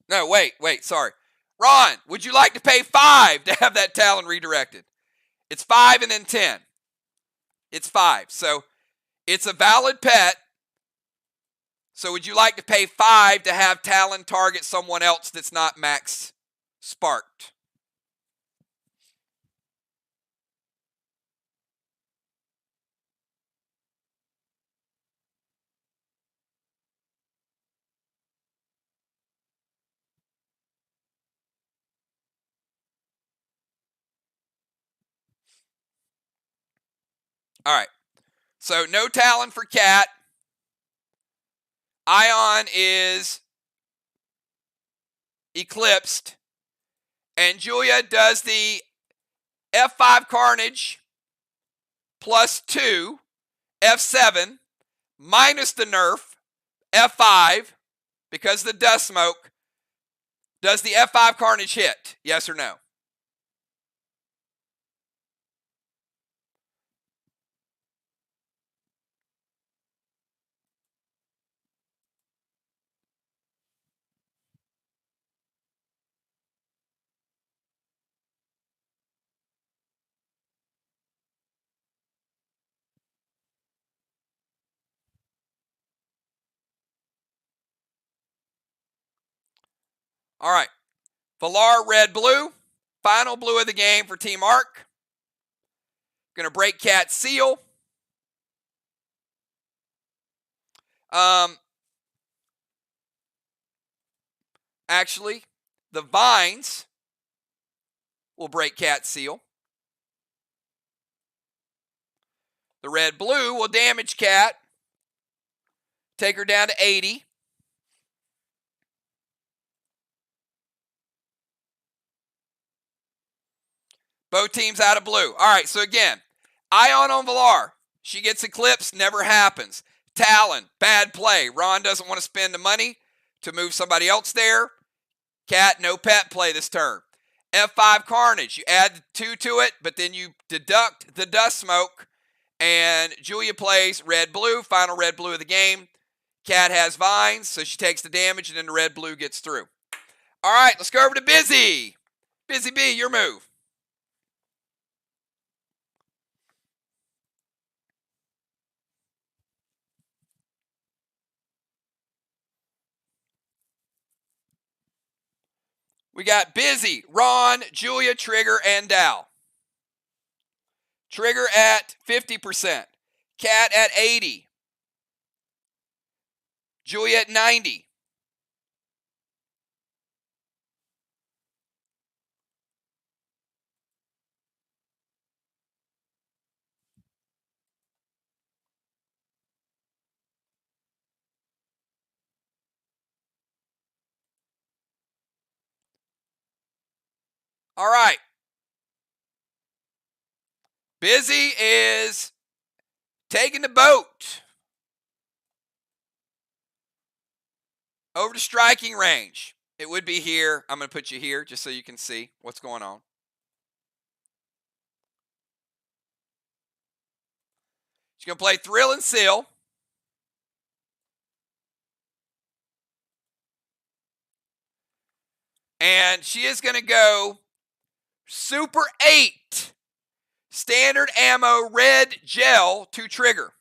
No, wait, sorry. Ron, would you like to pay 5 to have that Talon redirected? It's 5 and then 10. It's 5. So it's a valid pet. So would you like to pay 5 to have Talon target someone else that's not max sparked? All right. So no Talon for Cat. Ion is eclipsed. And Julia does the F5 Carnage plus 2, F7, minus the nerf, F5, because the dust smoke. Does the F5 Carnage hit? Yes or no? All right. Valar, red, blue. Final blue of the game for Team Arc. Going to break Cat's seal. Actually, the vines will break Cat's seal. The red-blue will damage Cat. Take her down to 80. Both teams out of blue. All right, so again, Ion on Valar. She gets eclipsed, never happens. Talon, bad play. Ron doesn't want to spend the money to move somebody else there. Cat, no pet play this turn. F5 Carnage. You add 2 to it, but then you deduct the dust smoke. And Julia plays red-blue, final red-blue of the game. Cat has vines, so she takes the damage, and then the red-blue gets through. All right, let's go over to Busy. Busy B, your move. We got Busy, Ron, Julia, Trigger, and Dow. Trigger at 50%. Cat at 80. Julia at 90. All right. Busy is taking the boat over to striking range. It would be here. I'm going to put you here just so you can see what's going on. She's going to play Thrill and Seal. And she is going to go Super 8 standard ammo red gel to trigger.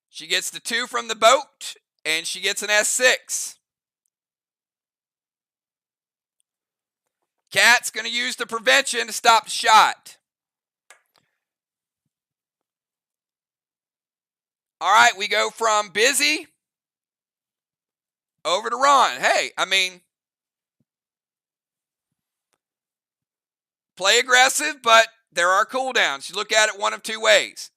She gets the 2 from the boat, and she gets an S6. Cat's going to use the prevention to stop the shot. All right, we go from Busy over to Ron. Hey, I mean, play aggressive, but there are cooldowns. You look at it one of 2 ways.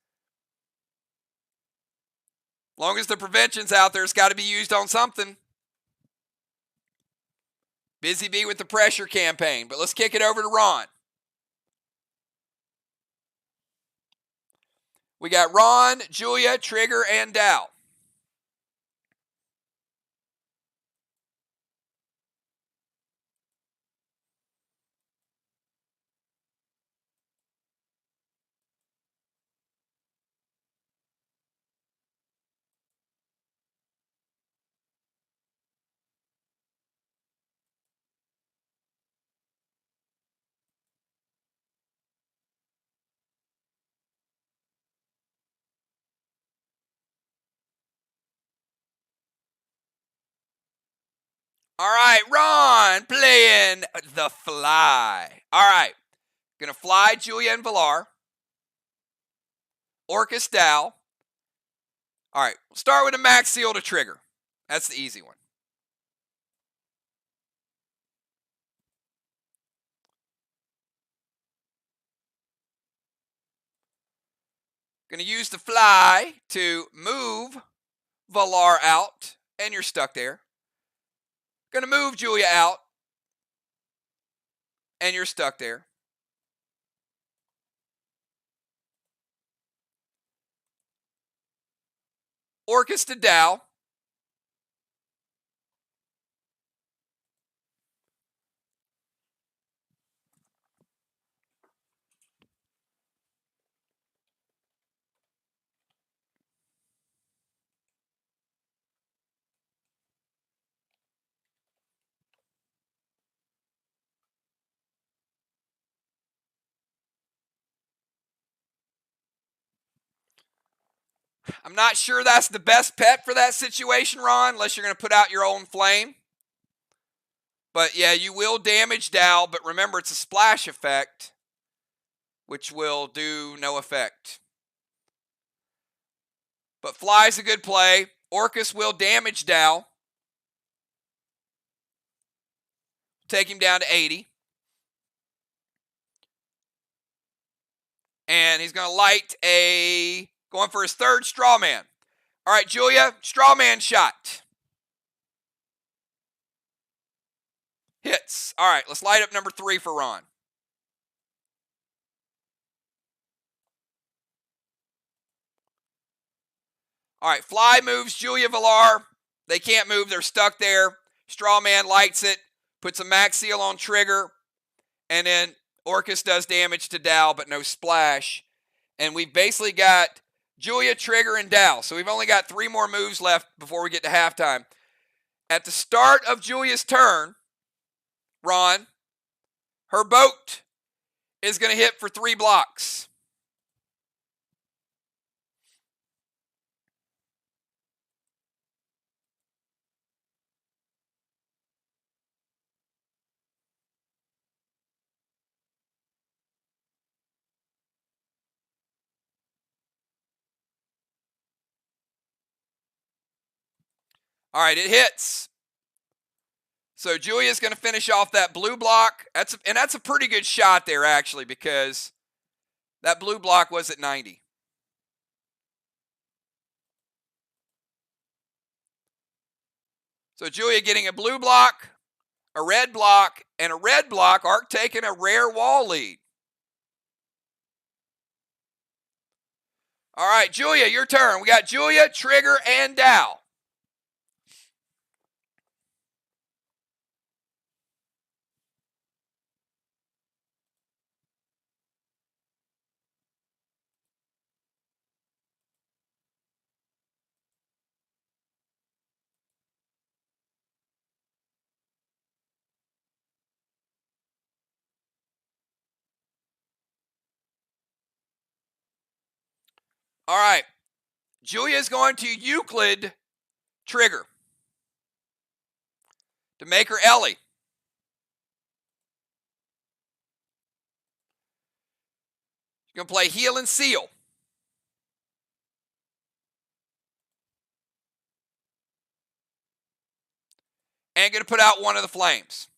As long as the prevention's out there, it's got to be used on something. Busy Bee with the pressure campaign, but let's kick it over to Ron. We got Ron, Julia, Trigger, and Dow. All right, Ron playing the fly. All right, gonna fly Julia and Valar. Orcus Dow. All right, we'll start with a max seal to trigger. That's the easy one. Gonna use the fly to move Valar out, and you're stuck there. Gonna move Julia out, and you're stuck there. Orcus to Dow. I'm not sure that's the best pet for that situation, Ron, unless you're going to put out your own flame. But yeah, you will damage Dow, but remember it's a splash effect, which will do no effect. But Fly's a good play. Orcus will damage Dow. Take him down to 80. And he's going to light going for his third straw man. All right, Julia, straw man shot. Hits. All right, let's light up number 3 for Ron. All right, Fly moves Julia Villar. They can't move. They're stuck there. Straw man lights it, puts a max seal on trigger, and then Orcus does damage to Dow, but no splash. And we've basically got Julia, Trigger, and Dow. So we've only got 3 more moves left before we get to halftime. At the start of Julia's turn, Ron, her boat is going to hit for 3 blocks. All right, it hits. So Julia's going to finish off that blue block. That's a pretty good shot there, actually, because that blue block was at 90. So Julia getting a blue block, a red block, and a red block. Arc taking a rare wall lead. All right, Julia, your turn. We got Julia, Trigger, and Dow. All right, Julia's going to Euclid Trigger to make her Ellie. She's going to play Heal and Seal. And going to put out one of the flames.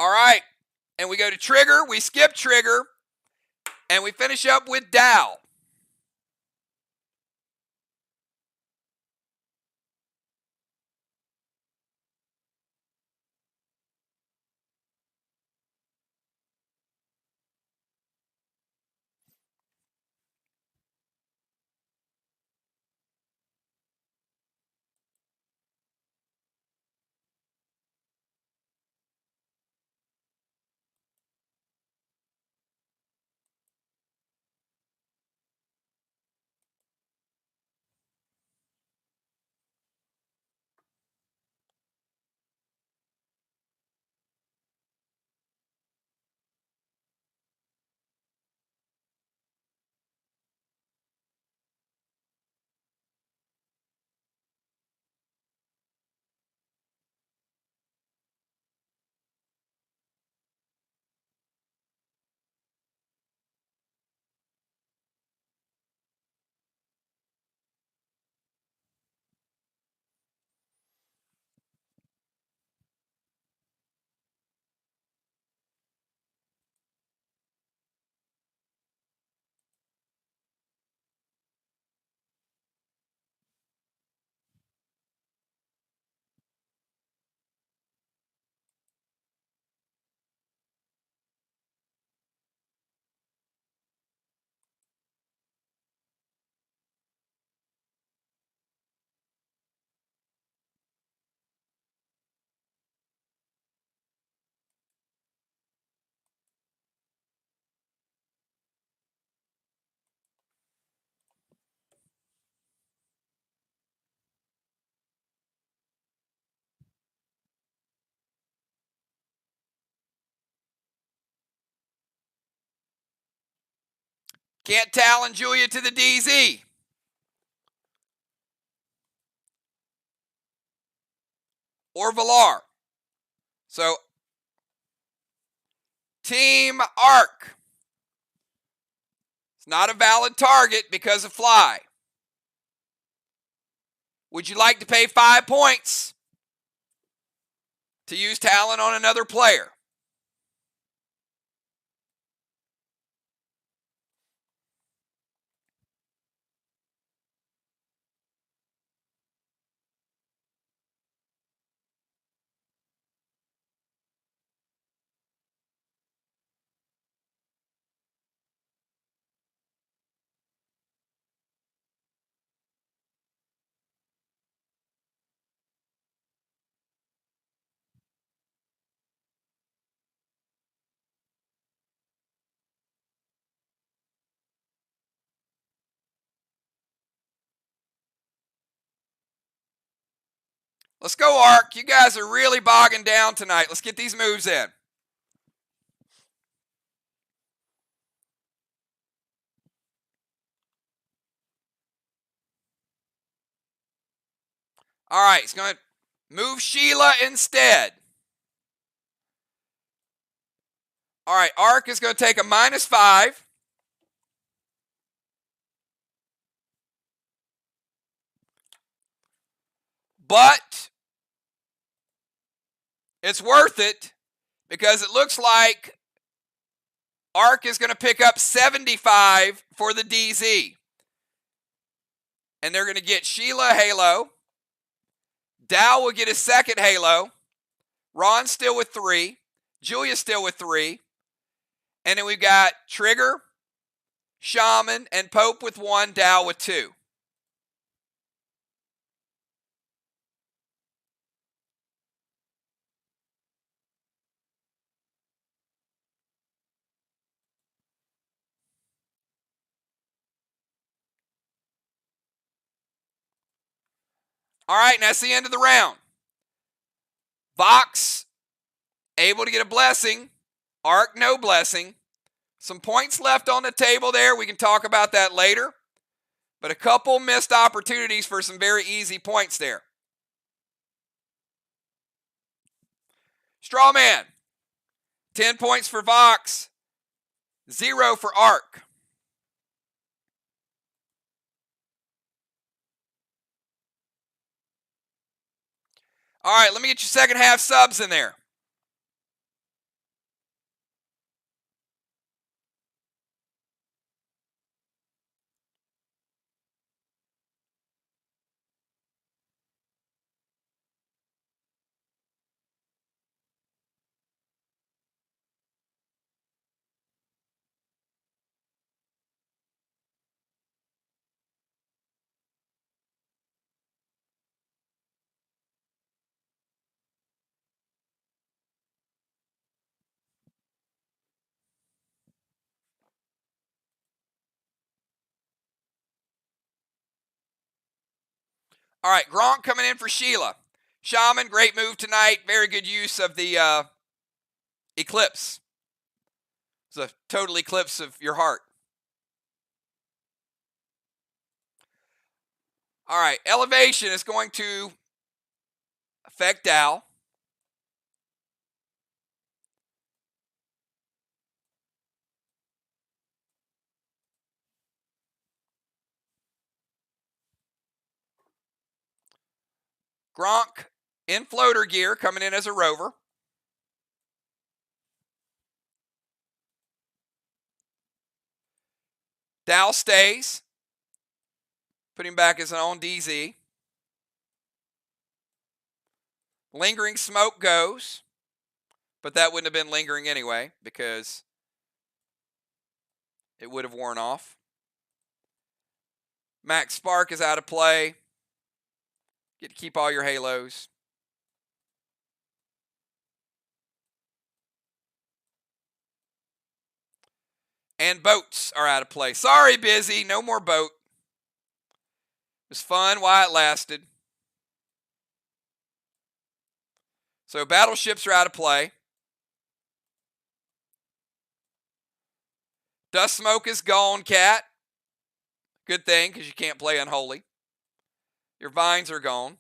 All right, and we go to Trigger. We skip Trigger, and we finish up with Dow. Can't Talon Julia to the DZ. Or Valar. So, Team Arc. It's not a valid target because of fly. Would you like to pay 5 points to use Talon on another player? Let's go, Arc. You guys are really bogging down tonight. Let's get these moves in. All right, it's going to move Sheila instead. All right, Arc is going to take a -5. But it's worth it because it looks like Arc is going to pick up 75 for the DZ. And they're going to get Sheila Halo. Dow will get his second Halo. Ron's still with 3. Julia's still with 3. And then we've got Trigger, Shaman, and Pope with 1, Dow with 2. All right, and that's the end of the round. VOX, able to get a blessing. Arc, no blessing. Some points left on the table there. We can talk about that later. But a couple missed opportunities for some very easy points there. Strawman, 10 points for VOX, 0 for Arc. All right, let me get your second half subs in there. All right, Gronk coming in for Sheila. Shaman, great move tonight. Very good use of the Eclipse. It's a total eclipse of your heart. All right, Elevation is going to affect Dow. Gronk in floater gear, coming in as a rover. Dow stays. Put him back as an own DZ. Lingering Smoke goes. But that wouldn't have been lingering anyway because it would have worn off. Max Spark is out of play. Get to keep all your halos. And boats are out of play. Sorry, Busy. No more boat. It was fun while it lasted. So battleships are out of play. Dust Smoke is gone, Cat. Good thing, because you can't play Unholy. Your vines are gone.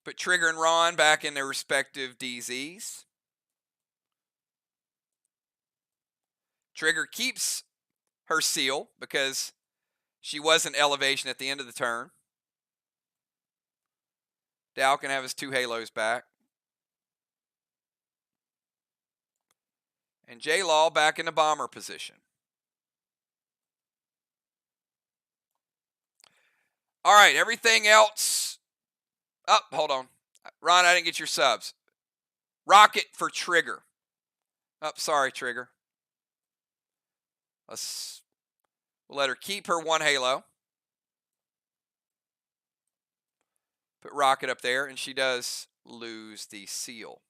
Put Trigger and Ron back in their respective DZs. Trigger keeps her seal because she was in elevation at the end of the turn. Dow can have his 2 halos back. And J-Law back in the bomber position. All right, everything else. Oh, hold on. Ron, I didn't get your subs. Rocket for Trigger. Oh, sorry, Trigger. We'll let her keep her 1 halo. Put Rocket up there, and she does lose the seal.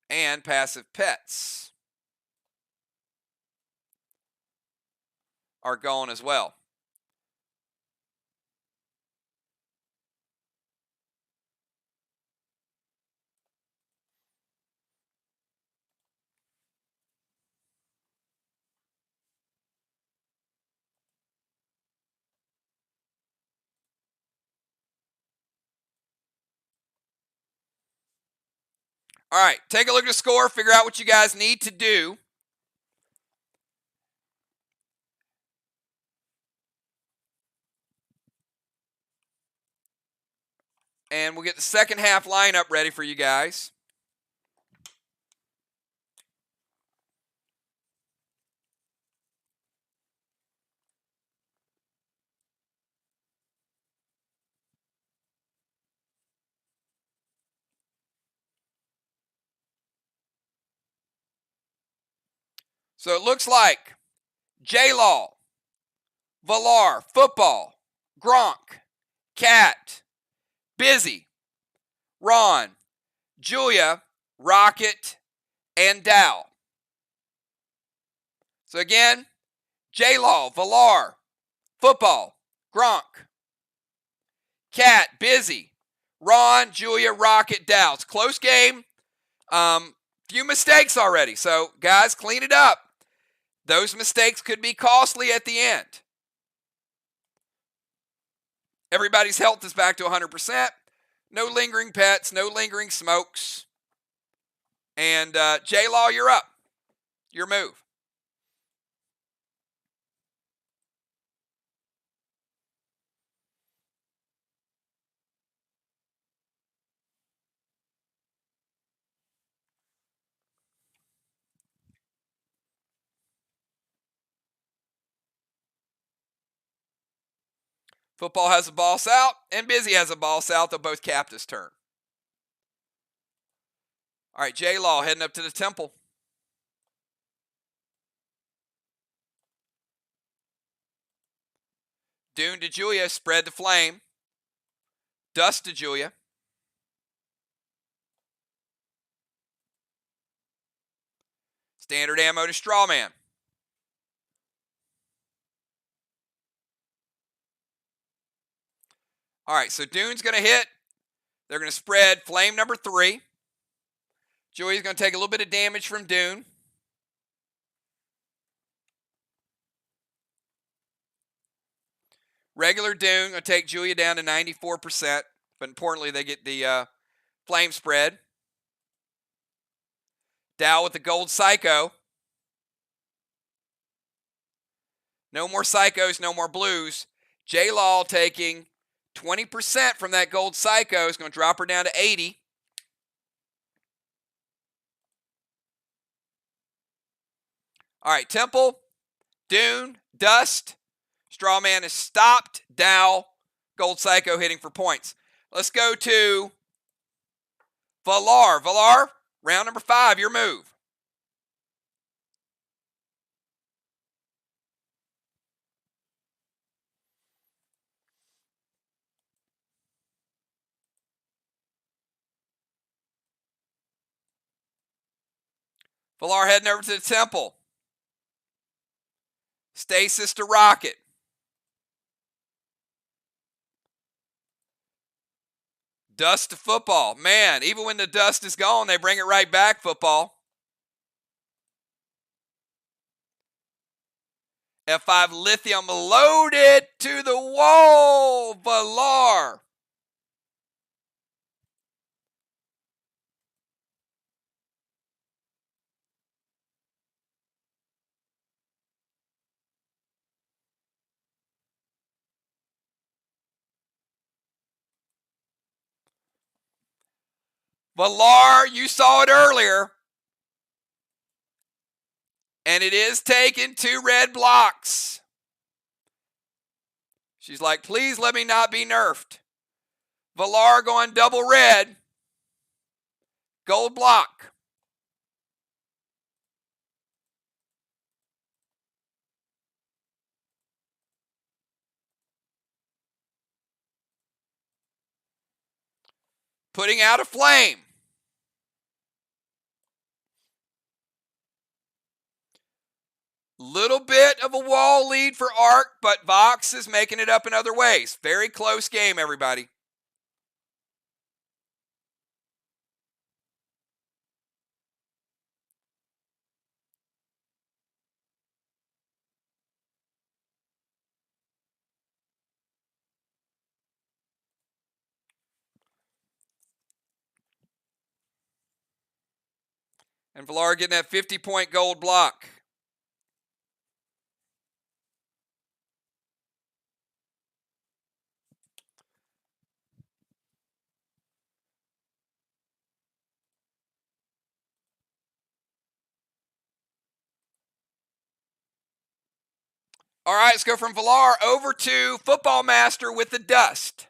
And passive pets are gone as well. All right, take a look at the score, figure out what you guys need to do. And we'll get the second half lineup ready for you guys. So it looks like J-Law, Valar, Football, Gronk, Cat, Busy, Ron, Julia, Rocket, and Dow. So again, J-Law, Valar, Football, Gronk, Cat, Busy, Ron, Julia, Rocket, Dow. It's a close game. Few mistakes already. So guys, clean it up. Those mistakes could be costly at the end. Everybody's health is back to 100%. No lingering pets, no lingering smokes. And J-Law, you're up. Your move. Football has a ball out, and Busy has a ball out. They'll both cap this turn. All right, J-Law heading up to the temple. Dune to Julia, spread the flame. Dust to Julia. Standard ammo to Strawman. All right, so Dune's going to hit. They're going to spread flame number 3. Julia's going to take a little bit of damage from Dune. Regular Dune going to take Julia down to 94%, but importantly, they get the flame spread. Dow with the gold Psycho. No more Psychos, no more blues. J-Law taking 20% from that gold Psycho is going to drop her down to 80. All right, Temple, Dune, Dust. Strawman is stopped. Dow, gold Psycho hitting for points. Let's go to Valar, round number 5, your move. Valar heading over to the temple. Stasis to rocket. Dust to football. Man, even when the dust is gone, they bring it right back, football. F5 lithium loaded to the wall, Valar. Valar, you saw it earlier. And it is taken 2 red blocks. She's like, please let me not be nerfed. Valar going double red. Gold block. Putting out a flame. Little bit of a wall lead for Arc, but Vox is making it up in other ways. Very close game, everybody. And Valar getting that 50-point gold block. All right, let's go from Valar over to Football Master with the dust.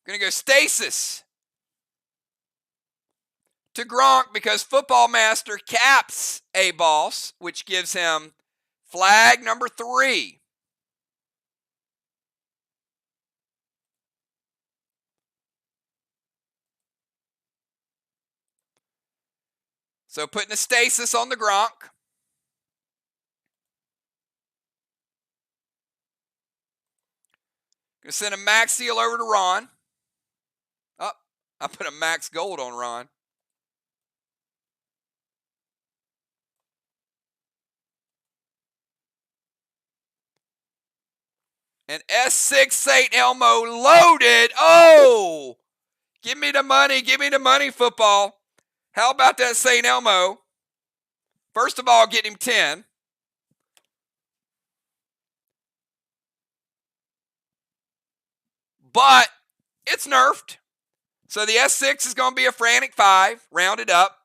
Going to go Stasis to Gronk because Football Master caps a boss, which gives him flag number 3. So putting a stasis on the Gronk. Going to send a max seal over to Ron. Oh, I put a max gold on Ron. And S6 St. Elmo loaded. Oh, give me the money, football. How about that St. Elmo? First of all, get him 10. But it's nerfed. So the S6 is going to be a frantic 5, rounded up.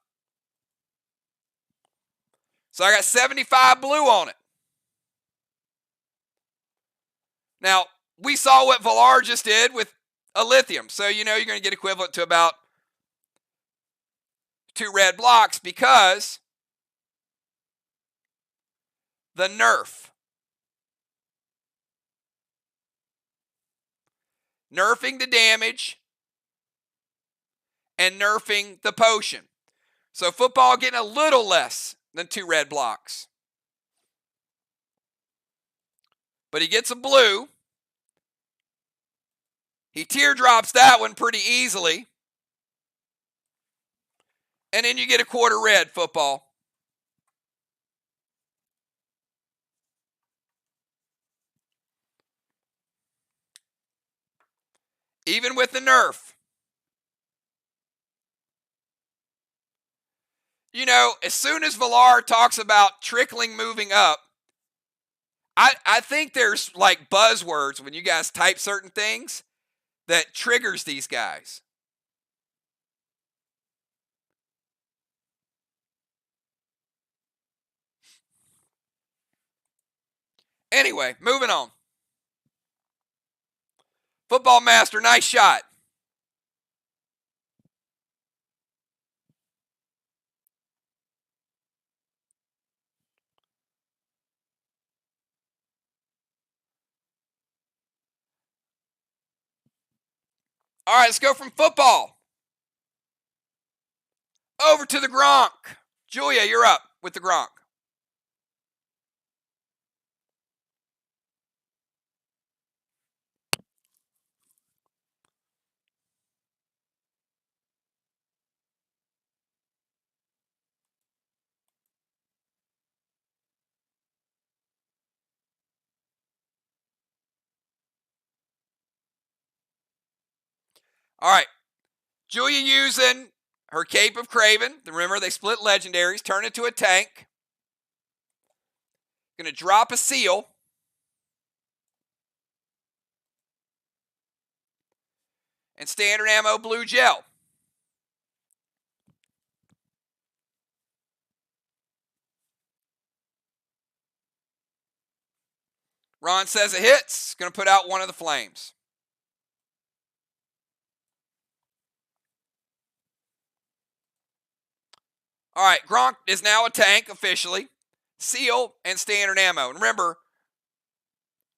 So I got 75 blue on it. Now, we saw what Valar just did with a lithium. So you know you're going to get equivalent to about 2 red blocks because the nerf. Nerfing the damage and nerfing the potion. So football getting a little less than 2 red blocks. But he gets a blue. He teardrops that one pretty easily. And then you get a quarter red, football. even with the nerf. You know, as soon as Villar talks about trickling moving up, I think there's like buzzwords when you guys type certain things that triggers these guys. Anyway, moving on. Football Master, nice shot. All right, let's go from football over to the Gronk. Julia, you're up with the Gronk. All right, Julia using her Cape of Craven. Remember, they split legendaries, turn into a tank. Going to drop a seal. And standard ammo blue gel. Ron says it hits. Going to put out one of the flames. All right, Gronk is now a tank officially. Seal and standard ammo. And remember,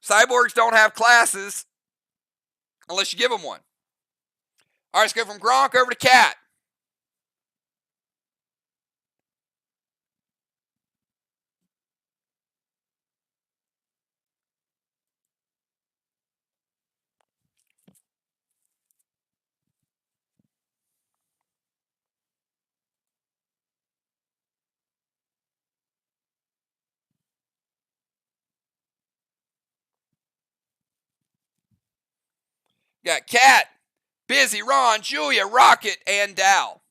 cyborgs don't have classes unless you give them one. All right, let's go from Gronk over to Cat. Got Cat, Busy, Ron, Julia, Rocket, and Dow.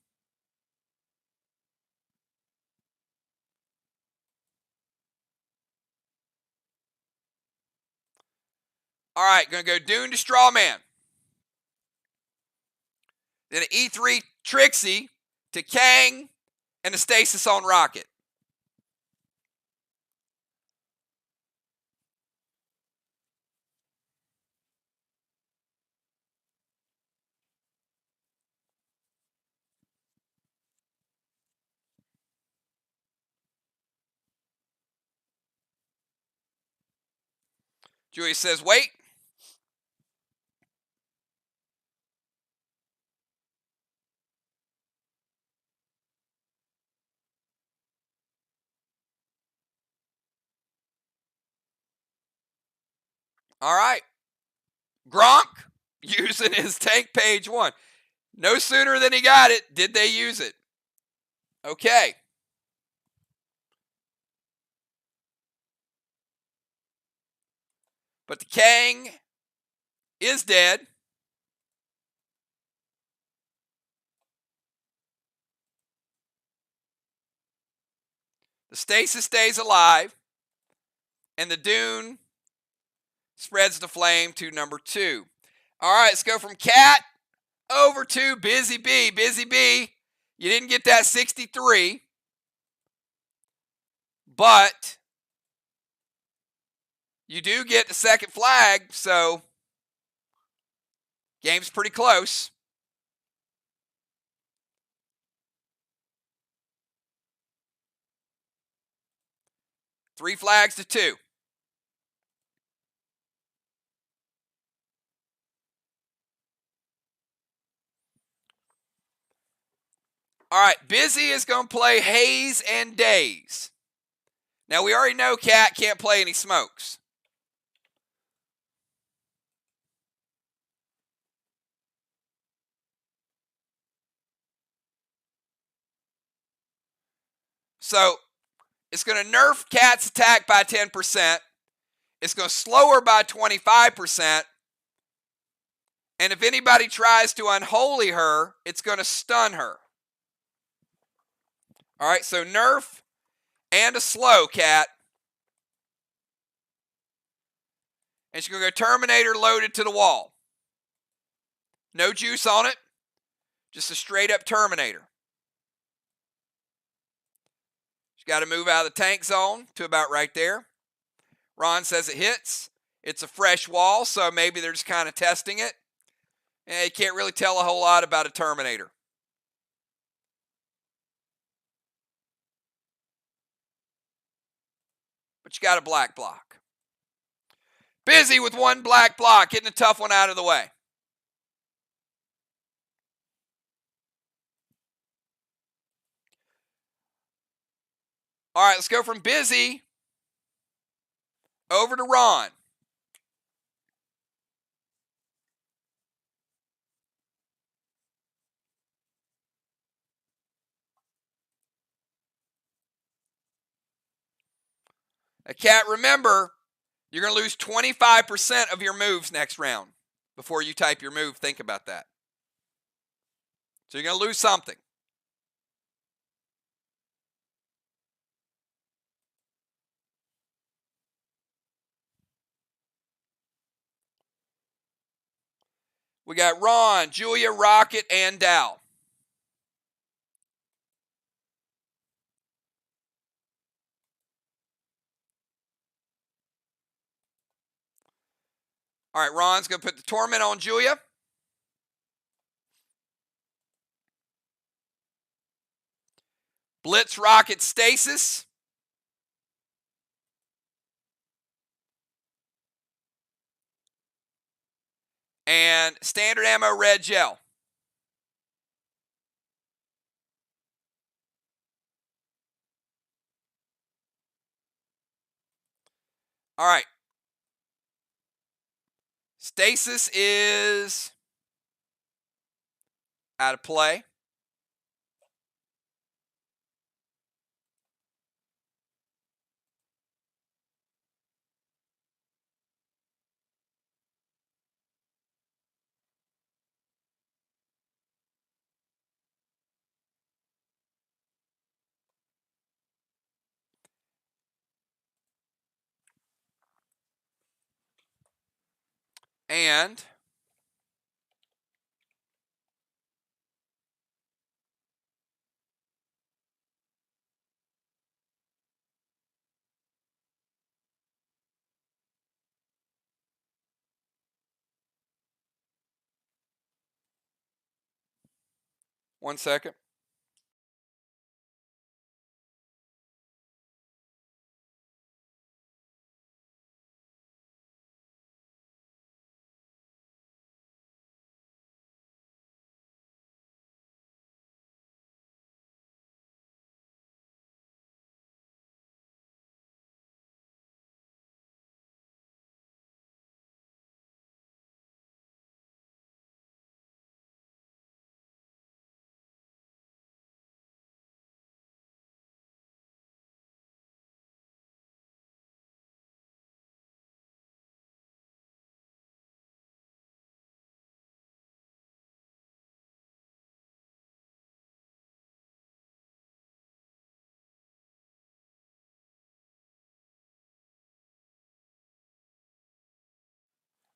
All right, going to go Dune to Strawman. Then an E3 Trixie to Kang and a Stasis on Rocket. Julia says, wait. All right. Gronk using his tank page 1. No sooner than he got it, did they use it. Okay. But the Kang is dead. The Stasis stays alive. And the Dune spreads the flame to number 2. All right, let's go from Cat over to Busy Bee. Busy Bee, you didn't get that 63. But you do get the second flag, so game's pretty close. Three flags to 2. All right, Busy is going to play Haze and Daze. Now, we already know Cat can't play any smokes. So, it's going to nerf Cat's attack by 10%. It's going to slow her by 25%. And if anybody tries to unholy her, it's going to stun her. All right, so nerf and a slow cat. And she's going to go Terminator loaded to the wall. No juice on it, just a straight up Terminator. She's got to move out of the tank zone to about right there. Ron says it hits. It's a fresh wall, so maybe they're just kind of testing it. And you can't really tell a whole lot about a Terminator. But you got a black block. Busy with one black block, getting a tough one out of the way. All right, let's go from Busy over to Ron. A cat, remember, you're going to lose 25% of your moves next round. Before you type your move, think about that. So you're going to lose something. We got Ron, Julia, Rocket, and Dow. All right, Ron's going to put the Torment on Julia. Blitz, Rocket, Stasis. And standard ammo, red gel. All right. Stasis is out of play. And one second.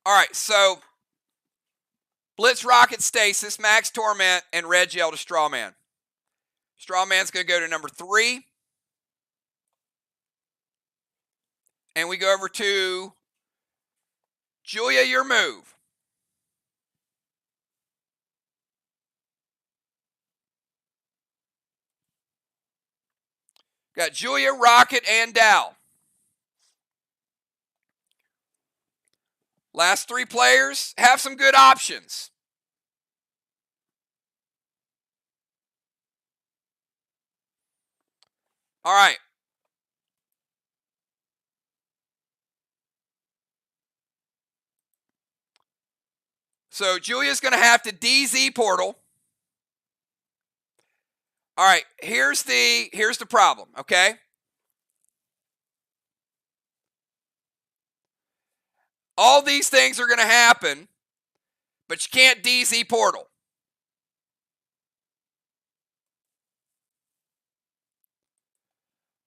All right, so Blitz, Rocket, Stasis, Max Torment, and red gel to Strawman. Strawman's going to go to number 3. And we go over to Julia, your move. Got Julia, Rocket, and Dow. Last 3 players have some good options. All right. So Julia's going to have to DZ portal. All right, here's the problem, okay? All these things are going to happen, but you can't DZ portal.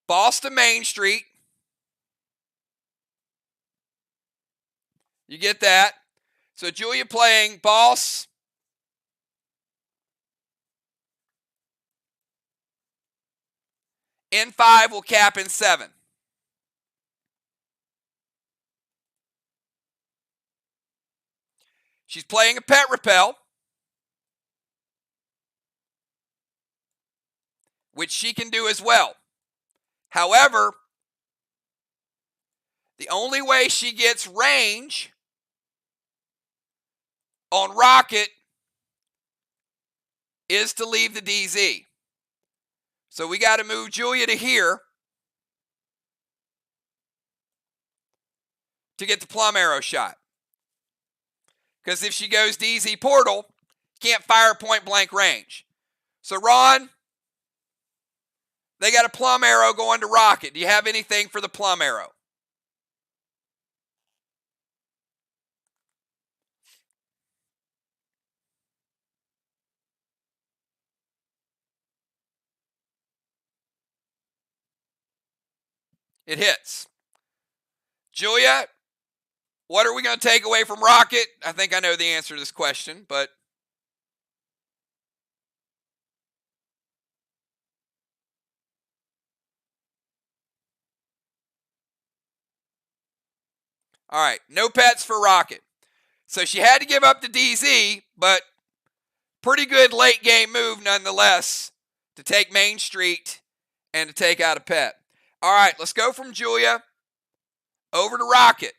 Boss to Main Street. You get that? So Julia playing boss. N5 will cap in 7. She's playing a pet repel, which she can do as well. However, the only way she gets range on Rocket is to leave the DZ. So we got to move Julia to here to get the plum arrow shot. Because if she goes DZ portal, can't fire point blank range. So Ron, they got a plum arrow going to Rocket. Do you have anything for the plum arrow? It hits. Julia, what are we going to take away from Rocket? I think I know the answer to this question, but all right, no pets for Rocket. So she had to give up the DZ, but pretty good late game move nonetheless to take Main Street and to take out a pet. All right, let's go from Julia over to Rocket.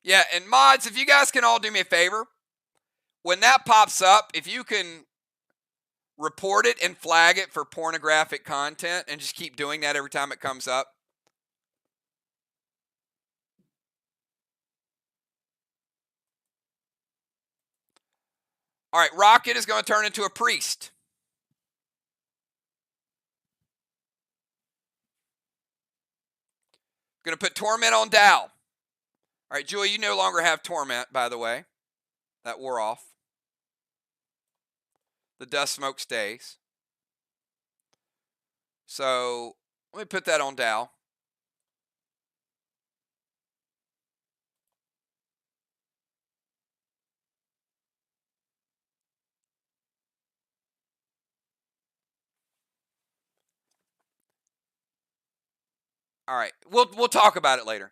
Yeah, and mods, if you guys can all do me a favor, when that pops up, if you can report it and flag it for pornographic content and just keep doing that every time it comes up. All right, Rocket is going to turn into a priest. Going to put Torment on Dow. All right, Julia, you no longer have Torment, by the way. That wore off. The dust smoke stays. So let me put that on Dow. All right, we'll talk about it later.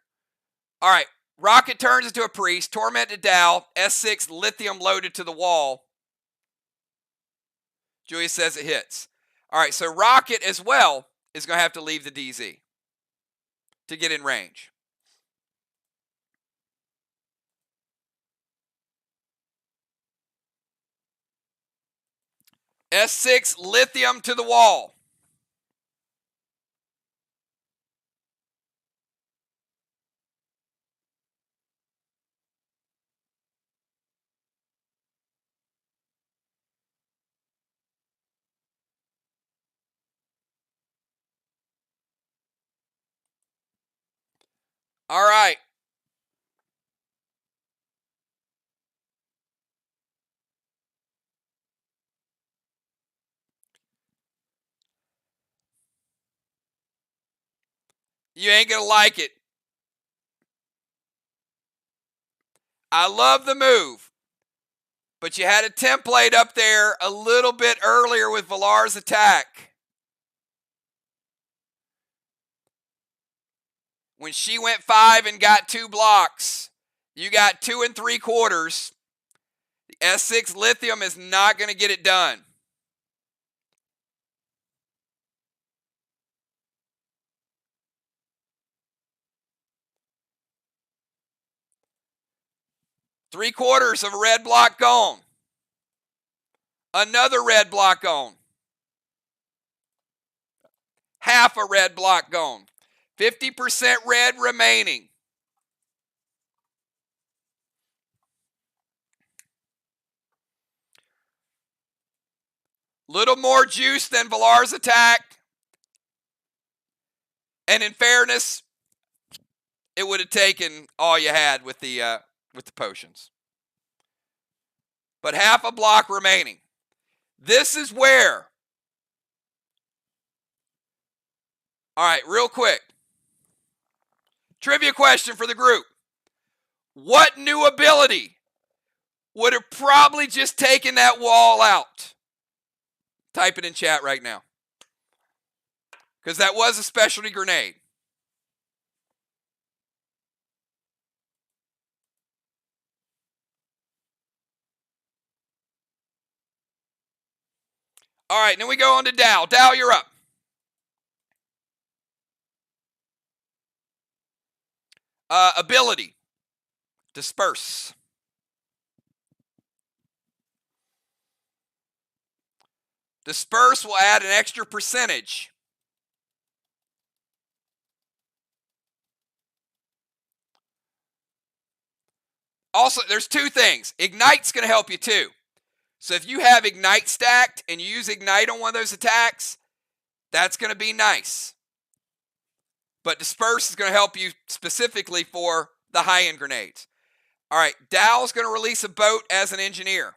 All right, Rocket turns into a priest. Torment to Dow. S6 lithium loaded to the wall. Julia says it hits. All right, so Rocket as well is going to have to leave the DZ to get in range. S6 lithium to the wall. All right. You ain't going to like it. I love the move, but you had a template up there a little bit earlier with Villar's attack. When she went 5 and got 2 blocks, you got 2 3/4. The S6 lithium is not going to get it done. 3/4 of a red block gone. Another red block gone. Half a red block gone. 50% red remaining. Little more juice than Villar's attack. And in fairness, it would have taken all you had with the potions. But half a block remaining. This is where. All right, real quick. Trivia question for the group. What new ability would have probably just taken that wall out? Type it in chat right now. Because that was a specialty grenade. All right, then we go on to Dow. Dow, you're up. Ability. Disperse. Disperse will add an extra percentage. Also, there's two things. Ignite's going to help you too. So if you have Ignite stacked and you use Ignite on one of those attacks, that's going to be nice. But Disperse is going to help you specifically for the high-end grenades. All right, Dow's going to release a boat as an engineer.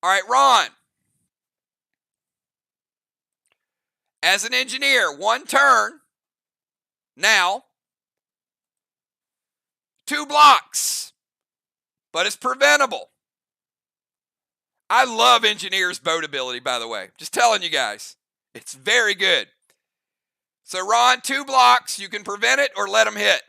All right, Ron. As an engineer, 1 turn. Now, 2 blocks. But it's preventable. I love Engineer's boat ability, by the way. Just telling you guys. It's very good. So, Ron, 2 blocks. You can prevent it or let them hit.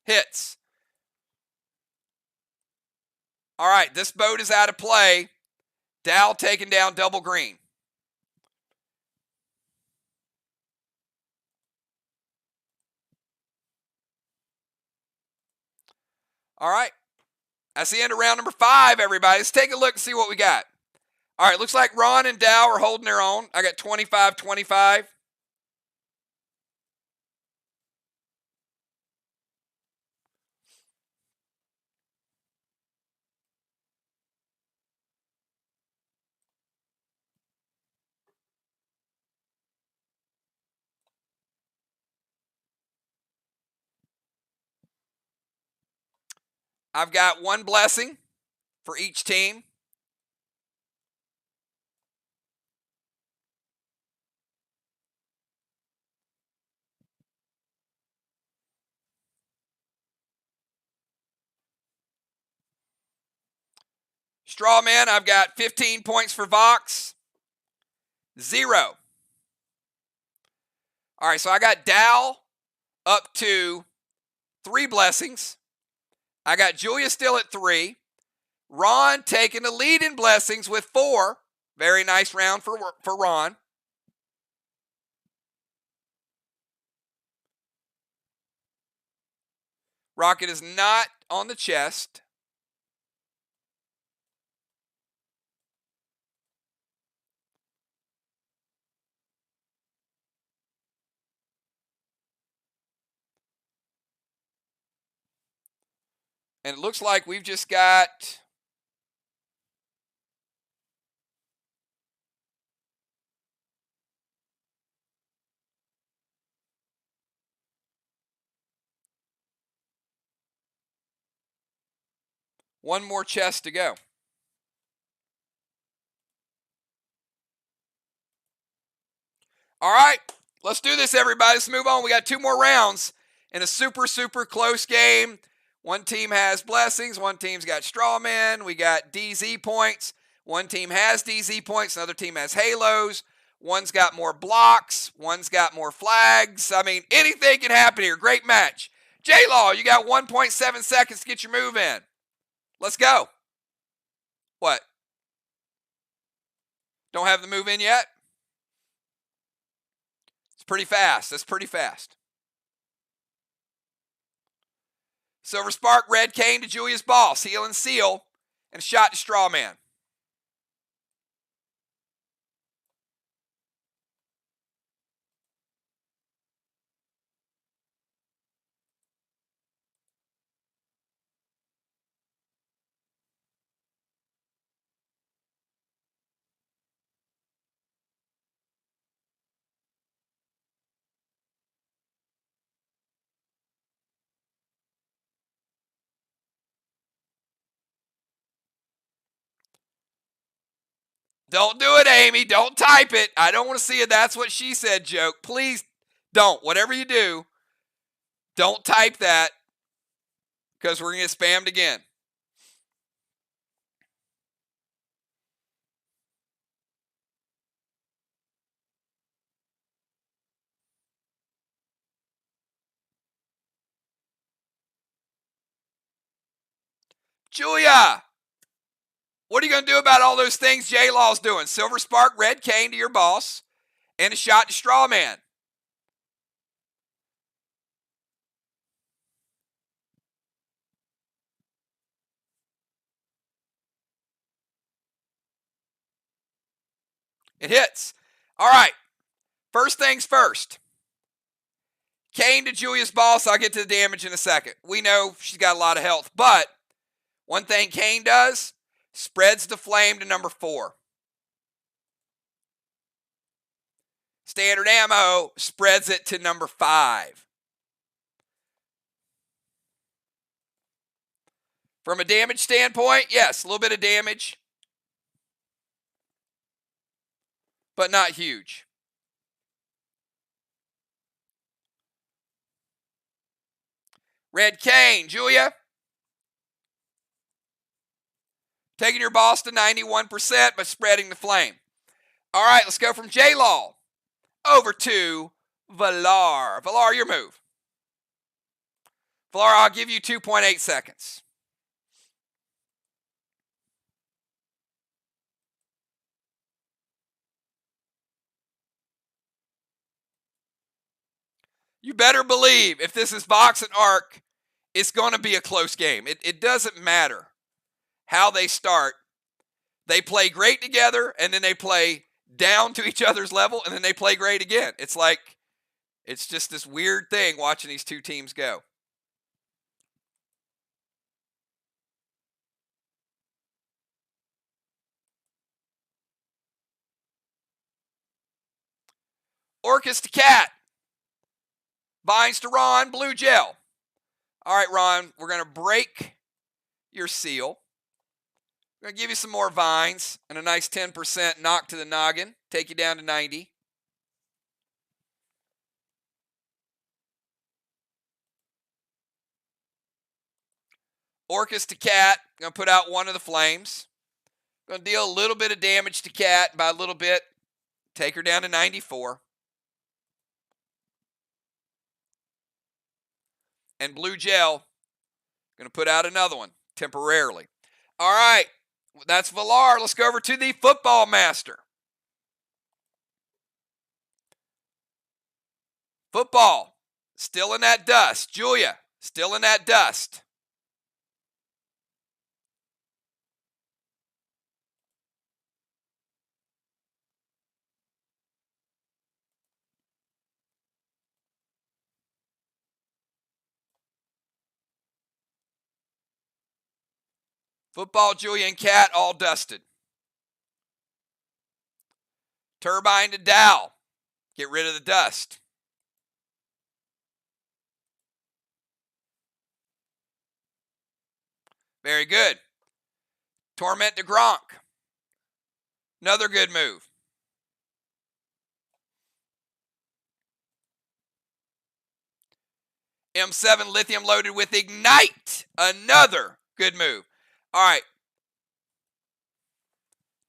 Hits. All right, this boat is out of play. Dow taking down double green. All right. That's the end of round number 5, everybody. Let's take a look and see what we got. All right, looks like Ron and Dow are holding their own. I got 25-25. I've got 1 blessing for each team. Strawman, I've got 15 points for VOX. 0. All right, so I got Dow up to 3 blessings. I got Julia still at 3. Ron taking the lead in blessings with 4. Very nice round for Ron. Rocket is not on the chest. And it looks like we've just got one more chest to go. All right, let's do this, everybody. Let's move on. We got 2 more rounds, In a super, super close game, one team has blessings, one team's got straw men, we got DZ points. One team has DZ points, another team has halos. One's got more blocks, one's got more flags. I mean, anything can happen here. Great match. J-Law, you got 1.7 seconds to get your move in. Let's go. What? Don't have the move in yet? It's pretty fast. That's pretty fast. Silver Spark, Red Cane to Julia's Boss. Heal and Seal. And a shot to Straw Man. Don't do it, Amy. Don't type it. I don't want to see a "that's what she said" joke. Please don't. Whatever you do, don't type that because we're going to get spammed again. Julia, what are you going to do about all those things J-Law's doing? Silver Spark, Red Cane to your boss, and a shot to Straw Man. It hits. All right. First things first. Cane to Julia's boss. I'll get to the damage in a second. We know she's got a lot of health, but one thing Cane does, spreads the flame to number 4. Standard ammo spreads it to number 5. From a damage standpoint, yes, a little bit of damage, but not huge. Red Cane, Julia. Taking your boss to 91% by spreading the flame. All right, let's go from J-Law over to Valar. Valar, your move. Valar, I'll give you 2.8 seconds. You better believe if this is VOX and ARC, it's going to be a close game. It doesn't matter how they start. They play great together, and then they play down to each other's level, and then they play great again. It's like, it's just this weird thing watching these two teams go. Orcus to Cat. Binds to Ron, blue gel. All right, Ron, we're going to break your seal. We're going to give you some more vines and a nice 10% knock to the noggin. Take you down to 90. Orcus to Cat. Going to put out one of the flames. Going to deal a little bit of damage to Cat. By a little bit, take her down to 94. And blue gel, going to put out another one temporarily. All right, that's Valar. Let's go over to the Football Master. Football, still in that dust. Julia, still in that dust. Football, Julia, and Cat all dusted. Turbine to Dow. Get rid of the dust. Very good. Torment to Gronk. Another good move. M7 lithium loaded with Ignite. Another good move. All right.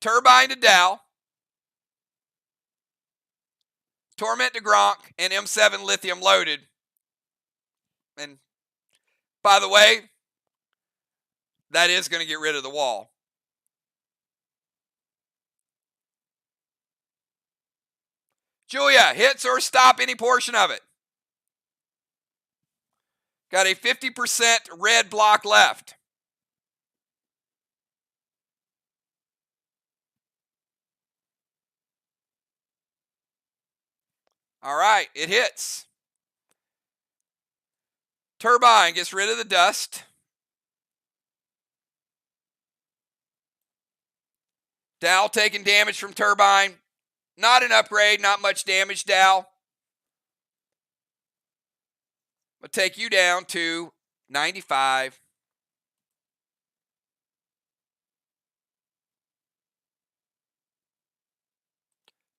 Turbine to Dow. Torment to Gronk and M7 lithium loaded. And by the way, that is going to get rid of the wall. Julia, hits or stop any portion of it. Got a 50% red block left. All right, it hits. Turbine gets rid of the dust. Dow taking damage from Turbine. Not an upgrade, not much damage, Dow. I'll take you down to 95.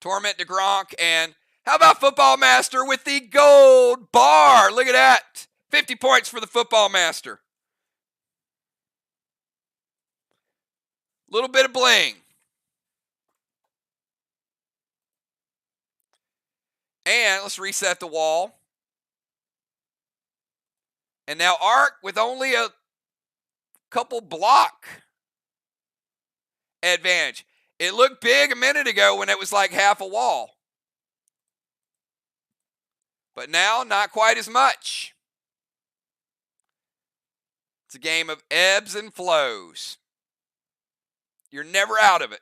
Torment to Gronk. And how about Football Master with the gold bar? Look at that. 50 points for the Football Master. Little bit of bling. And let's reset the wall. And now Arc with only a couple block advantage. It looked big a minute ago when it was like half a wall. But now, not quite as much. It's a game of ebbs and flows. You're never out of it.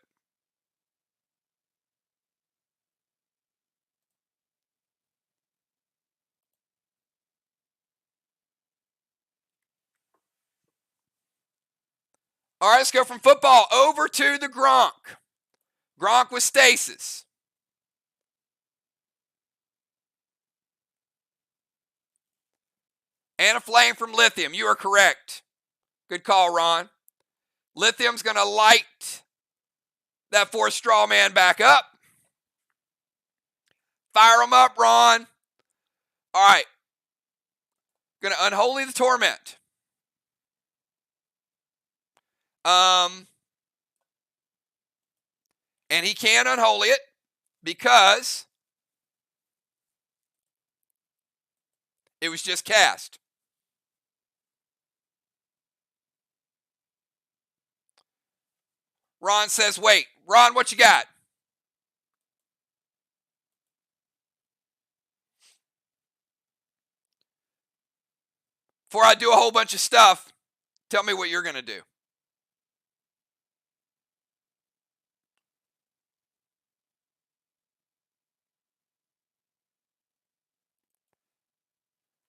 All right, let's go from football over to the Gronk. Gronk with stasis. And a flame from lithium. You are correct. Good call, Ron. Lithium's going to light that fourth straw man back up. Fire him up, Ron. All right. Going to unholy the torment. And he can unholy it because it was just cast. Ron says, wait. Ron, what you got? Before I do a whole bunch of stuff, tell me what you're going to do.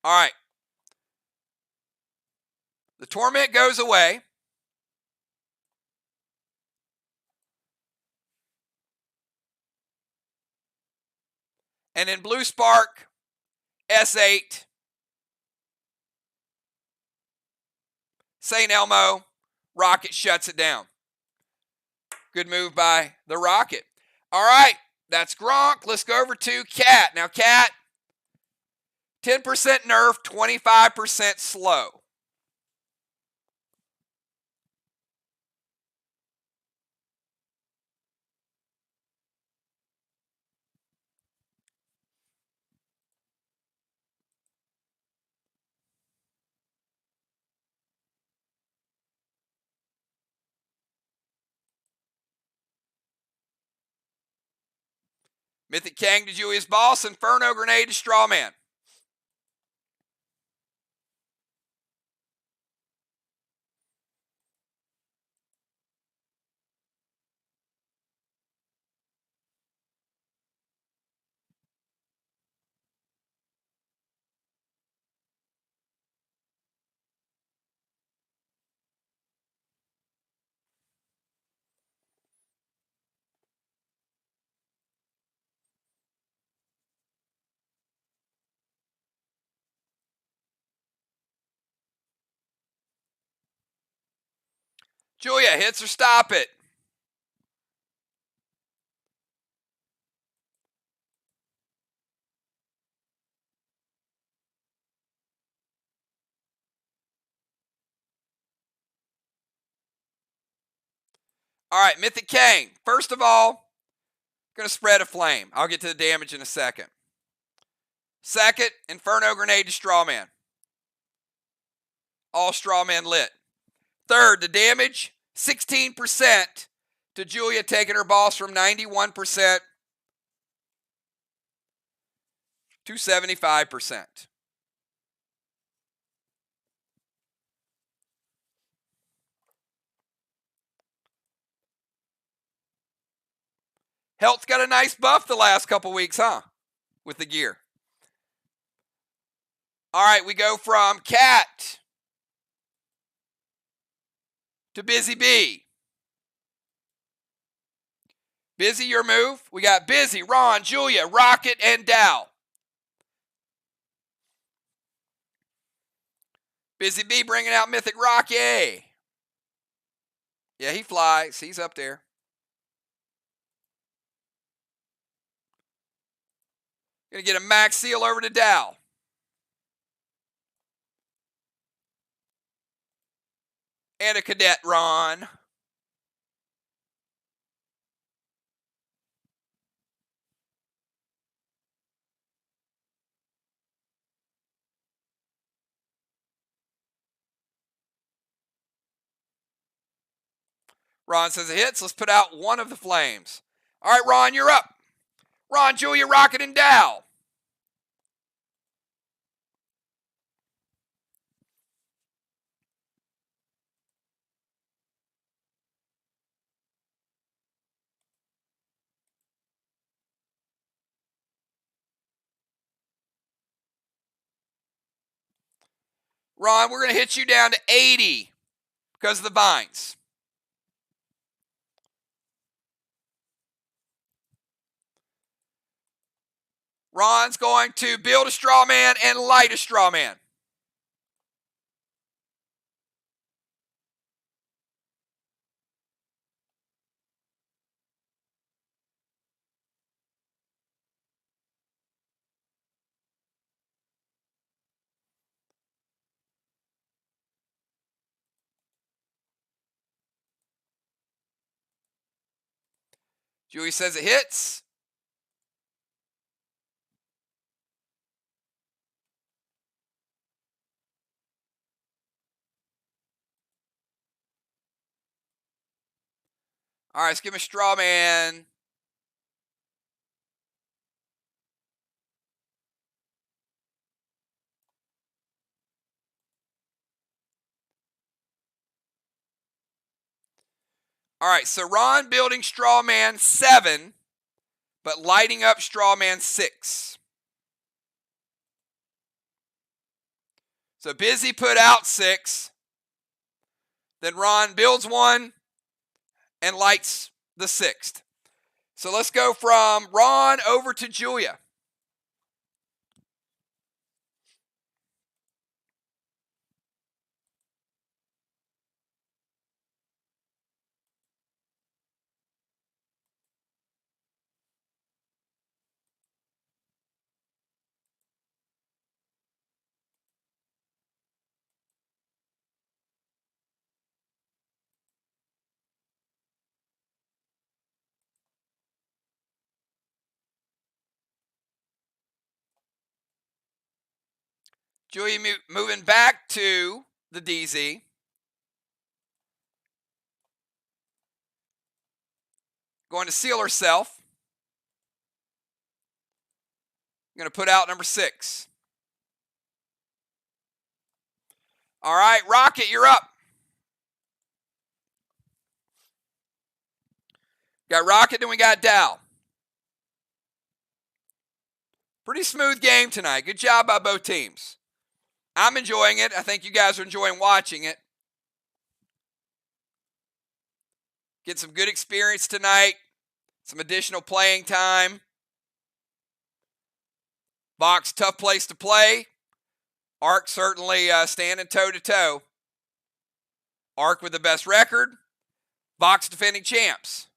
All right. The torment goes away. And in Blue Spark, S8, St. Elmo, Rocket shuts it down. Good move by the Rocket. All right, that's Gronk. Let's go over to Cat. Now, Cat, 10% nerf, 25% slow. Mythic Kang to Julius Boss, Inferno Grenade to Strawman. Julia, hits or stop it. All right, Mythic King. First of all, going to spread a flame. I'll get to the damage in a second. Second, Inferno Grenade to Strawman. All Strawman lit. Third, the damage, 16% to Julia, taking her boss from 91% to 75%. Health's got a nice buff the last couple weeks, huh? With the gear. All right, we go from Cat to Busy Bee. Busy, your move. We got Busy, Ron, Julia, Rocket, and Dow. Busy Bee bringing out Mythic Rocky. Yeah, he flies. He's up there. Gonna get a max seal over to Dow. And a cadet, Ron. Ron says it hits. Let's put out one of the flames. All right, Ron, you're up. Ron, Julia, Rocket, and Dow. Ron, we're going to hit you down to 80 because of the binds. Ron's going to build a straw man and light a straw man. Julie says it hits. All right, let's give him a straw man. All right, so Ron building straw man 7, but lighting up straw man 6. So Busy put out 6. Then Ron builds 1 and lights the 6th. So let's go from Ron over to Julia. Julia moving back to the DZ. Going to seal herself. Going to put out number 6. All right, Rocket, you're up. Got Rocket, then we got Dow. Pretty smooth game tonight. Good job by both teams. I'm enjoying it. I think you guys are enjoying watching it. Get some good experience tonight. Some additional playing time. VOX, tough place to play. ARC certainly standing toe-to-toe. ARC with the best record. VOX defending champs.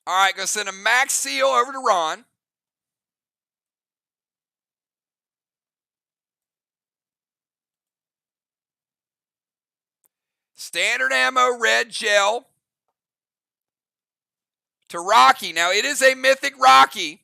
All right, going to send a max seal over to Ron. Standard ammo red gel to Rocky. Now, it is a mythic Rocky.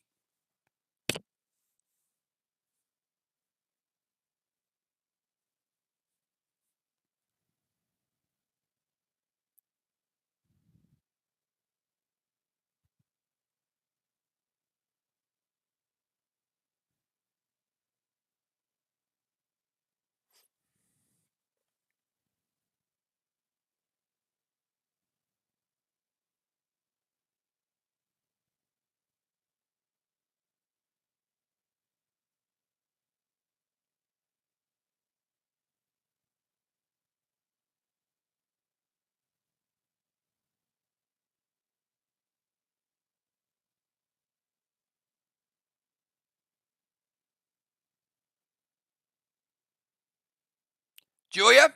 Julia,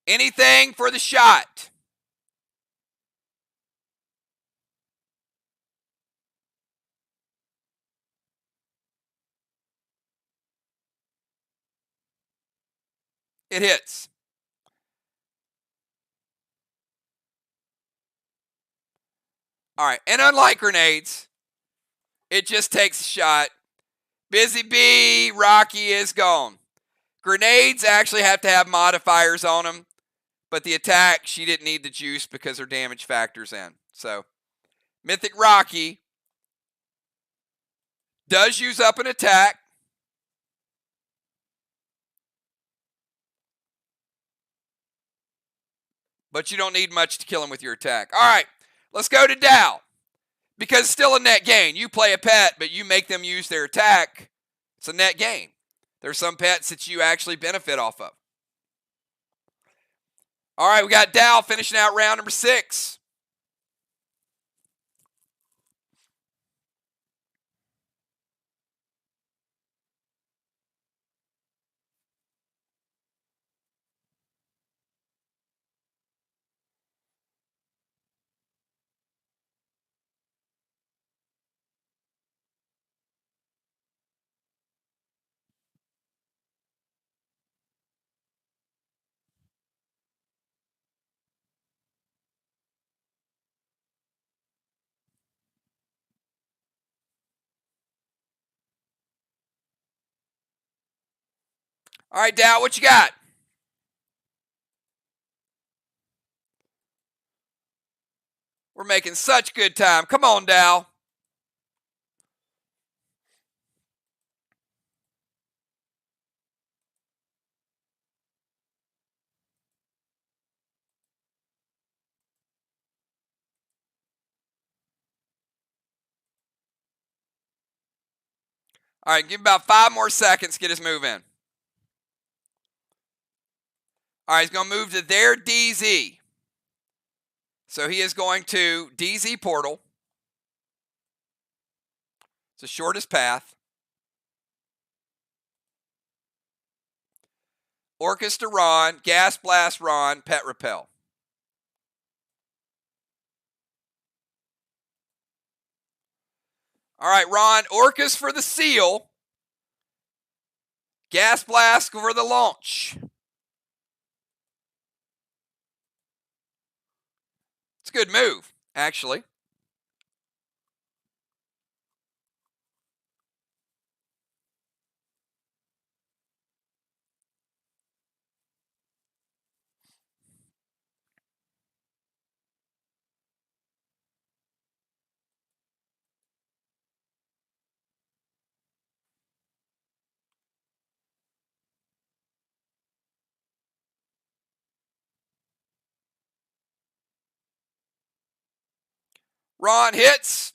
anything for the shot? It hits. All right, and unlike grenades, it just takes a shot. Busy Bee, Rocky is gone. Grenades actually have to have modifiers on them, but the attack, she didn't need the juice because her damage factors in. So, Mythic Rocky does use up an attack. But you don't need much to kill him with your attack. All right, let's go to Dow. Because it's still a net gain. You play a pet, but you make them use their attack. It's a net gain. There's some pets that you actually benefit off of. All right, we got Dow finishing out round number 6. All right, Dow, what you got? We're making such good time. Come on, Dow. All right, give him about 5 more seconds. Get his move in. All right, he's going to move to their DZ. So he is going to DZ portal. It's the shortest path. Orcus Ron, Gas Blast Ron, Pet Repel. All right, Ron, Orcus for the seal. Gas Blast for the launch. It's a good move, actually. Ron hits.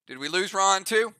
Did we lose Ron too?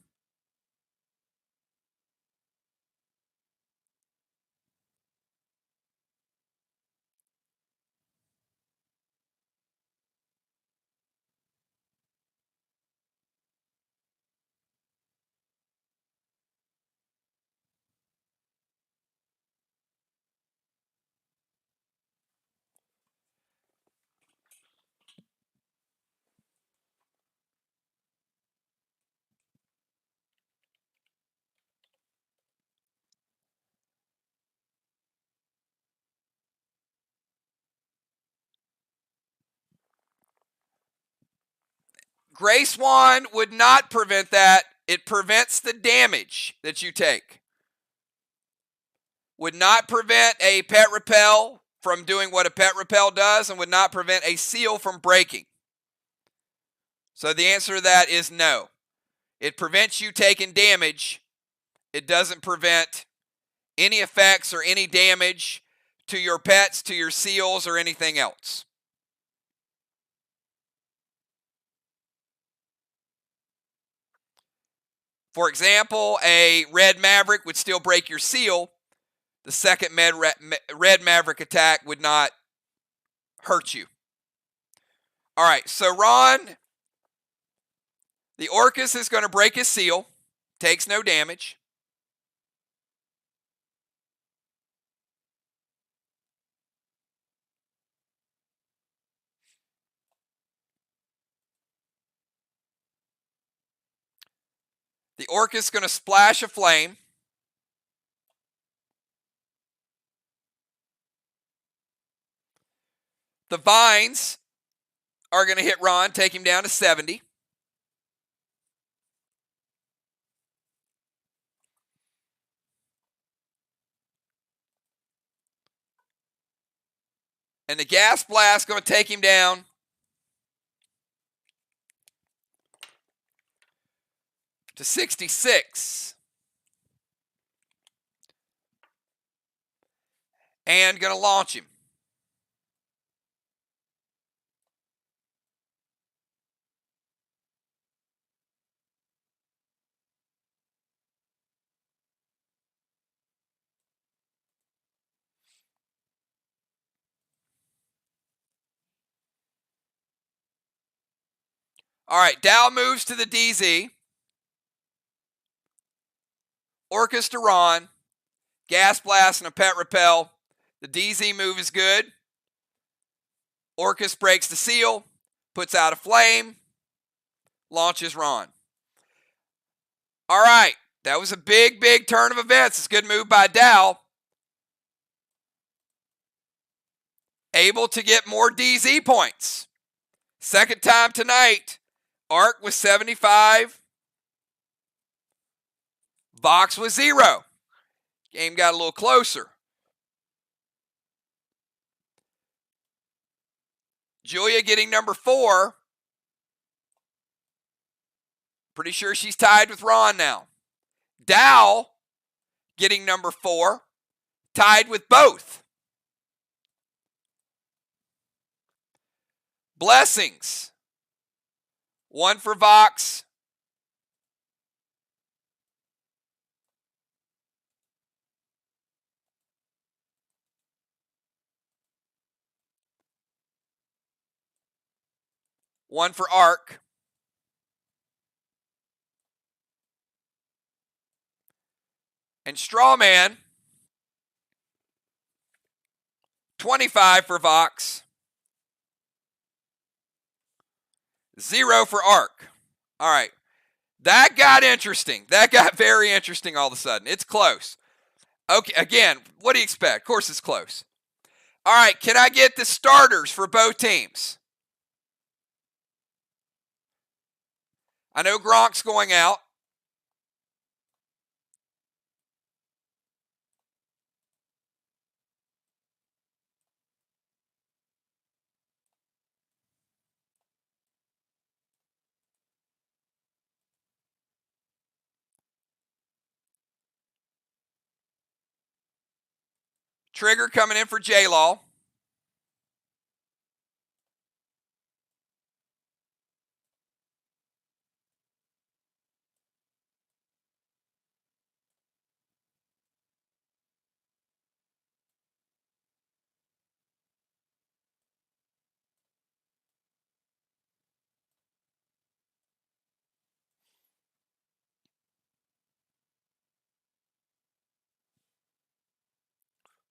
Gray Swan would not prevent that. It prevents the damage that you take. Would not prevent a pet repel from doing what a pet repel does, and would not prevent a seal from breaking. So the answer to that is no. It prevents you taking damage. It doesn't prevent any effects or any damage to your pets, to your seals, or anything else. For example, a red Maverick would still break your seal. The second red Maverick attack would not hurt you. All right, so Ron, the Orcus is going to break his seal. Takes no damage. The Orcus is going to splash a flame. The Vines are going to hit Ron, take him down to 70. And the Gas Blast is going to take him down to 66. And going to launch him. All right, Dow moves to the DZ. Orcus to Ron. Gas Blast and a Pet Repel. The DZ move is good. Orcus breaks the seal, puts out a flame, launches Ron. All right, that was a big, big turn of events. It's a good move by Dow. Able to get more DZ points. Second time tonight. Arc was 75. VOX was 0. Game got a little closer. Julia getting number 4. Pretty sure she's tied with Ron now. Dow getting number 4. Tied with both. Blessings. 1 for VOX. One for Arc. And Strawman, 25 for VOX. 0 for Arc. All right. That got interesting. That got very interesting all of a sudden. It's close. Okay, again, what do you expect? Of course it's close. All right, can I get the starters for both teams? I know Gronk's going out. Trigger coming in for J-Law.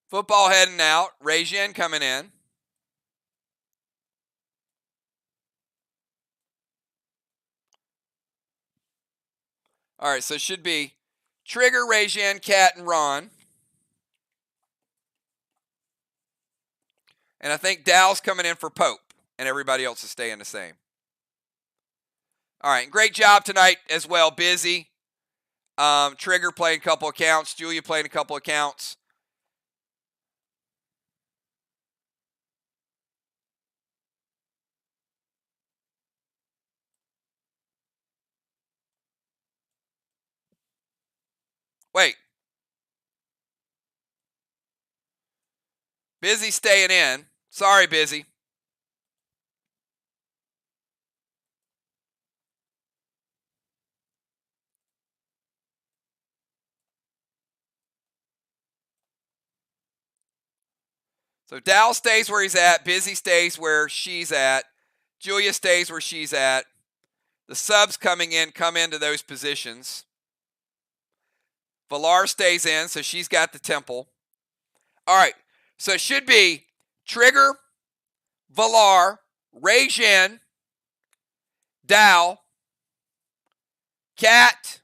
Football heading out. Regine coming in. All right, so it should be Trigger, Regine, Cat, and Ron. And I think Dow's coming in for Pope, and everybody else is staying the same. All right, great job tonight as well. Busy. Trigger playing a couple accounts. Julia playing a couple accounts. Wait. Busy staying in. Sorry, Busy. So Dal stays where he's at. Busy stays where she's at. Julia stays where she's at. The subs coming in come into those positions. Valar stays in, so she's got the temple. All right, so it should be Trigger, Valar, Rei-Jin, Dal, Cat,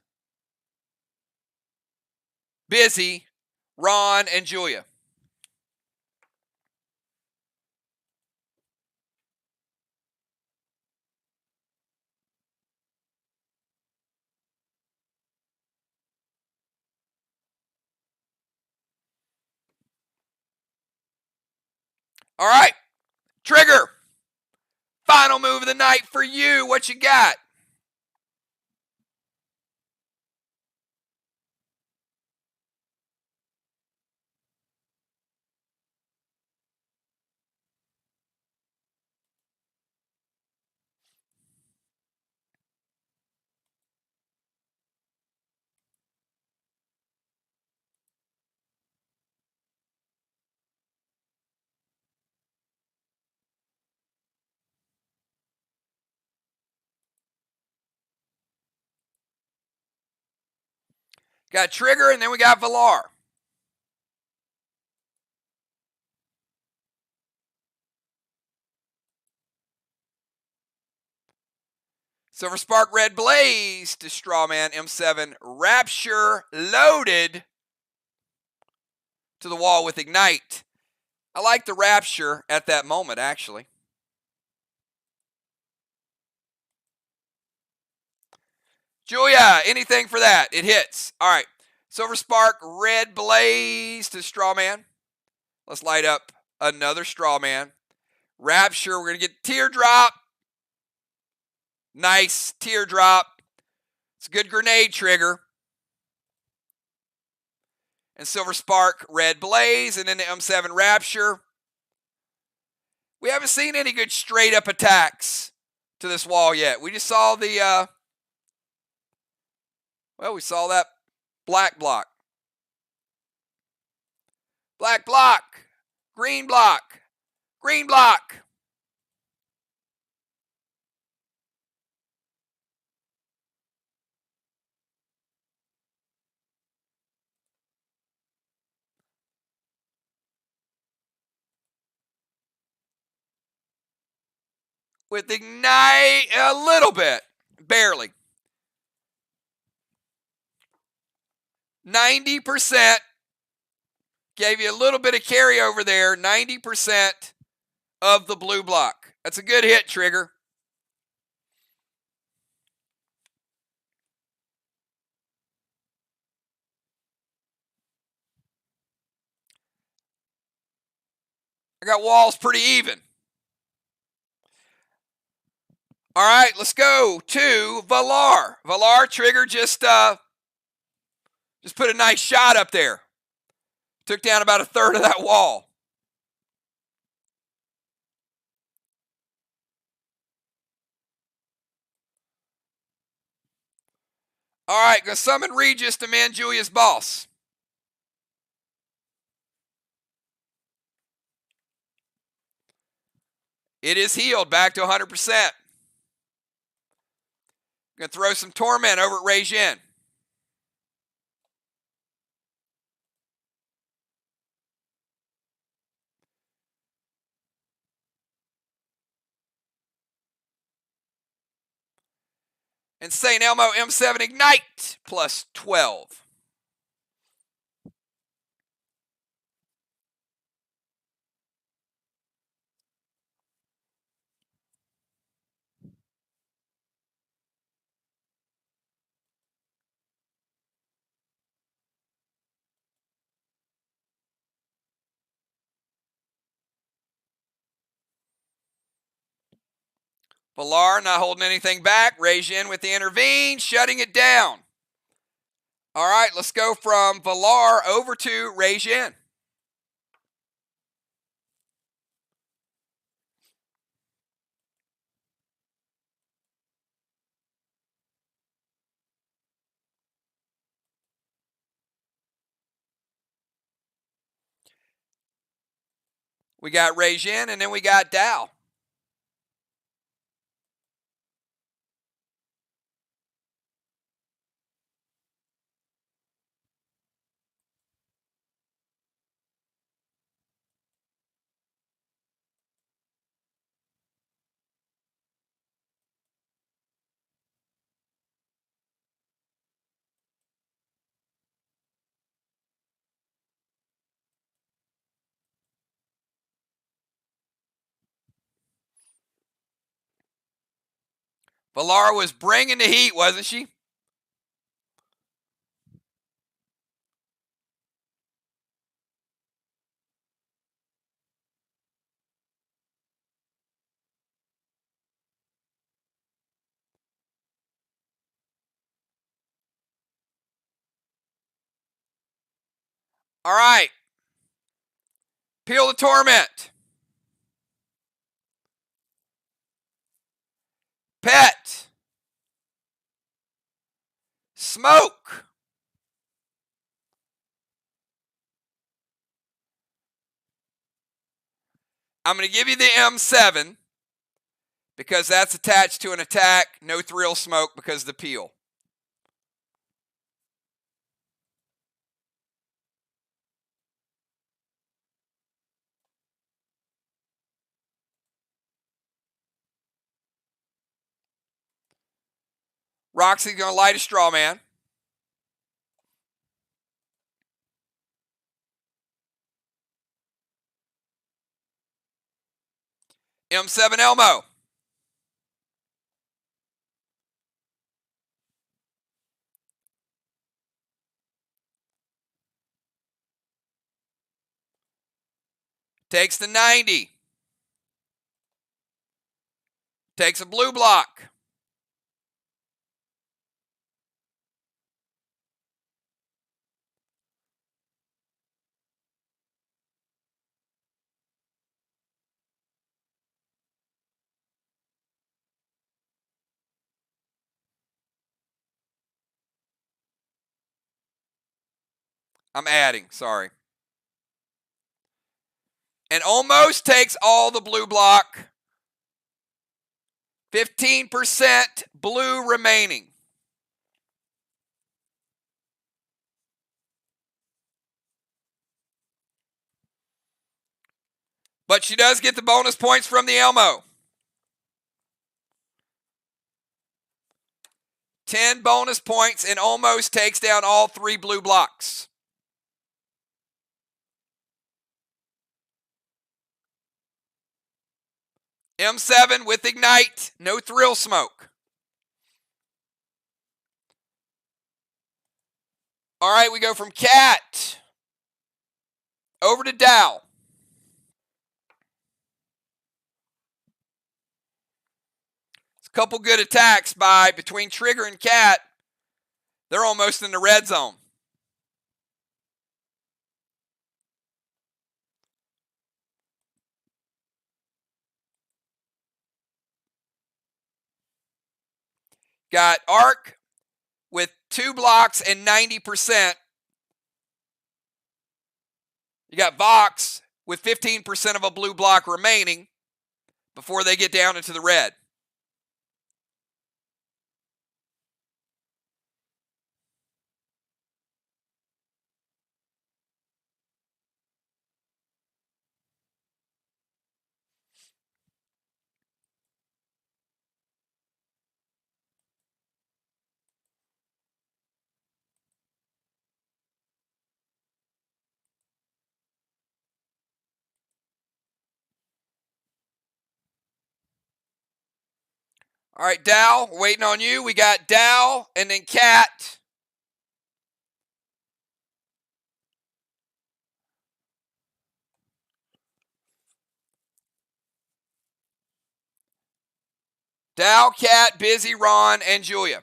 Busy, Ron, and Julia. All right, Trigger. Final move of the night for you. What you got? Got Trigger, and then we got Valar. Silver Spark, Red Blaze to Strawman, M7, Rapture, loaded to the wall with Ignite. I like the Rapture at that moment, actually. Julia, anything for that? It hits. All right. Silver Spark, Red Blaze to Strawman. Let's light up another Strawman. Rapture, we're going to get Teardrop. Nice Teardrop. It's a good grenade trigger. And Silver Spark, Red Blaze, and then the M7 Rapture. We haven't seen any good straight up attacks to this wall yet. We just saw the, we saw that black block. Black block. Green block. Green block. With Ignite a little bit. Barely. 90%. Gave you a little bit of carryover there. 90% of the blue block. That's a good hit, Trigger. I got walls pretty even. All right, let's go to Valar. Valar, Trigger just put a nice shot up there. Took down about a third of that wall. All right, gonna summon Regis to man Julia's boss. It is healed back to 100%. Gonna throw some torment over at Rei-Jin. And St. Elmo M7 Ignite plus 12. Villar not holding anything back. Regin with the intervene, shutting it down. All right, let's go from Villar over to Regin. We got Regin, and then we got Dow. Villar was bringing the heat, wasn't she? All right. Peel the Torment. Pet. Smoke. I'm going to give you the M7 because that's attached to an attack. No thrill smoke because of the peel. Roxy's going to light a straw man. M7 Elmo. Takes the 90. Takes a blue block. I'm adding, sorry. And almost takes all the blue block. 15% blue remaining. But she does get the bonus points from the Elmo. 10 bonus points and almost takes down all 3 blue blocks. M7 with Ignite, no thrill smoke. All right, we go from Cat over to Dow. It's a couple good attacks by between Trigger and Cat. They're almost in the red zone. Got Arc with 2 blocks and 90%. You got Vox with 15% of a blue block remaining before they get down into the red. All right, Dow, waiting on you. We got Dow and then Cat. Dow, Cat, Busy, Ron, and Julia.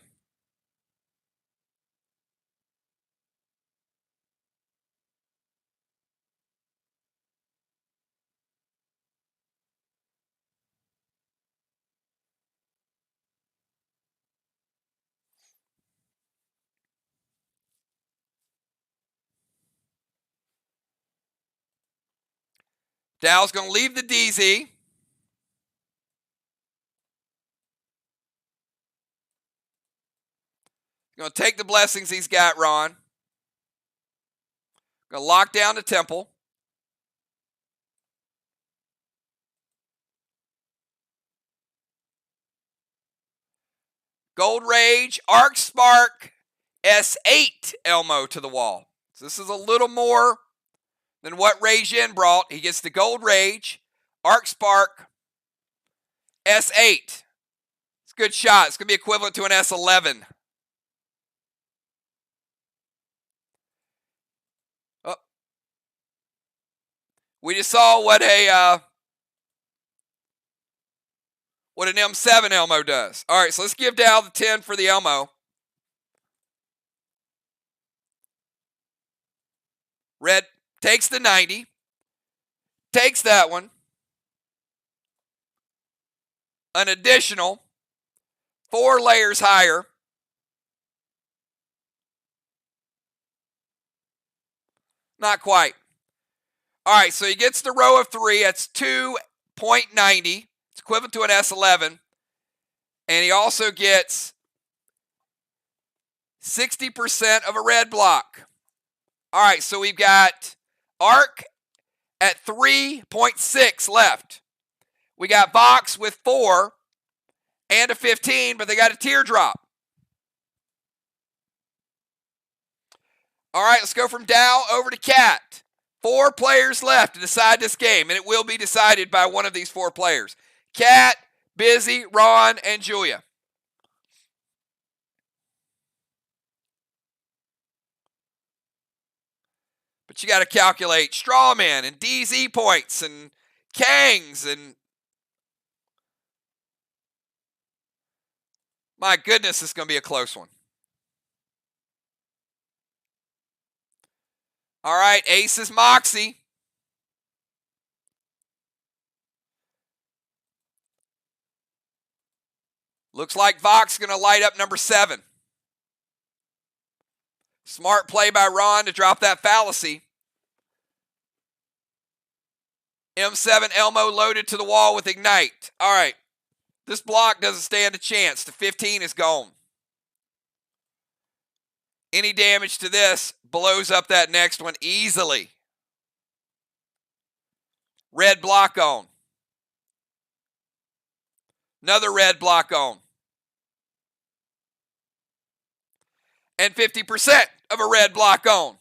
Dow's going to leave the DZ. Going to take the blessings he's got, Ron. Going to lock down the temple. Gold Rage, Arc Spark, S8 Elmo to the wall. So this is a little more than what Rage In brought. He gets the Gold Rage, Arc Spark, S8. It's a good shot. It's going to be equivalent to an S11. Oh. We just saw what an M7 Elmo does. All right, so let's give Dow the 10 for the Elmo. Red takes the 90. Takes that one. An additional 4 layers higher. Not quite. All right, so he gets the row of 3. That's 2.90. It's equivalent to an S11. And he also gets 60% of a red block. All right, so we've got Arc at 3.6 left. We got VOX with 4 and a 15, but they got a teardrop. All right, let's go from Dow over to Cat. 4 players left to decide this game, and it will be decided by one of these 4 players. Cat, Busy, Ron, and Julia. But you got to calculate Strawman and DZ points and Kangs and... My goodness, this is going to be a close one. All right, Ace is Moxie. Looks like Vox is going to light up number 7. Smart play by Ron to drop that fallacy. M7 Elmo loaded to the wall with Ignite. All right, this block doesn't stand a chance. The 15 is gone. Any damage to this blows up that next one easily. Red block on. Another red block on. And 50% of a red block on.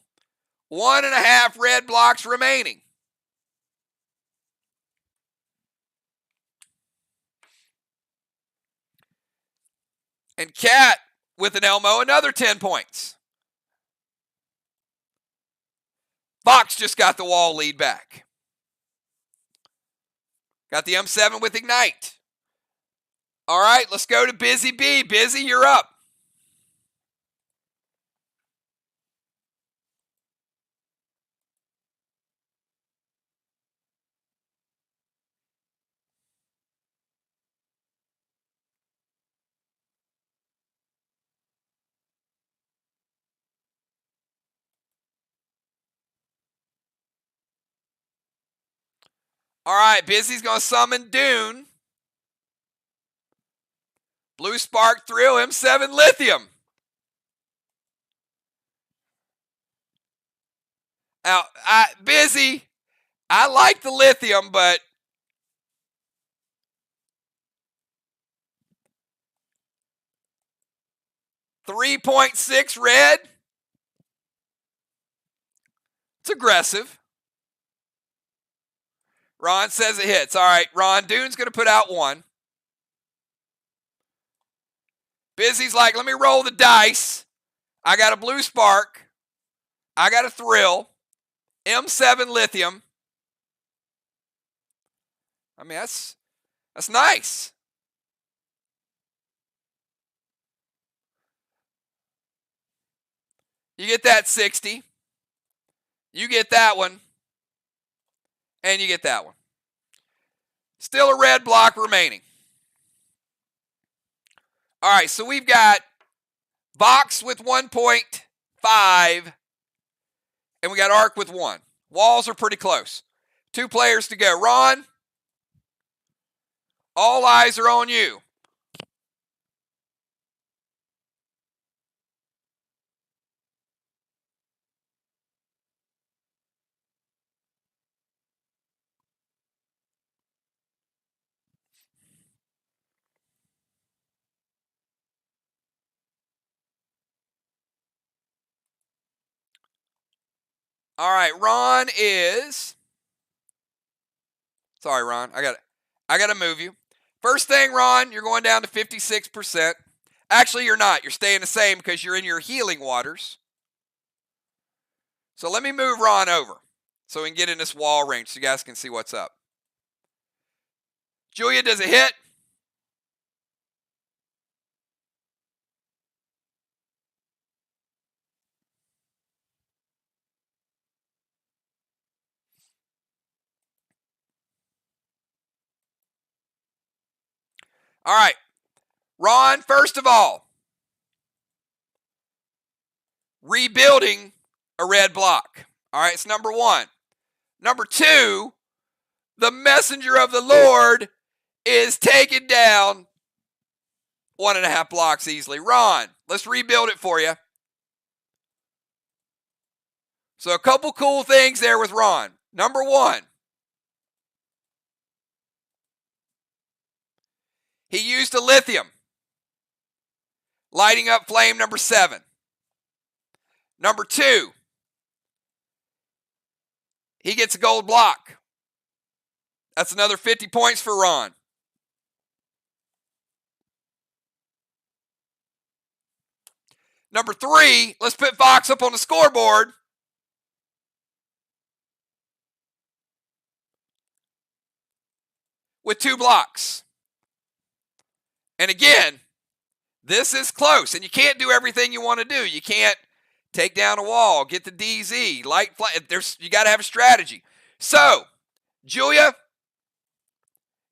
1.5 red blocks remaining. And Cat with an Elmo, another 10 points. Vox just got the wall lead back. Got the M7 with Ignite. All right, let's go to Busy B. Busy, you're up. All right, Busy's going to summon Dune. Blue Spark Thrill, M7 Lithium. Now, Busy, I like the Lithium, but $3.6 red. It's aggressive. Ron says it hits. All right, Ron, Dune's going to put out 1. Busy's like, let me roll the dice. I got a Blue Spark. I got a Thrill. M7 Lithium. I mean, that's nice. You get that 60. You get that one. And you get that one. Still a red block remaining. All right, so we've got VOX with 1.5, and we got ARC with 1. Walls are pretty close. 2 players to go. Ron, all eyes are on you. All right, Ron is... Sorry, Ron. I got to move you. First thing, Ron, you're going down to 56%. Actually, you're not. You're staying the same because you're in your healing waters. So let me move Ron over so we can get in this wall range so you guys can see what's up. Julia, does it hit? All right. Ron, first of all, rebuilding a red block. All right, it's number 1. Number 2, the messenger of the Lord is taking down 1.5 blocks easily. Ron, let's rebuild it for you. So a couple cool things there with Ron. Number 1, he used a lithium, lighting up flame number 7. Number 2, he gets a gold block. That's another 50 points for Ron. Number 3, let's put VOX up on the scoreboard. With 2 blocks. And again, this is close, and you can't do everything you want to do. You can't take down a wall, get the DZ, light flag. You got to have a strategy. So, Julia,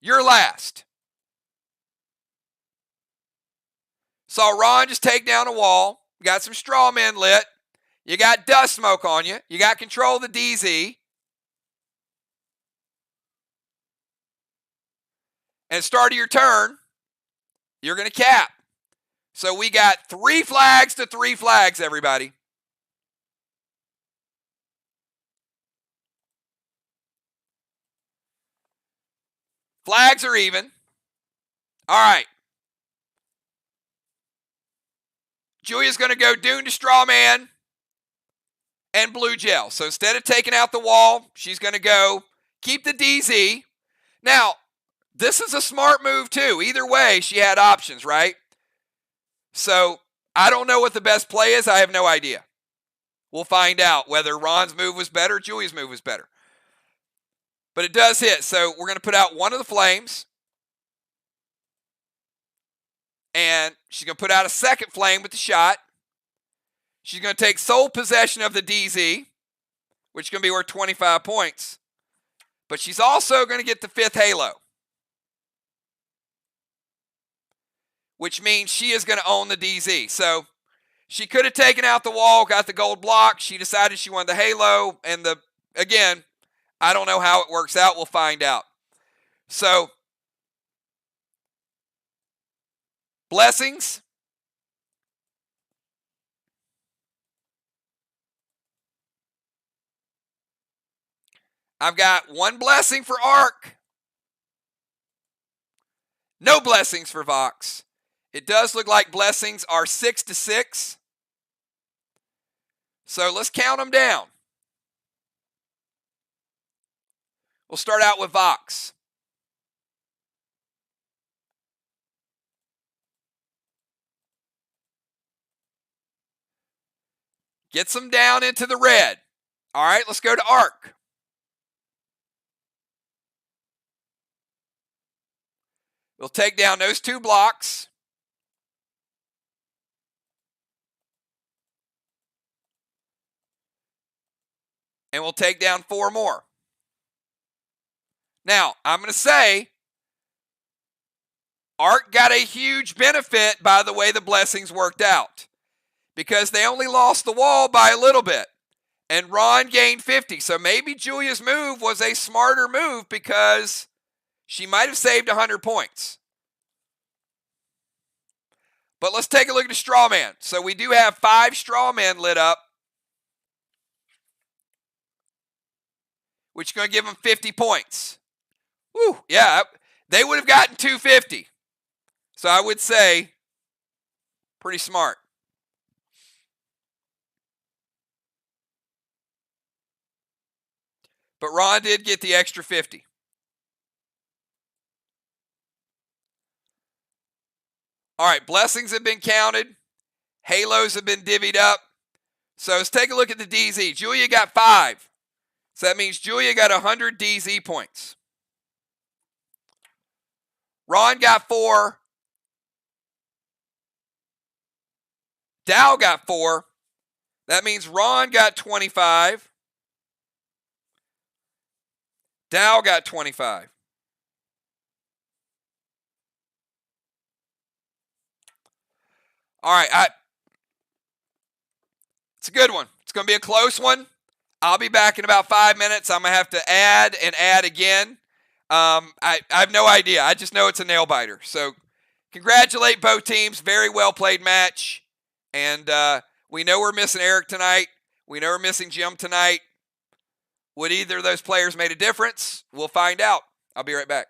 you're last. Saw Ron just take down a wall. Got some straw men lit. You got dust smoke on you. You got control of the DZ. And start of your turn, you're going to cap. So we got 3 flags to 3 flags, everybody. Flags are even. All right. Julia's going to go Dune to Straw Man and Blue Gel. So instead of taking out the wall, she's going to go keep the DZ. Now, this is a smart move too. Either way, she had options, right? So I don't know what the best play is. I have no idea. We'll find out whether Ron's move was better, Julia's move was better. But it does hit. So we're going to put out one of the flames. And she's going to put out a second flame with the shot. She's going to take sole possession of the DZ, which is going to be worth 25 points. But she's also going to get the 5th halo, which means she is going to own the DZ. So she could have taken out the wall, got the gold block. She decided she wanted the halo. And again, I don't know how it works out. We'll find out. So, blessings. I've got 1 blessing for ARC. No blessings for VOX. It does look like blessings are 6 to 6. So let's count them down. We'll start out with VOX. Gets them down into the red. All right, let's go to ARC. We'll take down those 2 blocks. and we'll take down 4 more. Now, I'm going to say Art got a huge benefit by the way the blessings worked out, because they only lost the wall by a little bit, and Ron gained 50. So maybe Julia's move was a smarter move because she might have saved 100 points. But let's take a look at the straw man. So we do have 5 straw men lit up, which is going to give them 50 points. Woo, yeah, they would have gotten 250. So I would say pretty smart. But Ron did get the extra 50. All right, blessings have been counted. Halos have been divvied up. So let's take a look at the DZ. Julia got 5. So that means Julia got 100 DZ points. Ron got 4. Dow got 4. That means Ron got 25. Dow got 25. All right, it's a good one. It's going to be a close one. I'll be back in about 5 minutes. I'm going to have to add and add again. I have no idea. I just know it's a nail biter. So congratulate both teams. Very well played match. And we know we're missing Eric tonight. We know we're missing Jim tonight. Would either of those players made a difference? We'll find out. I'll be right back.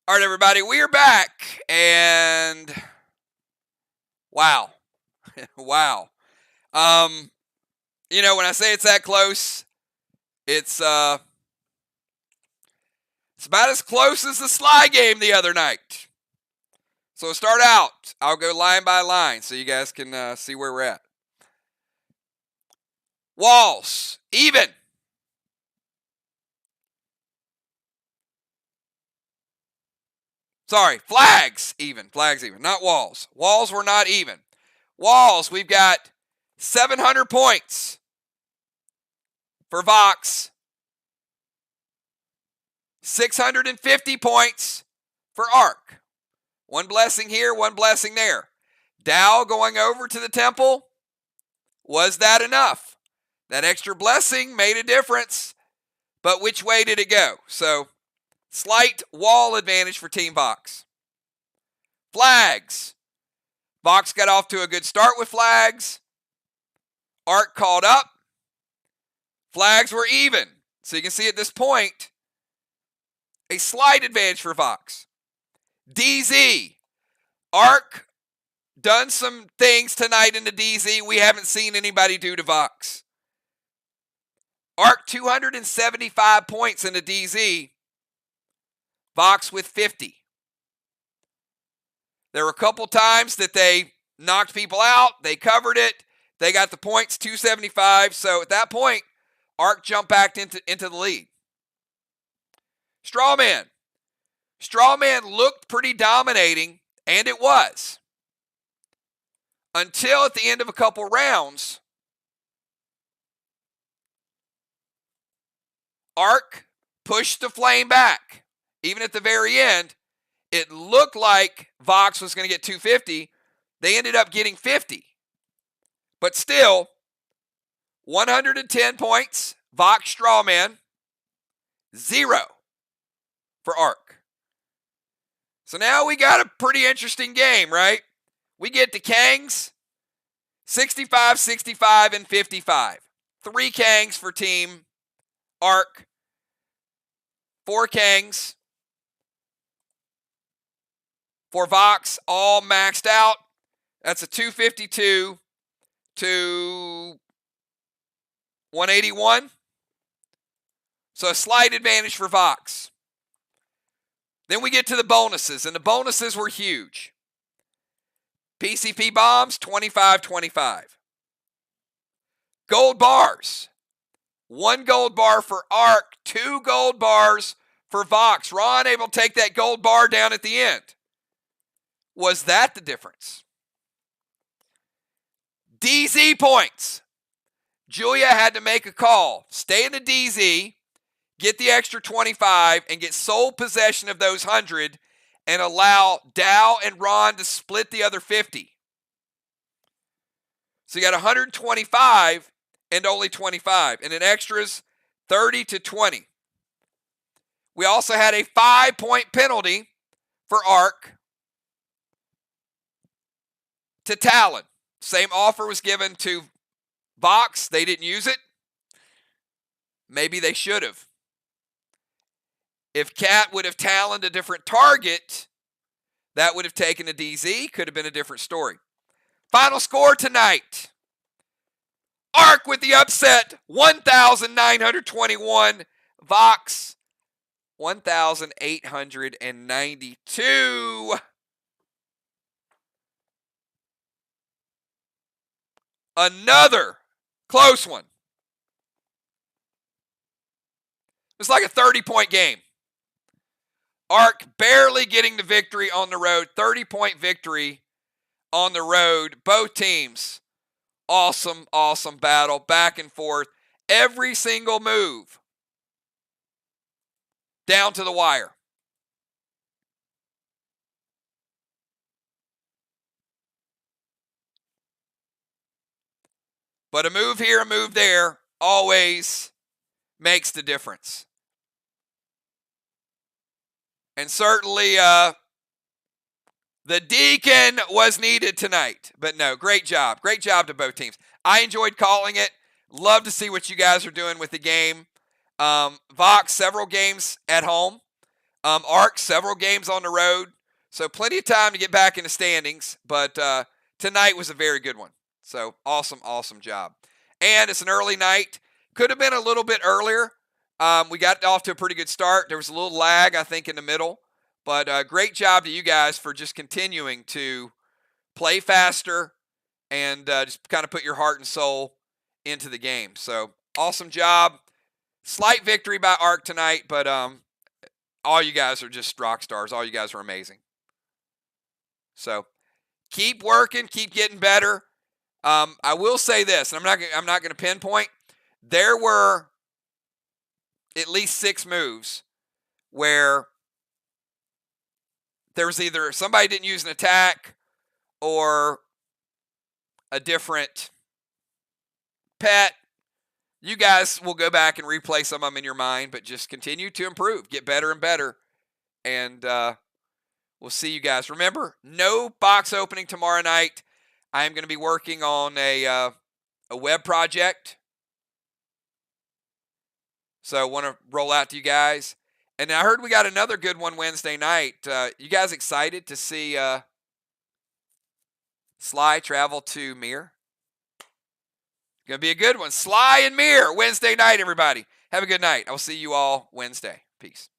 All right, everybody, we are back, and wow. Wow. You know, when I say it's that close, it's about as close as the Sly game the other night. So start out. I'll go line by line so you guys can see where we're at. Walls, even. Sorry, flags, even. Flags, even. Not walls. Walls were not even. Walls, we've got 700 points for VOX. 650 points for ARC. One blessing here, one blessing there. Dow going over to the temple. Was that enough? That extra blessing made a difference. But which way did it go? So, slight wall advantage for Team VOX. Flags. VOX got off to a good start with flags. ARC called up. Flags were even. So you can see at this point, a slight advantage for VOX. DZ. ARC done some things tonight in the DZ we haven't seen anybody do to VOX. ARC 275 points in the DZ. VOX with 50. There were a couple times that they knocked people out. They covered it. They got the points, 275. So at that point, ARC jumped back into the lead. Strawman. Strawman looked pretty dominating, and it was. Until at the end of a couple rounds, ARC pushed the flame back. Even at the very end, it looked like VOX was going to get 250. They ended up getting 50. But still, 110 points, VOX Strawman, 0 for ARC. So now we got a pretty interesting game, right? We get the Kangs, 65, 65, and 55. 3 Kangs for Team ARC. 4 Kangs for VOX, all maxed out. That's a 252 to 181. So a slight advantage for VOX. Then we get to the bonuses, and the bonuses were huge. PCP bombs, 25-25. Gold bars. 1 gold bar for ARC, 2 gold bars for VOX. Ron able to take that gold bar down at the end. Was that the difference? DZ points. Julia had to make a call. Stay in the DZ, get the extra 25, and get sole possession of those 100 and allow Dow and Ron to split the other 50. So you got 125 and only 25. And in extras, 30 to 20. We also had a 5-point penalty for ARC to Talon. Same offer was given to VOX. They didn't use it. Maybe they should have. If Cat would have Taloned a different target, that would have taken a DZ. Could have been a different story. Final score tonight. ARC with the upset, 1,921. VOX, 1,892. Another close one. It was like a 30-point game. ARC barely getting the victory on the road. 30-point victory on the road. Both teams, awesome, awesome battle. Back and forth. Every single move. Down to the wire. But a move here, a move there, always makes the difference. And certainly the Deacon was needed tonight. But no, great job. Great job to both teams. I enjoyed calling it. Love to see what you guys are doing with the game. VOX, several games at home. Arc, several games on the road, so plenty of time to get back in the standings, but tonight was a very good one. So awesome, awesome job. And it's an early night. Could have been a little bit earlier. We got off to a pretty good start. There was a little lag, I think, in the middle. But great job to you guys for just continuing to play faster and just kind of put your heart and soul into the game. So awesome job. Slight victory by Arc tonight, but all you guys are just rock stars. All you guys are amazing. So keep working, keep getting better. I will say this, and I'm not going to pinpoint. There were at least 6 moves where there was either somebody didn't use an attack or a different pet. You guys will go back and replay some of them in your mind, but just continue to improve, get better and better, and we'll see you guys. Remember, no box opening tomorrow night. I am going to be working on a web project, so I want to roll out to you guys. And I heard we got another good one Wednesday night. You guys excited to see Sly travel to Mir? Going to be a good one. Sly and Mir Wednesday night, everybody. Have a good night. I will see you all Wednesday. Peace.